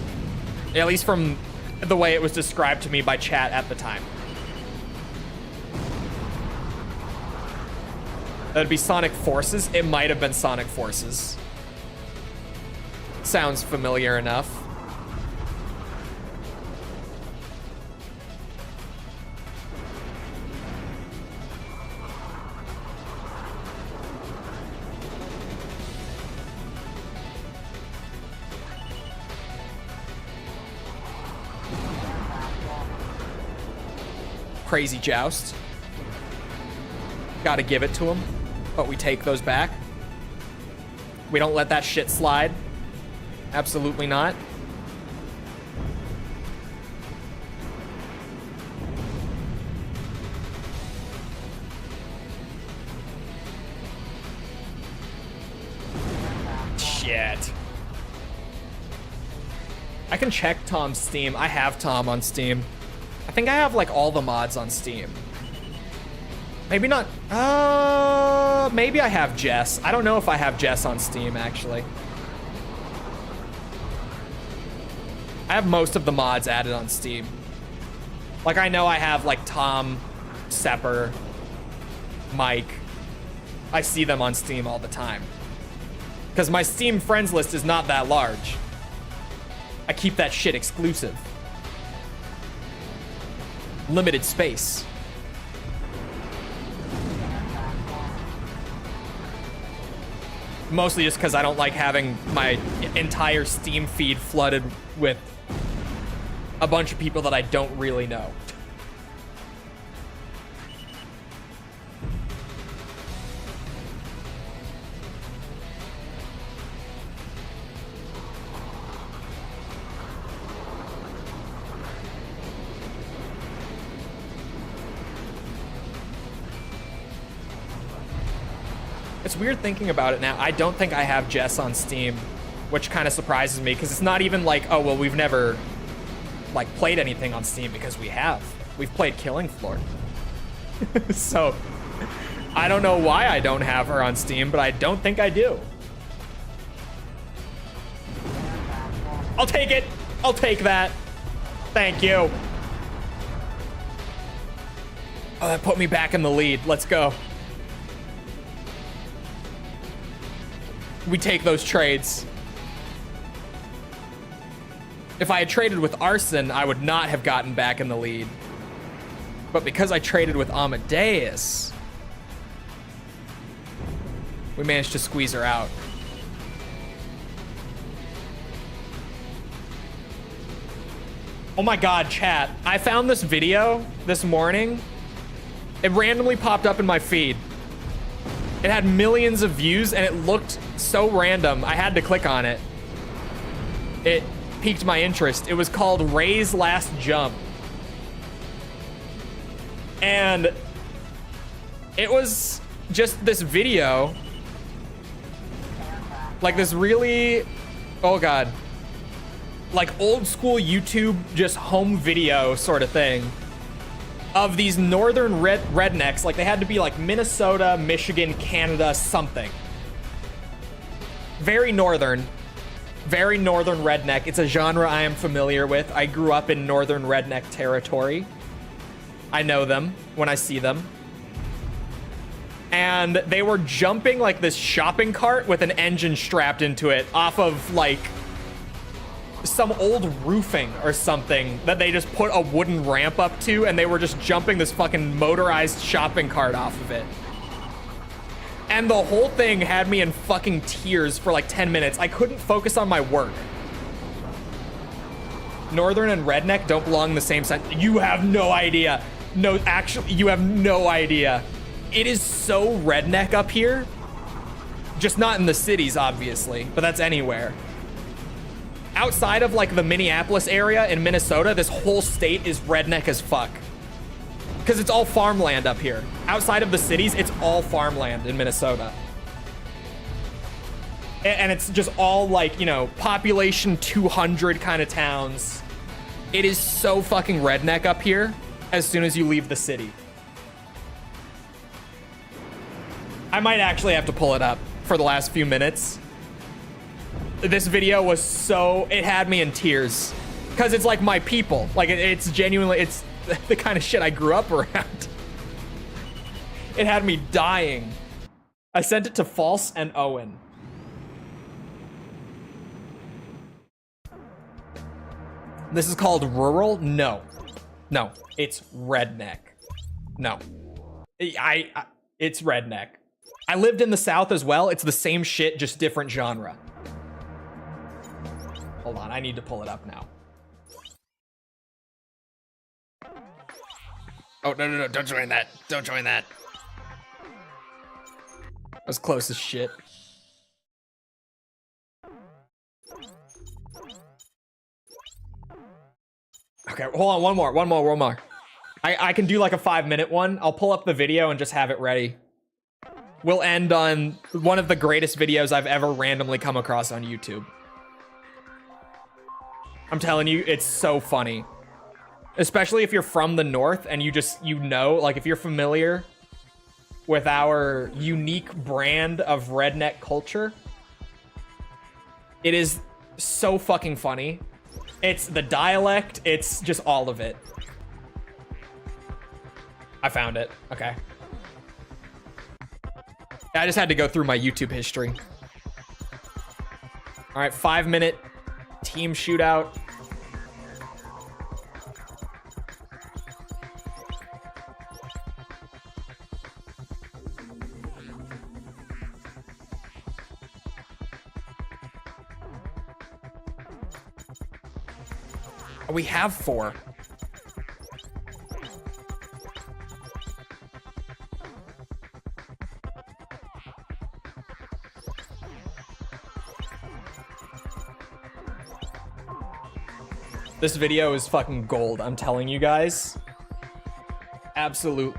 At least from the way it was described to me by chat at the time. That'd be Sonic Forces. It might have been Sonic Forces. Sounds familiar enough. Crazy Joust. Gotta give it to him, but we take those back. We don't let that shit slide. Absolutely not. Shit. I can check Tom's Steam. I have Tom on Steam. I think I have like all the mods on Steam. Maybe not. Maybe I have Jess. I don't know if I have Jess on Steam actually. I have most of the mods added on Steam. Like I know I have like Tom, Sepper, Mike. I see them on Steam all the time. Because my Steam friends list is not that large. I keep that shit exclusive. Limited space. Mostly just because I don't like having my entire Steam feed flooded with a bunch of people that I don't really know. It's weird thinking about it now. I don't think I have Jess on Steam, which kind of surprises me because it's not even like, oh, well, we've never like played anything on Steam, because we have. We've played Killing Floor. So I don't know why I don't have her on Steam, but I don't think I do. I'll take it. I'll take that. Thank you. Oh, that put me back in the lead. Let's go. We take those trades. If I had traded with Arson, I would not have gotten back in the lead. But because I traded with Amadeus, we managed to squeeze her out. Oh my God, chat. I found this video this morning. It randomly popped up in my feed. It had millions of views and it looked so random. I had to click on it. It piqued my interest. It was called Ray's Last Jump. And it was just this video. Like this really, oh God. Like old school YouTube, just home video sort of thing. Of these northern rednecks, like they had to be like Minnesota, Michigan, Canada, something. Very northern, Very northern redneck. It's a genre I am familiar with. I grew up in northern redneck territory. I know them when I see them. And they were jumping like this shopping cart with an engine strapped into it off of like some old roofing or something that they just put a wooden ramp up to, and they were just jumping this fucking motorized shopping cart off of it. And the whole thing had me in fucking tears for like 10 minutes. I couldn't focus on my work. Northern and redneck don't belong in the same sentence. You have no idea. No, actually, you have no idea. It is so redneck up here. Just not in the cities, obviously, but that's anywhere. Outside of like the Minneapolis area in Minnesota, this whole state is redneck as fuck. Because it's all farmland up here. Outside of the cities, it's all farmland in Minnesota. And it's just all like, you know, population 200 kind of towns. It is so fucking redneck up here as soon as you leave the city. I might actually have to pull it up for the last few minutes. This video was so, it had me in tears. Because it's like my people. Like it's genuinely, it's the kind of shit I grew up around. It had me dying. I sent it to False and Owen. This is called rural? No. No, it's redneck. No. It's redneck. I lived in the South as well. It's the same shit, just different genre. Hold on, I need to pull it up now. Oh, no, don't join that. Don't join that. That was close as shit. Okay, hold on, one more. I can do like a 5-minute one. I'll pull up the video and just have it ready. We'll end on one of the greatest videos I've ever randomly come across on YouTube. I'm telling you, it's so funny. Especially if you're from the North and you know, like if you're familiar with our unique brand of redneck culture. It is so fucking funny. It's the dialect, it's just all of it. I found it, okay. I just had to go through my YouTube history. All right, 5-minute team shootout. We have 4. This video is fucking gold, I'm telling you guys. Absolute,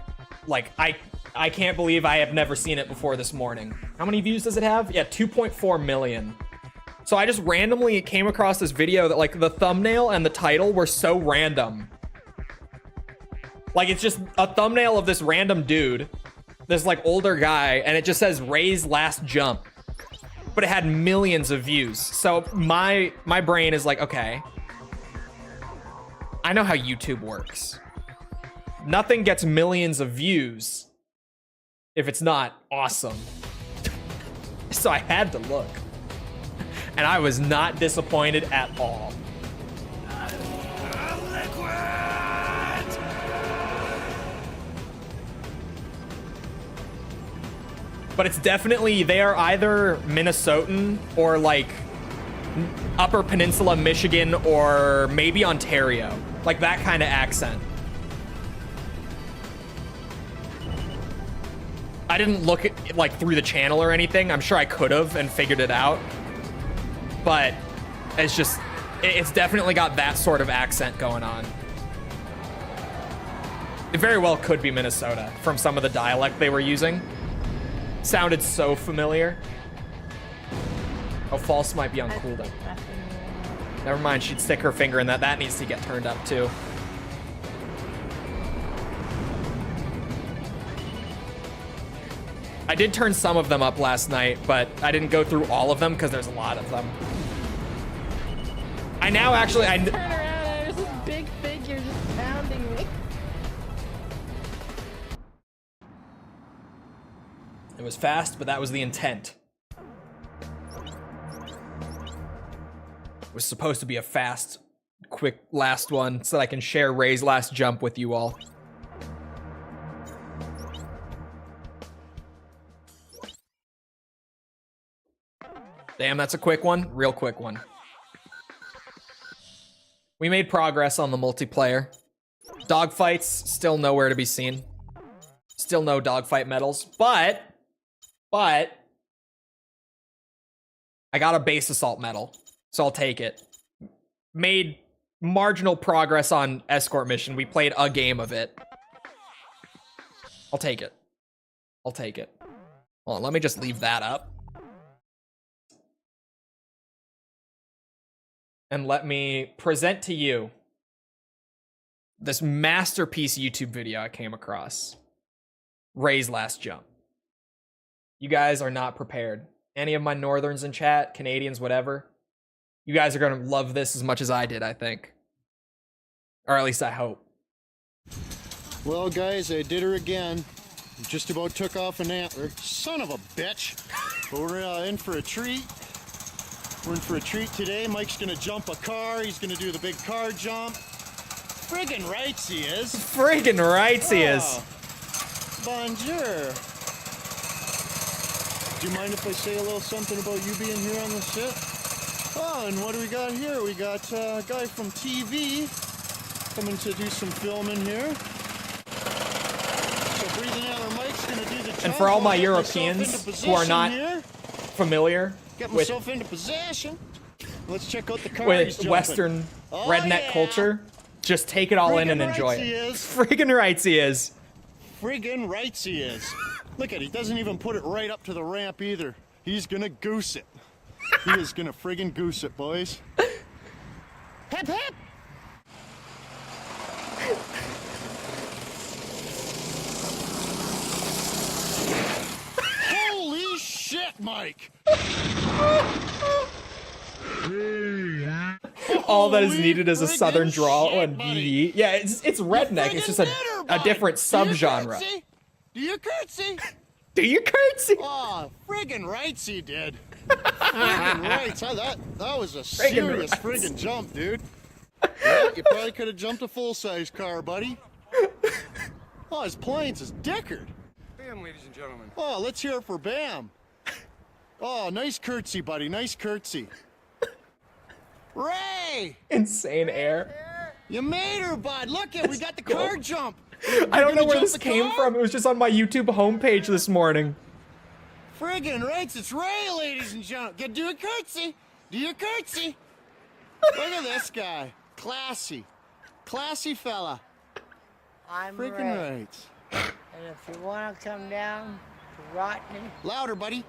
like, I can't believe I have never seen it before this morning. How many views does it have? Yeah, 2.4 million. So I just randomly came across this video that like the thumbnail and the title were so random. Like it's just a thumbnail of this random dude, this like older guy, and it just says Ray's last jump. But it had millions of views. So my brain is like, okay, I know how YouTube works. Nothing gets millions of views if it's not awesome. So I had to look. And I was not disappointed at all. But it's definitely, they are either Minnesotan or like Upper Peninsula, Michigan, or maybe Ontario. Like that kind of accent. I didn't look at like through the channel or anything. I'm sure I could have and figured it out. But it's just, it's definitely got that sort of accent going on. It very well could be Minnesota from some of the dialect they were using. Sounded so familiar. Oh, False might be on cooldown. Never mind, she'd stick her finger in that. That needs to get turned up too. I did turn some of them up last night, but I didn't go through all of them because there's a lot of them. I now actually, Turn around and there's this big figure just pounding me. It was fast, but that was the intent. It was supposed to be a fast, quick last one so that I can share Ray's last jump with you all. Damn, that's a quick one. Real quick one. We made progress on the multiplayer. Dogfights, still nowhere to be seen. Still no dogfight medals, but I got a base assault medal, so I'll take it. Made marginal progress on escort mission. We played a game of it. I'll take it. I'll take it. Hold on, let me just leave that up. And let me present to you this masterpiece YouTube video I came across. Ray's last jump. You guys are not prepared. Any of my northerns in chat, Canadians, whatever. You guys are gonna love this as much as I did, I think. Or at least I hope. Well, guys, I did her again. Just about took off an antler. Son of a bitch. But we're in for a treat. We're in for a treat today. Mike's gonna jump a car. He's gonna do the big car jump. Friggin' rights he is. Friggin' rights he is. Bonjour. Do you mind if I say a little something about you being here on the ship? Oh, and what do we got here? We got a guy from TV coming to do some filming here. So breathing out our Mike's gonna do the jump. And for all my Get Europeans myself who are into not position here. familiar Get with, myself into possession. Let's check out the car he's with jumping. Western Oh, redneck yeah. culture, just take it all in and Friggin' enjoy rights he it. is. Friggin' rights he is. Friggin' rights he is. Look at, he doesn't even put it right up to the ramp either. He's gonna goose it. He is gonna friggin' goose it, boys. Hip hip! Holy shit, Mike! All that is Holy needed is a friggin' southern drawl shit, and buddy. BD. Yeah, it's redneck. It's just a different subgenre. Do you curtsy? Do you curtsy? Oh, friggin' rights he did. Friggin' rights. That was a serious rights. friggin' jump, dude. Yeah, you probably could have jumped a full-size car, buddy. Oh, his planes is dickered. Bam, ladies and gentlemen. Oh, let's hear it for Bam. Oh, nice curtsy, buddy. Nice curtsy. Ray! Insane air. You made her, bud. Look it, we got the car jump. I don't know where jump this the came car? from. It was just on my YouTube homepage this morning. Friggin' rights, it's Ray, ladies and gentlemen. Do a curtsy. Do your curtsy. Look at this guy. Classy. Classy fella. I'm Friggin' Ray. rights. And if you want to come down to Rodney, Louder, buddy.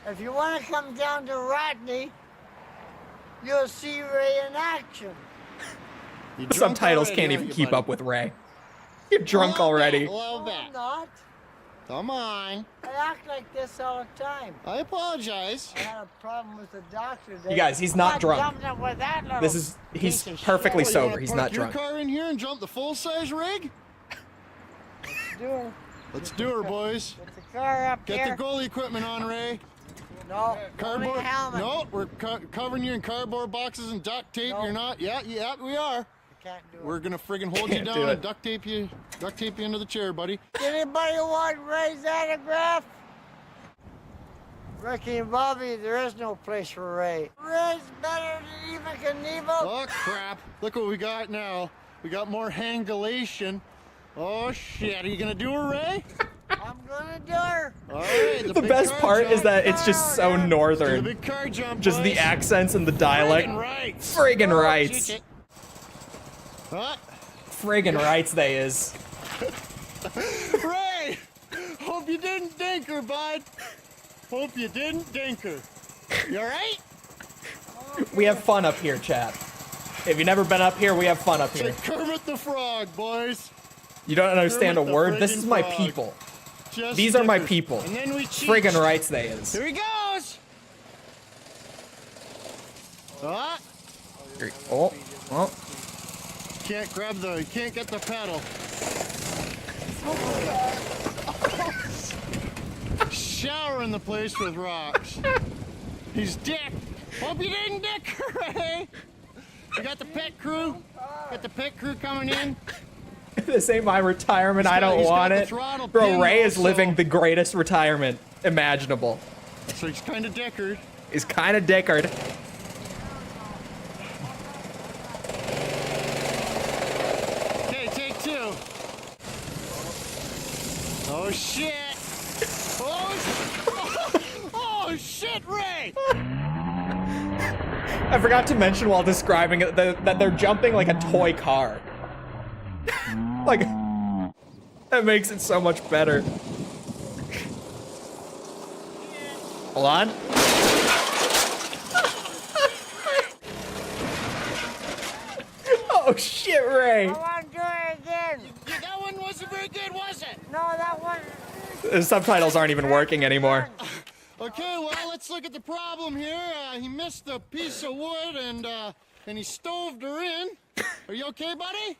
if you want to come down to Rodney, you'll see Ray in action. You The drunk subtitles already, can't aren't even you, keep buddy? up with Ray. You're drunk already. Love No, that. I'm not. Come on. I act like this all the time. I apologize. I had a problem with the doctor. Today. You guys, he's not drunk. Jumping with that little This is piece he's of perfectly shit. Well, you sober. wanna He's park not your drunk. car in here and jump the full-size rig? Do it. Let's do her, boys. Get the car up Get here. the goalie equipment on, Ray. No, only Cardboard. a helmet. No, we're covering you in cardboard boxes and duct tape. No. You're not. Yeah, we are. You can't do We're it. gonna friggin' hold you Can't down do and it. duct tape you into the chair, buddy. Anybody want Ray's autograph? Ricky and Bobby, there is no place for Ray. Ray's better than even Knievel. Oh crap! Look what we got now. We got more hangulation. Oh shit! Are you gonna do her, Ray? I'm gonna do her. All right. The big best car part is jump. that it's just so Do the northern. big car jump. Just the boys. accents and the dialect. Friggin' rights. Friggin' Oh, rights. shoot it. Huh? Friggin' rights they is. Ray! Hope you didn't dink her, bud. Hope you didn't dink her. You alright? We have fun up here, chat. If you've never been up here, we have fun up here. Say Kermit the Frog, boys. You don't understand a Kermit the word? This friggin' is my frog. people. Just These are my stickers. people. And then we cheat. Friggin' rights they is. Here he goes. Ah. Oh, oh. Can't grab the, you can't get the pedal. Showering the place with rocks. He's dick. Hope you didn't dick her, Ray. You got the pet crew? Got the pet crew coming in? This ain't my retirement. I don't want it. Bro, Ray is living the greatest retirement imaginable. So he's kind of dickered. He's kind of dickered. Okay, take two. Oh shit! Oh shit, Ray! I forgot to mention while describing it that they're jumping like a toy car. Like, that makes it so much better. Hold on. Oh shit, Ray. I want to do it again. That one wasn't very good, was it? No, that one. The subtitles aren't even working anymore. Okay, well, let's look at the problem here. He missed a piece of wood and he stoved her in. Are you okay, buddy?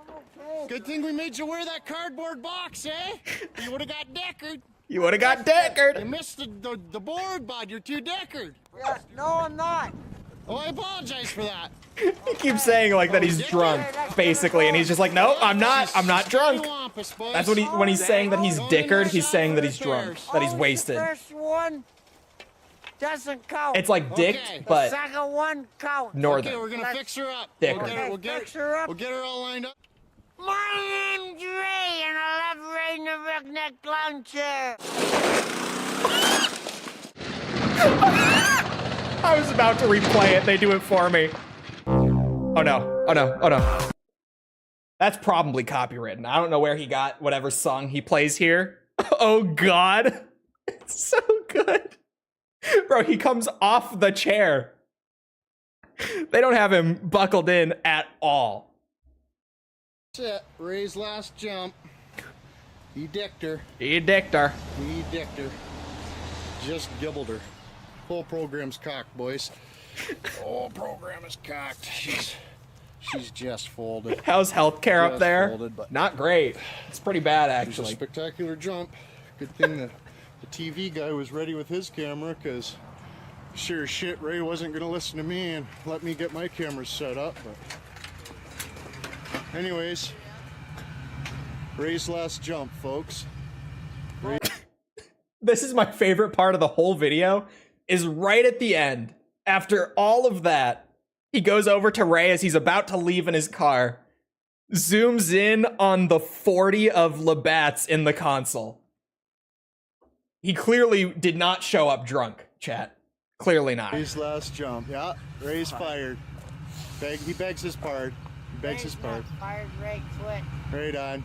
Okay. Good thing we made you wear that cardboard box, eh? You would have got deckered. You would have got You dickered. missed the board, bud. You're too deckered. Yeah, no, I'm not. Oh, I apologize for that. He keeps saying like that he's drunk, basically, and he's just like, no, I'm not drunk. That's what when he's saying that he's dickered, he's saying that he's drunk, that he's wasted. The first one doesn't count. It's like dicked, Okay. the but second one counts. northern. Okay, we're gonna fix her up. Dicker. We'll Fix her up. We'll get her all lined up. My name's Ray, and I love Ray in the Redneck Clown Chair. I was about to replay it. They do it for me. Oh no. Oh no. Oh no. That's probably copywritten. I don't know where he got whatever song he plays here. Oh god. It's so good. Bro, he comes off the chair. They don't have him buckled in at all. That's it. Ray's last jump. He dicked her. He dicked her. He dicked her. Just gibbled her. Whole program's cocked, boys. Whole program is cocked. She's just folded. How's healthcare up Just there? folded, but Not great. It's pretty bad, it was a actually. spectacular jump. Good thing that the TV guy was ready with his camera, because sure as shit Ray wasn't going to listen to me and let me get my cameras set up. But anyways, Ray's last jump, folks. This is my favorite part of the whole video, is right at the end. After all of that, he goes over to Ray as he's about to leave in his car, zooms in on the 40 of Labatt's in the console. He clearly did not show up drunk, chat. Clearly not. Ray's last jump. Yeah, Ray's fired. He begs his pardon. He begs his pardon. Fired Ray quit. Right on.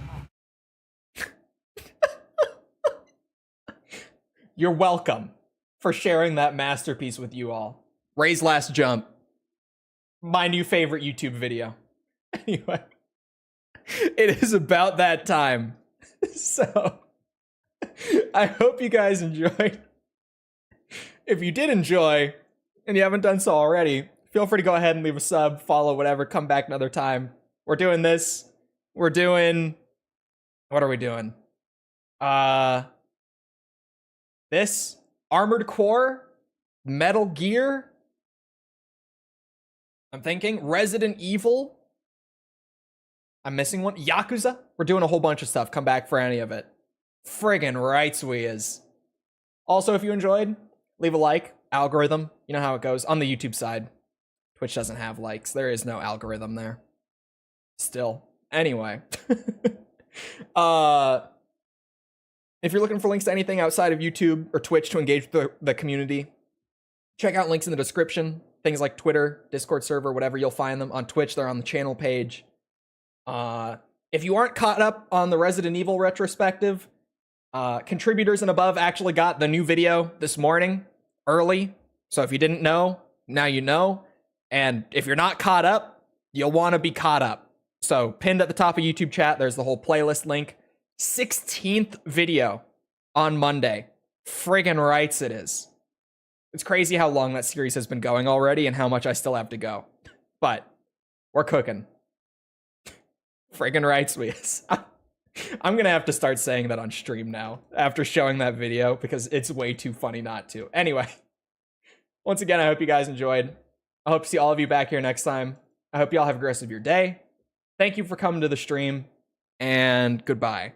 You're welcome for sharing that masterpiece with you all. Ray's last jump. My new favorite YouTube video. Anyway, it is about that time. So, I hope you guys enjoyed. If you did enjoy, and you haven't done so already, feel free to go ahead and leave a sub, follow, whatever, come back another time. We're doing this. We're doing... What are we doing? This? Armored Core? Metal Gear? I'm thinking Resident Evil. I'm missing one. Yakuza. We're doing a whole bunch of stuff. Come back for any of it. Friggin' rights we is. Also, if you enjoyed, leave a like. Algorithm. You know how it goes. On the YouTube side. Twitch doesn't have likes. There is no algorithm there. Still. Anyway. If you're looking for links to anything outside of YouTube or Twitch to engage with the community, check out links in the description. Things like Twitter, Discord server, whatever, you'll find them. On Twitch, they're on the channel page. If you aren't caught up on the Resident Evil retrospective, contributors and above actually got the new video this morning, early. So if you didn't know, now you know. And if you're not caught up, you'll want to be caught up. So pinned at the top of YouTube chat, there's the whole playlist link. 16th video on Monday. Friggin' rights it is. It's crazy how long that series has been going already and how much I still have to go. but we're cooking. Friggin' rights we is. I'm gonna have to start saying that on stream now after showing that video because it's way too funny not to. Anyway, once again, I hope you guys enjoyed. I hope to see all of you back here next time. I hope you all have a great rest of your day. Thank you for coming to the stream, and goodbye.